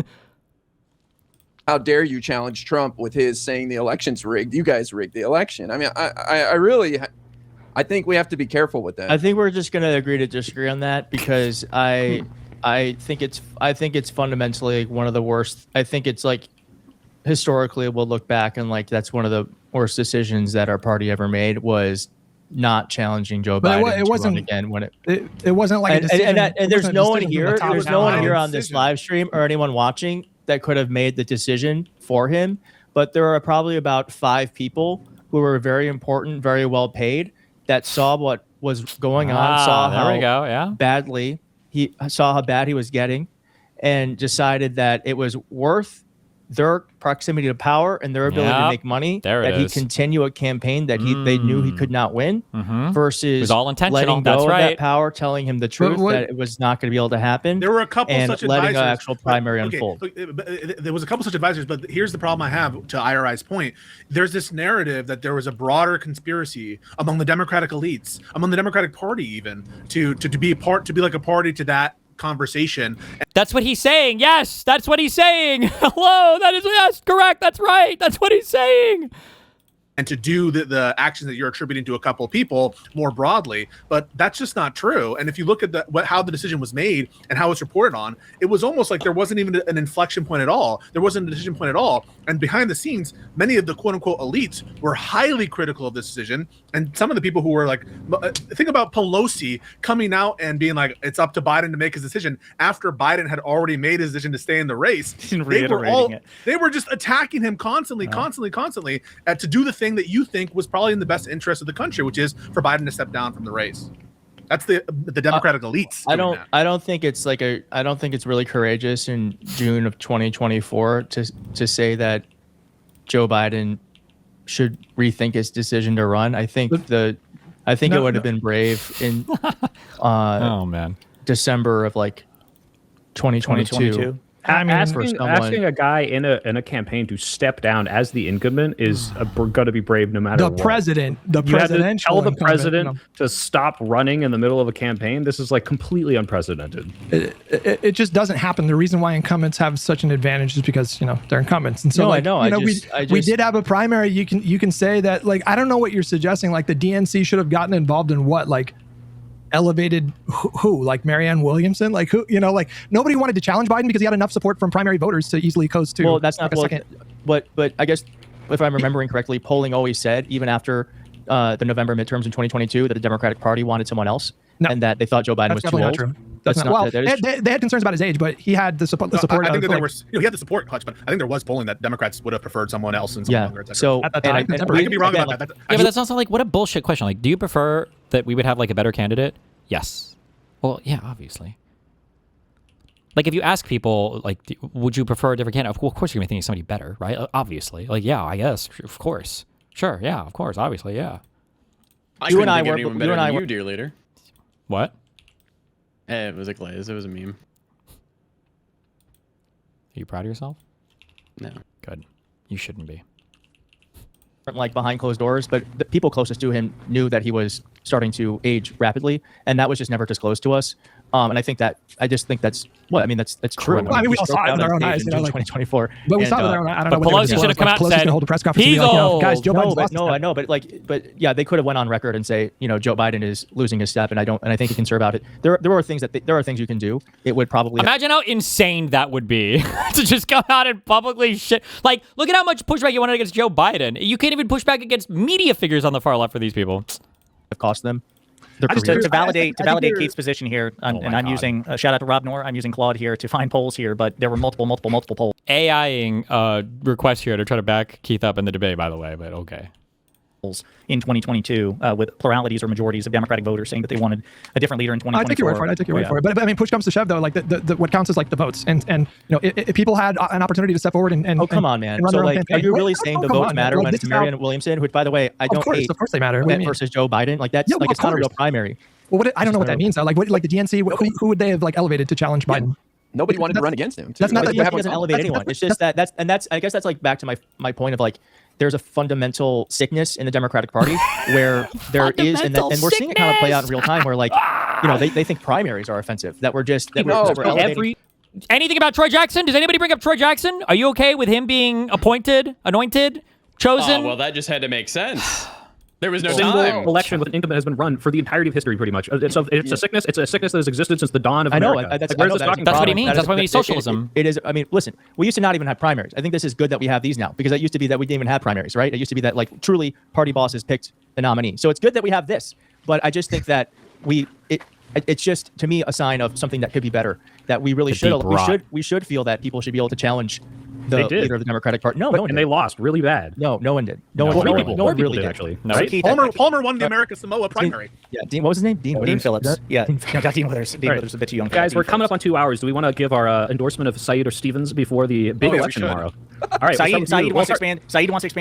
how dare you challenge Trump with his saying the election's rigged? You guys rigged the election. I mean, I think we have to be careful with that. I think we're just going to agree to disagree on that because I think it's fundamentally one of the worst. I think it's historically we'll look back and that's one of the worst decisions that our party ever made was not challenging Joe Biden it wasn't to run again when it wasn't like a decision. And there's no one here. There's no one here on this decision. live stream or anyone watching that could have made the decision for him. But there are probably about 5 people who were very important, very well paid, that saw what was going on, saw how badly he saw how bad he was getting, and decided that it was worth their proximity to power and their ability to Yep. make money, There it that he is. continue a campaign that they knew he could not win, versus It was all intentional. letting go That's of right. that power, telling him the truth that it was not going to be able to happen. There were a couple and such letting advisors. an actual primary Okay, unfold. look, there was a couple such advisors, but here's the problem I have to IRI's point. There's this narrative that there was a broader conspiracy among the Democratic elites, among the Democratic Party, even to be a part, to be like a party to that conversation. That's what he's saying. Yes, that's what he's saying. Hello, that is yes, correct. That's right. That's what he's saying. And to do the actions that you're attributing to a couple of people more broadly, but that's just not true. And if you look at how the decision was made and how it's reported on, it was almost like there wasn't even an inflection point at all. There wasn't a decision point at all. And behind the scenes, many of the quote unquote elites were highly critical of this decision. And some of the people who were like, think about Pelosi coming out and being like, it's up to Biden to make his decision after Biden had already made his decision to stay in the race. They were just attacking him constantly to do the thing that you think was probably in the best interest of the country, which is for Biden to step down from the race. That's the Democratic elites. I don't think it's I don't think it's really courageous in June of 2024 to say that Joe Biden should rethink his decision to run. I think it would have been brave in oh man, December of 2022. Asking a guy in a campaign to step down as the incumbent is going to be brave no matter what. The presidential You had to tell the incumbent, president to stop running in the middle of a campaign. This is completely unprecedented. It just doesn't happen. The reason why incumbents have such an advantage is because they're incumbents. And so No, I know. we did have a primary. You can say that I don't know what you're suggesting. The DNC should have gotten involved in what elevated who like Marianne Williamson, nobody wanted to challenge Biden because he had enough support from primary voters to easily coast to. Well, that's not a second. But I guess if I'm remembering correctly, polling always said even after the November midterms in 2022 that the Democratic Party wanted someone else and that they thought Joe Biden was too old. True. That's not well. They had concerns about his age, but he had the support. I think that there was, he had the support, Hutch, but I think there was polling that Democrats would have preferred someone else and someone younger. Et cetera. So at the time, I could be wrong about that. Yeah, but that's also what a bullshit question. Do you prefer that we would have a better candidate? Yes. Well, yeah, obviously. If you ask people, would you prefer a different candidate? Well, of course you're going to think somebody better, right? Obviously. Yeah, I guess. Of course. Sure, yeah, of course. Obviously, yeah. You and I were, dear leader. What? It was a glaze. It was a meme. Are you proud of yourself? No. Good. You shouldn't be. Behind closed doors, but the people closest to him knew that he was starting to age rapidly, and that was just never disclosed to us. And I just think that's true. Well, we all saw it with our own eyes, in 2024. But we saw it with our own eyes. I don't know. Pelosi should have come out and said, hold a press conference and be like, guys, Joe Biden's lost his step. I know, but yeah, they could have went on record and say, Joe Biden is losing his step, and I think he can serve out it. There are things you can do. It would probably imagine how insane that would be to just come out and publicly shit. Look at how much pushback you wanted against Joe Biden. You can't even push back against media figures on the far left for these people. Have cost them. To validate Keith's position here, and I'm using shout out to Rob Noor. I'm using Claude here to find polls here, but there were multiple polls. AIing requests here to try to back Keith up in the debate, by the way, but okay. In 2022, with pluralities or majorities of Democratic voters saying that they wanted a different leader in 2024. I take your word for it. But push comes to shove, though. What counts is the votes, and if people had an opportunity to step forward and oh come on, man. So are you really saying the votes matter when it's Marianne Williamson, which by the way I don't hate? Of course they matter. Versus Joe Biden, that's it's not a real primary. Well, I don't know what that means though. The DNC, who would they have elevated to challenge Biden? Nobody wanted to run against him. That's not that he doesn't elevate anyone. It's just that's I guess that's back to my point of there's a fundamental sickness in the Democratic Party where there is, and we're seeing it kind of play out in real time where they think primaries are offensive. That we're elevating. Anything about Troy Jackson? Does anybody bring up Troy Jackson? Are you okay with him being anointed, chosen? Oh, well, that just had to make sense. There was no single time. election with an incumbent has been run for the entirety of history, pretty much. It's a sickness. It's a sickness that has existed since the dawn of America. That's what he means. That's what he means. Socialism. It is. Listen, we used to not even have primaries. I think this is good that we have these now because it used to be that we didn't even have primaries, right? It used to be that truly party bosses picked the nominee. So it's good that we have this, but I just think that it's just to me a sign of something that could be better. That we really we should feel that people should be able to challenge the leader of the Democratic Party. No one did. They lost really bad. No one did. No one really did. Actually. No, right? Palmer won the America Samoa primary. Yeah, Dean. What was his name? Dean Phillips. Yeah, Dean Withers. Dean Withers is a bit too young. Guys, we're coming up on 2 hours. Do we want to give our endorsement of Saeed or Stevens before the big election tomorrow? All right, Saeed wants to expand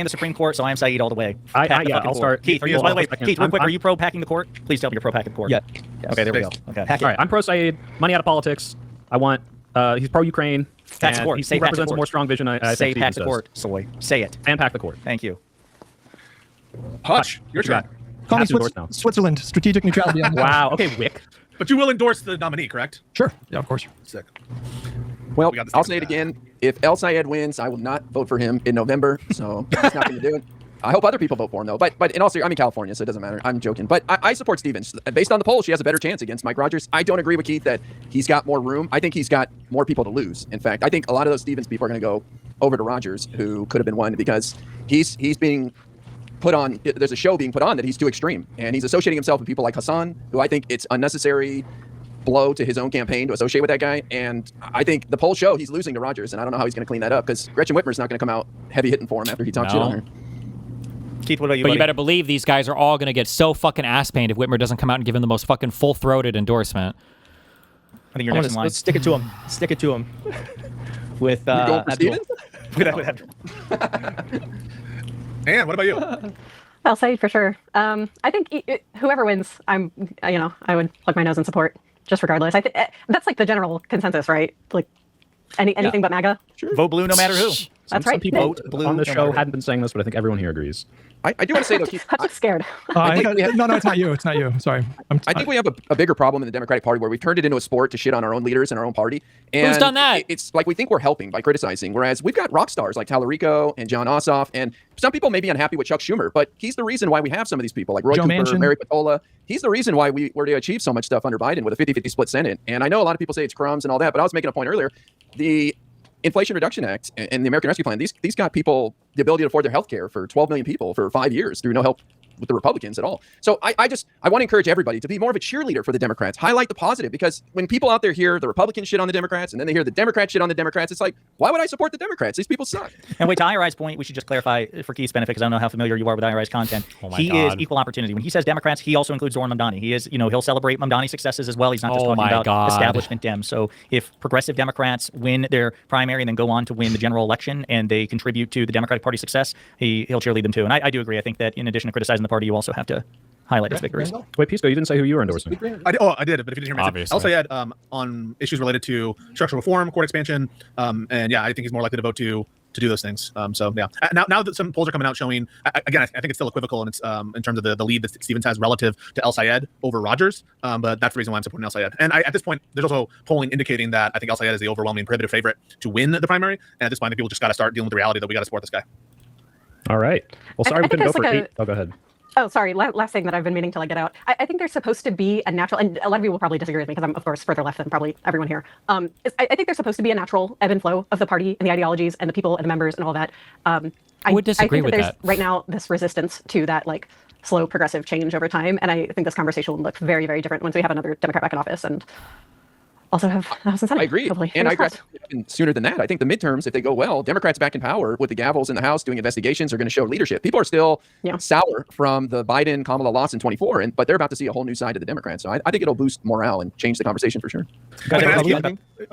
the Supreme Court, so I am Saeed all the way. I'll court. start. Keith, Are you by the way, second? Keith, real quick, I'm- are you pro packing the court? Please tell me you're pro packing the court. Yeah. Okay, there we go. Okay. All right, I'm pro Saeed. Money out of politics. I want. He's pro Ukraine. Pack the court. He Say pack the represents a court. more strong vision. I Say think pack Stevens the court, Soy. Say it. and pack the court. Thank you. Hutch, your turn. Call me Have to endorse now. Switzerland. Strategic neutrality. Wow. Okay, Wick. But you will endorse the nominee, correct? Sure. Yeah, of course. Sick. Well, We got this I'll taken say it again. If El Sayed wins, I will not vote for him in November. So he's not going to do it. I hope other people vote for him, though. But in all seriousness, I'm in California, so it doesn't matter. I'm joking. But I support Stevens. Based on the poll, she has a better chance against Mike Rogers. I don't agree with Keith that he's got more room. I think he's got more people to lose. In fact, I think a lot of those Stevens people are going to go over to Rogers, who could have been one, because he's being put on. There's a show being put on that he's too extreme, and he's associating himself with people like Hassan, who I think it's unnecessary blow to his own campaign to associate with that guy. And I think the polls show he's losing to Rogers, and I don't know how he's going to clean that up, because Gretchen Whitmer's not going to come out heavy hitting for him after he talks shit on her. Keith, what about you? But buddy? you better believe these guys are all going to get so fucking ass pained if Whitmer doesn't come out and give him the most fucking full-throated endorsement. I think you're next in line. Let's stick it to him. Stick it to him. With You're going for Abdul. Stevens? With Abdul. And what about you? I'll say for sure. I think whoever wins, I would plug my nose in support, just regardless. I think that's like the general consensus, right? Like anything but MAGA. Vote blue no matter who. That's Some right. people Vote blue on the no show matter who. hadn't been saying this, but I think everyone here agrees. I do want to say, though, Keith, I'm just scared. I think we have- No, it's not you. It's not you. Sorry. I think we have a bigger problem in the Democratic Party, where we've turned it into a sport to shit on our own leaders and our own party. And Who's done that? It's like we think we're helping by criticizing, whereas we've got rock stars like Tallarico and John Ossoff, and some people may be unhappy with Chuck Schumer, but he's the reason why we have some of these people like Roy Joe Cooper, Manchin. Mary Patola. He's the reason why we were to achieve so much stuff under Biden with a 50-50 split Senate. And I know a lot of people say it's crumbs and all that, but I was making a point earlier. The Inflation Reduction Act and the American Rescue Plan, these got people the ability to afford their health care for 12 million people for 5 years through no help with the Republicans at all. So I want to encourage everybody to be more of a cheerleader for the Democrats. Highlight the positive, because when people out there hear the Republicans shit on the Democrats and then they hear the Democrats shit on the Democrats, it's like, why would I support the Democrats? These people suck. And wait, to IRI's point, we should just clarify for Keith's benefit, because I don't know how familiar you are with IRI's content. Oh my he God. is equal opportunity. When he says Democrats, he also includes Zoran Mamdani. He is, he'll celebrate Mamdani's successes as well. He's not just Oh talking my about God. establishment Dems. So if progressive Democrats win their primary and then go on to win the general election and they contribute to the Democratic Party's success, he'll cheerlead them too. And I do agree. I think that in addition to criticizing the party, you also have to highlight its victories. Wait, Pisco, you didn't say who you were endorsing. I did, but if you didn't hear me, Obviously. I'll say on issues related to structural reform, court expansion, and yeah, I think he's more likely to vote to do those things. So yeah, now that some polls are coming out showing, again, I think it's still equivocal, and it's in terms of the lead that Stevens has relative to El Sayed over Rogers. But that's the reason why I'm supporting El Sayed. And at this point, there's also polling indicating that I think El Sayed is the overwhelming prohibitive favorite to win the primary. And at this point, I think people just got to start dealing with the reality that we got to support this guy. All right. Well, sorry I we couldn't go think for there's 8. Oh, go ahead. Oh, sorry. Last thing that I've been meaning to get out. I think there's supposed to be a natural, and a lot of you will probably disagree with me because I'm, of course, further left than probably everyone here. I think there's supposed to be a natural ebb and flow of the party and the ideologies and the people and the members and all that. I would disagree I think with there's that. right now this resistance to that slow progressive change over time, and I think this conversation will look very, very different once we have another Democrat back in office and also have the House and Senate. I agree. Hopefully. And I Fingers agree crossed. sooner than that. I think the midterms, if they go well, Democrats back in power with the gavels in the House doing investigations are going to show leadership. People are still sour from the Biden-Kamala loss in 24, but they're about to see a whole new side of the Democrats. So I think it'll boost morale and change the conversation for sure. I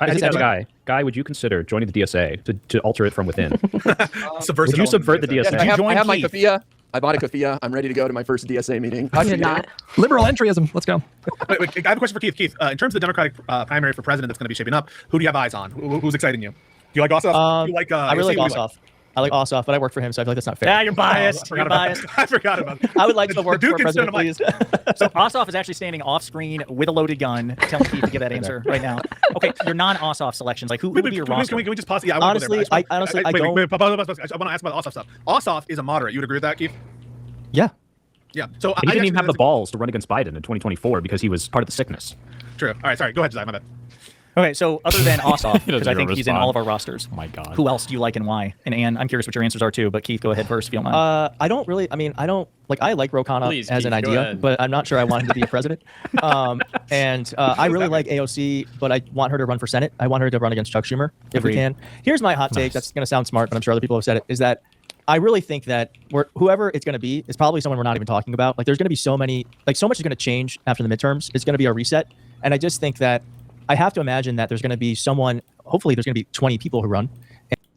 just have a guy. Guy, would you consider joining the DSA to alter it from within? Would you subvert the DSA? I have my kafia. I bought a kafia. I'm ready to go to my first DSA meeting. I did not. Liberal entryism. Let's go. Wait, I have a question for Keith. Keith, in terms of the Democratic primary for president that's going to be shaping up, who do you have eyes on? Who's exciting you? Do you like Ossoff? Do you like, I really AOC? like Who do you Ossoff. I like Ossoff, but I work for him, so I feel like that's not fair. Yeah, you're biased. I You're forgot biased. about that. I forgot about that. I would like to work Duke for is president, please. So Ossoff is actually standing off screen with a loaded gun, telling Keith to give that answer right now. Okay, your non-Ossoff selections, like who would be your roster? Can we just pause? Yeah, I wanna go there, Honestly, but I wait, don't. wait, pause. I want to ask about the Ossoff stuff. Ossoff is a moderate. You would agree with that, Keith? Yeah. Yeah. So He didn't even have the balls to run against Biden in 2024 because he was part of the sickness. True. All right, sorry. Go ahead, Zai. My bad. Okay, so other than Ossoff, because I doesn't think he's in respond. all of our rosters. Oh my God. Who else do you like and why? And Ann, I'm curious what your answers are too, but Keith, go ahead first if you don't mind. I don't really. I mean, I don't like. I like Ro Khanna Please, as an Keith, go idea, ahead. but I'm not sure I want him to be a president. I really like AOC, but I want her to run for Senate. I want her to run against Chuck Schumer if we Agreed. can. Here's my hot take. That's going to sound smart, but I'm sure other people have said it. Is that I really think that whoever it's going to be is probably someone we're not even talking about. Like, there's going to be so many, so much is going to change after the midterms. It's going to be a reset, and I just think that I have to imagine that there's going to be someone. Hopefully, there's going to be 20 people who run.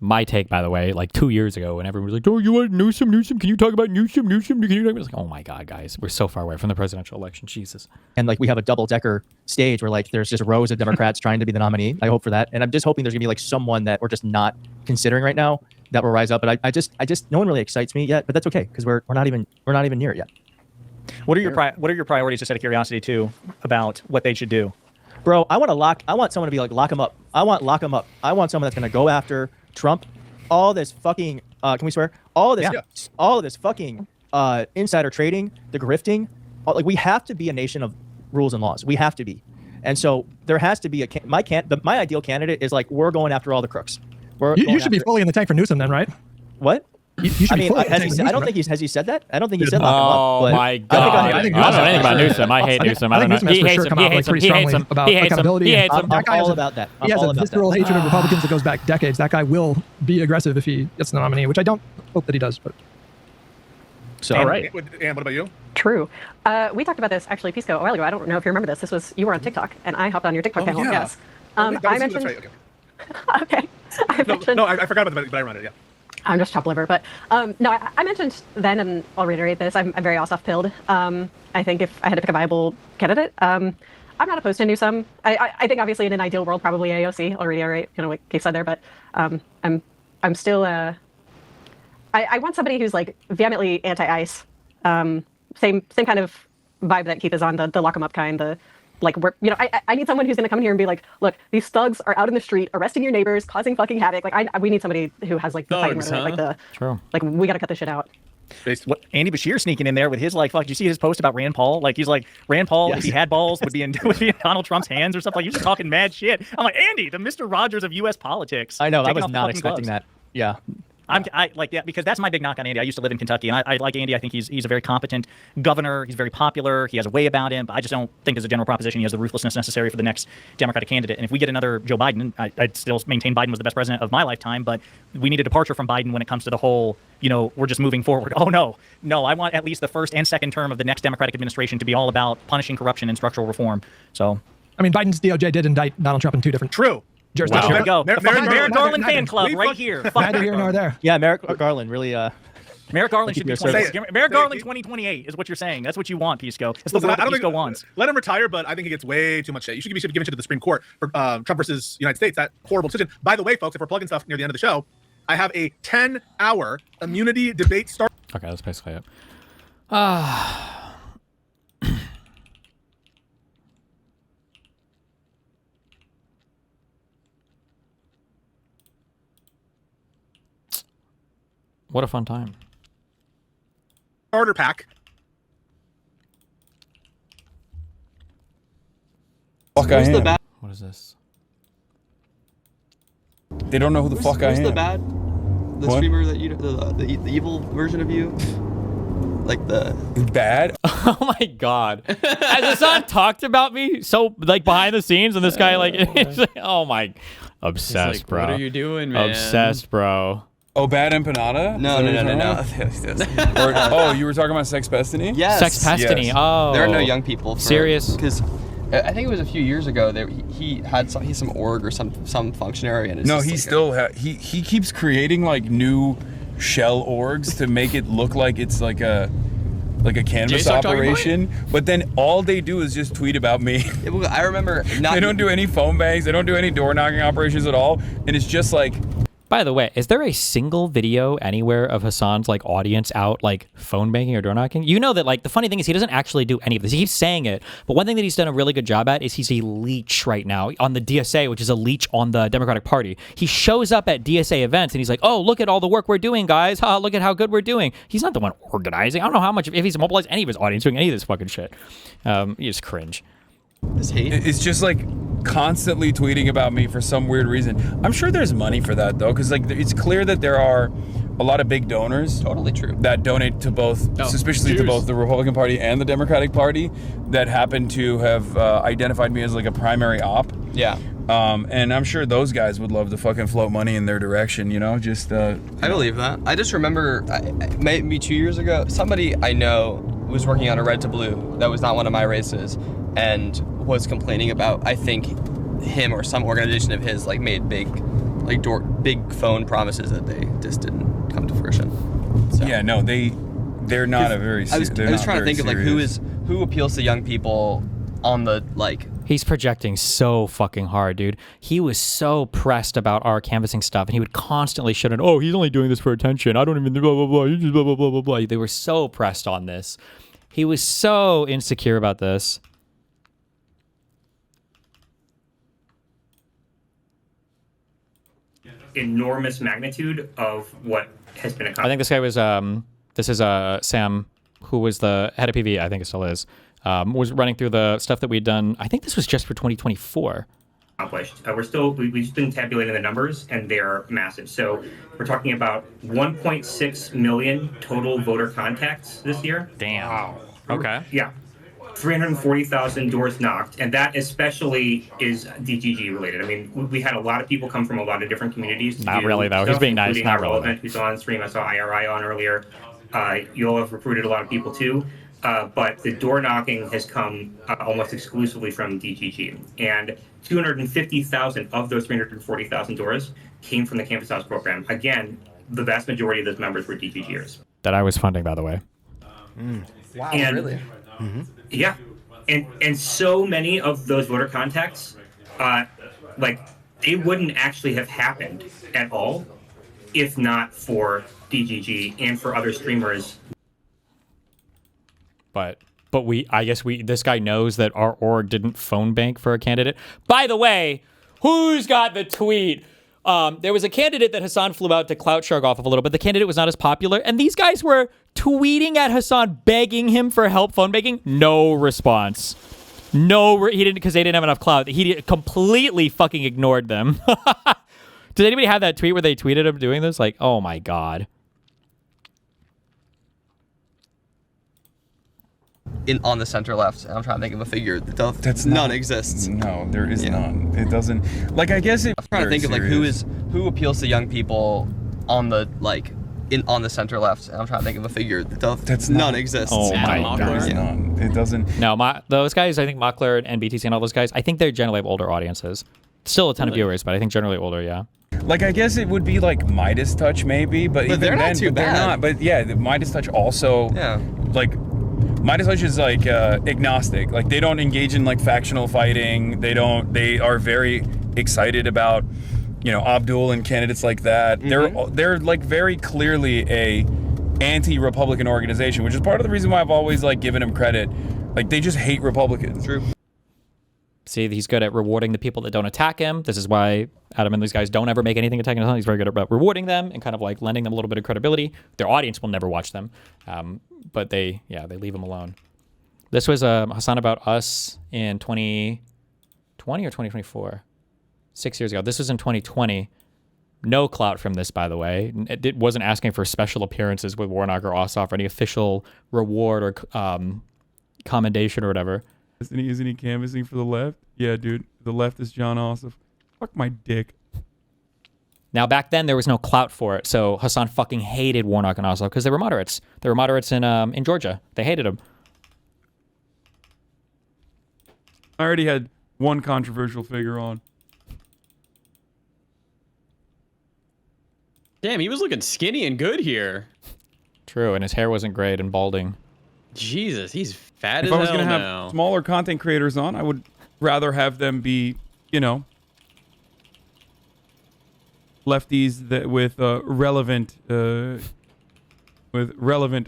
my take, by the way, like 2 years ago when everyone was like, oh, you want Newsom? Can you talk about Newsom? Can you talk about? Like, oh my God, guys, we're so far away from the presidential election. Jesus. And like we have a double-decker stage where like there's just rows of Democrats trying to be the nominee. I hope for that. And I'm just hoping there's gonna be like someone that we're just not considering right now that will rise up. But I just no one really excites me yet, but that's okay because we're not even near it yet. What are your priorities, just out of curiosity, too, about what they should do? Bro, I want someone to be like, lock him up. I want lock him up. I want someone that's going to go after Trump. All this fucking, can we swear? All of this fucking insider trading, the grifting. Like, we have to be a nation of rules and laws. We have to be. And so there has to be my ideal candidate is like, we're going after all the crooks. You should be fully in the tank for Newsom then, right? What? You should I be mean, fully in the tank for I don't Newsom, think has he said that? I don't think he said lock him up. Oh but my God! I don't know anything about Newsom. I hate Newsom. I don't know. Newsom has for sure come out like pretty strongly about accountability. I'm all about that. He has a visceral hatred of Republicans that goes back decades. That guy will be aggressive if he gets the nominee, which I don't hope that he does. But so, all right. And what about you? True. We talked about this actually, Pisco, a while ago. I don't know if you remember this. You were on TikTok, and I hopped on your TikTok panel. Yeah. Yes. I mentioned. That's right, okay. Okay. I forgot about it, but I run it. Yeah. I'm just top liver, but no, I mentioned then, and I'll reiterate this. I'm very Ossoff-pilled. I think if I had to pick a viable candidate, I'm not opposed to Newsom. I think obviously in an ideal world, probably AOC. I'll reiterate, what Keith said there, but I'm still I want somebody who's like vehemently anti-ICE. Same kind of vibe that Keith is on, the lock 'em up kind, I need someone who's going to come here and be like, look, these thugs are out in the street arresting your neighbors, causing fucking havoc. We need somebody who has like the fighting rhetoric, we got to cut this shit out. What, Andy Bashir sneaking in there with his did you see his post about Rand Paul? Like, he's like, Rand Paul, if he had balls, would be in Donald Trump's hands or something. Like, you're just talking mad shit. I'm like, Andy, the Mr. Rogers of U.S. politics. I know, I taking was off the not fucking expecting gloves. that. Yeah. Because that's my big knock on Andy. I used to live in Kentucky, and I like Andy. I think he's a very competent governor. He's very popular. He has a way about him. But I just don't think, as a general proposition, he has the ruthlessness necessary for the next Democratic candidate. And if we get another Joe Biden, I'd still maintain Biden was the best president of my lifetime. But we need a departure from Biden when it comes to the whole, we're just moving forward. Oh no! I want at least the first and second term of the next Democratic administration to be all about punishing corruption and structural reform. So, I mean, Biden's DOJ did indict Donald Trump in two different. True. Jurisdiction. Here we go. The fucking Merrick Garland fan club right here. Neither here nor there. Yeah, Merrick Garland really. Merrick Garland should be 20. Merrick Garland 2028 is what you're saying. That's what you want, Pisco. It's the Listen, world I that don't Pisco think, wants. Let him retire, but I think he gets way too much shit. You should be giving shit to the Supreme Court for Trump versus United States. That horrible decision. By the way, folks, if we're plugging stuff near the end of the show, I have a 10-hour immunity debate start. Okay, that's basically it. What a fun time. Starter pack. Fuck I am. What is this? They don't know who the fuck I am. The What? streamer that the evil version of you, like the bad. Oh my God! Has Hassan talked about me so behind the scenes, and this guy oh my, obsessed, like, bro. what are you doing, man? Obsessed, bro. Oh, bad empanada? No. Oh, you were talking about Sex Destiny? Yes. Sex Destiny. Yes. Oh, There are no young people. Serious? Because I think it was a few years ago that he's some org or some functionary, and it's No, just he like still he keeps creating new shell orgs to make it look like it's like a canvas start talking about operation, but then all they do is just tweet about me. I remember They don't do any phone bangs, they don't do any door knocking operations at all, and it's just like. By the way, is there a single video anywhere of Hassan's audience out phone banking or door knocking? You know that the funny thing is he doesn't actually do any of this. He keeps saying it, but one thing that he's done a really good job at is he's a leech right now on the DSA, which is a leech on the Democratic Party. He shows up at DSA events and he's like, "Oh, look at all the work we're doing, guys! Look at how good we're doing." He's not the one organizing. I don't know how much if he's mobilized any of his audience doing any of this fucking shit. You just cringe. This hate. It's just constantly tweeting about me for some weird reason. I'm sure there's money for that though, because it's clear that there are a lot of big donors. Totally true. That donate to both, suspiciously to both the Republican Party and the Democratic Party, that happen to have identified me as a primary op. Yeah. And I'm sure those guys would love to fucking float money in their direction. I believe that. I just remember maybe 2 years ago, somebody I know was working on a red to blue that was not one of my races, and was complaining about, I think, him or some organization of his made big like big phone promises that they just didn't come to fruition. So. Yeah, no, they're not a very. I was trying to think of like who appeals to young people on the like. He's projecting so fucking hard, dude. He was so pressed about our canvassing stuff, and he would constantly shut it. Oh, he's only doing this for attention. I don't even blah blah blah. He's just blah blah blah blah blah. They were so pressed on this. He was so insecure about this. Enormous magnitude of what has been accomplished. I think this guy was this is Sam, who was the head of PV. I think it still is. Was running through the stuff that we'd done. I think this was just for 2024. Accomplished. We've just been tabulating the numbers, and they're massive. So we're talking about 1.6 million total voter contacts this year. Damn. Wow. Okay. Yeah. 340,000 doors knocked, and that especially is DGG related. I mean, we had a lot of people come from a lot of different communities. To Not do really, though. He's stuff, being nice. including Not our really. Relevant, who's on stream. I saw IRI on earlier. You'll have recruited a lot of people too. But the door knocking has come almost exclusively from DGG. And 250,000 of those 340,000 doors came from the Campus House program. Again, the vast majority of those members were DGGers. That I was funding, by the way. Wow, really? Yeah. And so many of those voter contacts, like, they wouldn't actually have happened at all if not for DGG and for other streamers. But I guess this guy knows that our org didn't phone bank for a candidate. By the way, who's got the tweet? There was a candidate that Hassan flew out to clout shark off of a little bit. The candidate was not as popular, and these guys were tweeting at Hassan, begging him for help phone banking. No response. No, he didn't, because they didn't have enough clout. He completely fucking ignored them. Did anybody have that tweet where they tweeted him doing this? Like, oh my god. On the center left. I'm trying to think of a figure that none exists. No, there is none. It doesn't. Like, I guess it. I'm trying to think of like who appeals to young people on the on the center left. I'm trying to think of a figure that none exists. Oh my god. None. It doesn't. No, those guys, I think Mockler and BTC and all those guys, I think they're generally have older audiences. Still a ton of viewers, but I think generally older, yeah. Like, I guess it would be like Midas Touch maybe, but even they're not then, too they're bad. not. But yeah, the Midas Touch also, like, Midas Touch is like agnostic. Like, they don't engage in like factional fighting. They are very excited about, Abdul and candidates like that. They're like very clearly a anti-Republican organization, which is part of the reason why I've always like given them credit. Like, they just hate Republicans. True. See, he's good at rewarding the people that don't attack him. This is why Adam and these guys don't ever make anything attacking him. He's very good at rewarding them and kind of like lending them a little bit of credibility. Their audience will never watch them, but they leave him alone. This was Hassan About Us in 2020 or 2024, 6 years ago. This was in 2020. No clout from this, by the way. It wasn't asking for special appearances with Warnock or Ossoff or any official reward or commendation or whatever. Isn't he canvassing for the left? Yeah, dude. The left is John Ossoff. Fuck my dick. Now, back then, there was no clout for it, so Hassan fucking hated Warnock and Ossoff because they were moderates. They were moderates in Georgia. They hated him. I already had one controversial figure on. Damn, he was looking skinny and good here. True, and his hair wasn't great and balding. Jesus, he's fat If as I was hell gonna have now. smaller content creators on, I would rather have them be, lefties that with relevant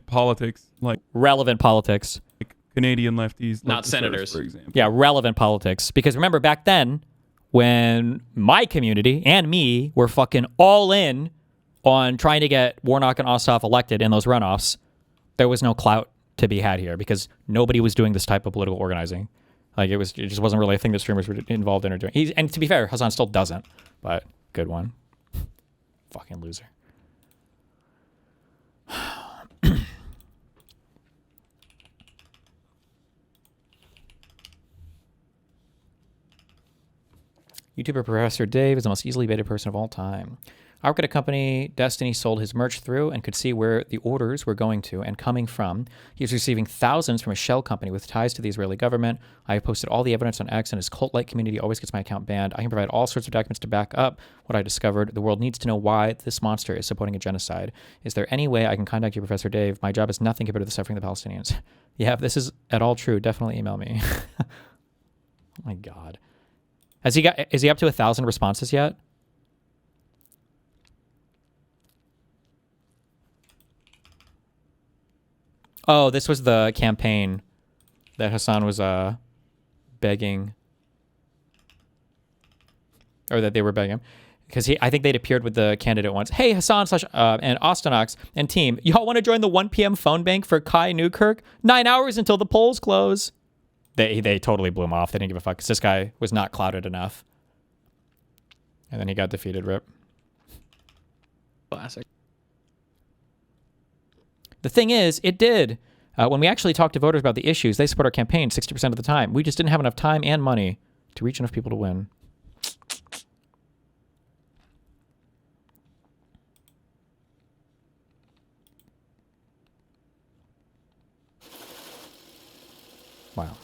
politics, like relevant politics, like Canadian lefties, like Not the senators. Sirs, for example. Yeah, relevant politics. Because remember, back then, when my community and me were fucking all in on trying to get Warnock and Ossoff elected in those runoffs, there was no clout to be had here because nobody was doing this type of political organizing. Like, it just wasn't really a thing that streamers were involved in or doing. And to be fair, Hassan still doesn't, but good one. Fucking loser. YouTuber Professor Dave is the most easily baited person of all time. I work at a company Destiny sold his merch through and could see where the orders were going to and coming from. He's receiving thousands from a shell company with ties to the Israeli government. I have posted all the evidence on X, and his cult-like community always gets my account banned. I can provide all sorts of documents to back up what I discovered. The world needs to know why this monster is supporting a genocide. Is there any way I can contact you, Professor Dave? My job is nothing compared to the suffering of the Palestinians. Yeah, if this is at all true, definitely email me. Oh my God. Is he up to 1,000 responses yet? Oh, this was the campaign that Hassan was begging, or that they were begging, because I think they'd appeared with the candidate once. Hey, Hassan and Austinox and team, y'all want to join the 1 p.m. phone bank for Kai Newkirk? 9 hours until the polls close. They totally blew him off. They didn't give a fuck because this guy was not clouded enough. And then he got defeated. Rip. Classic. The thing is, it did. When we actually talked to voters about the issues, they support our campaign 60% of the time. We just didn't have enough time and money to reach enough people to win. Wow.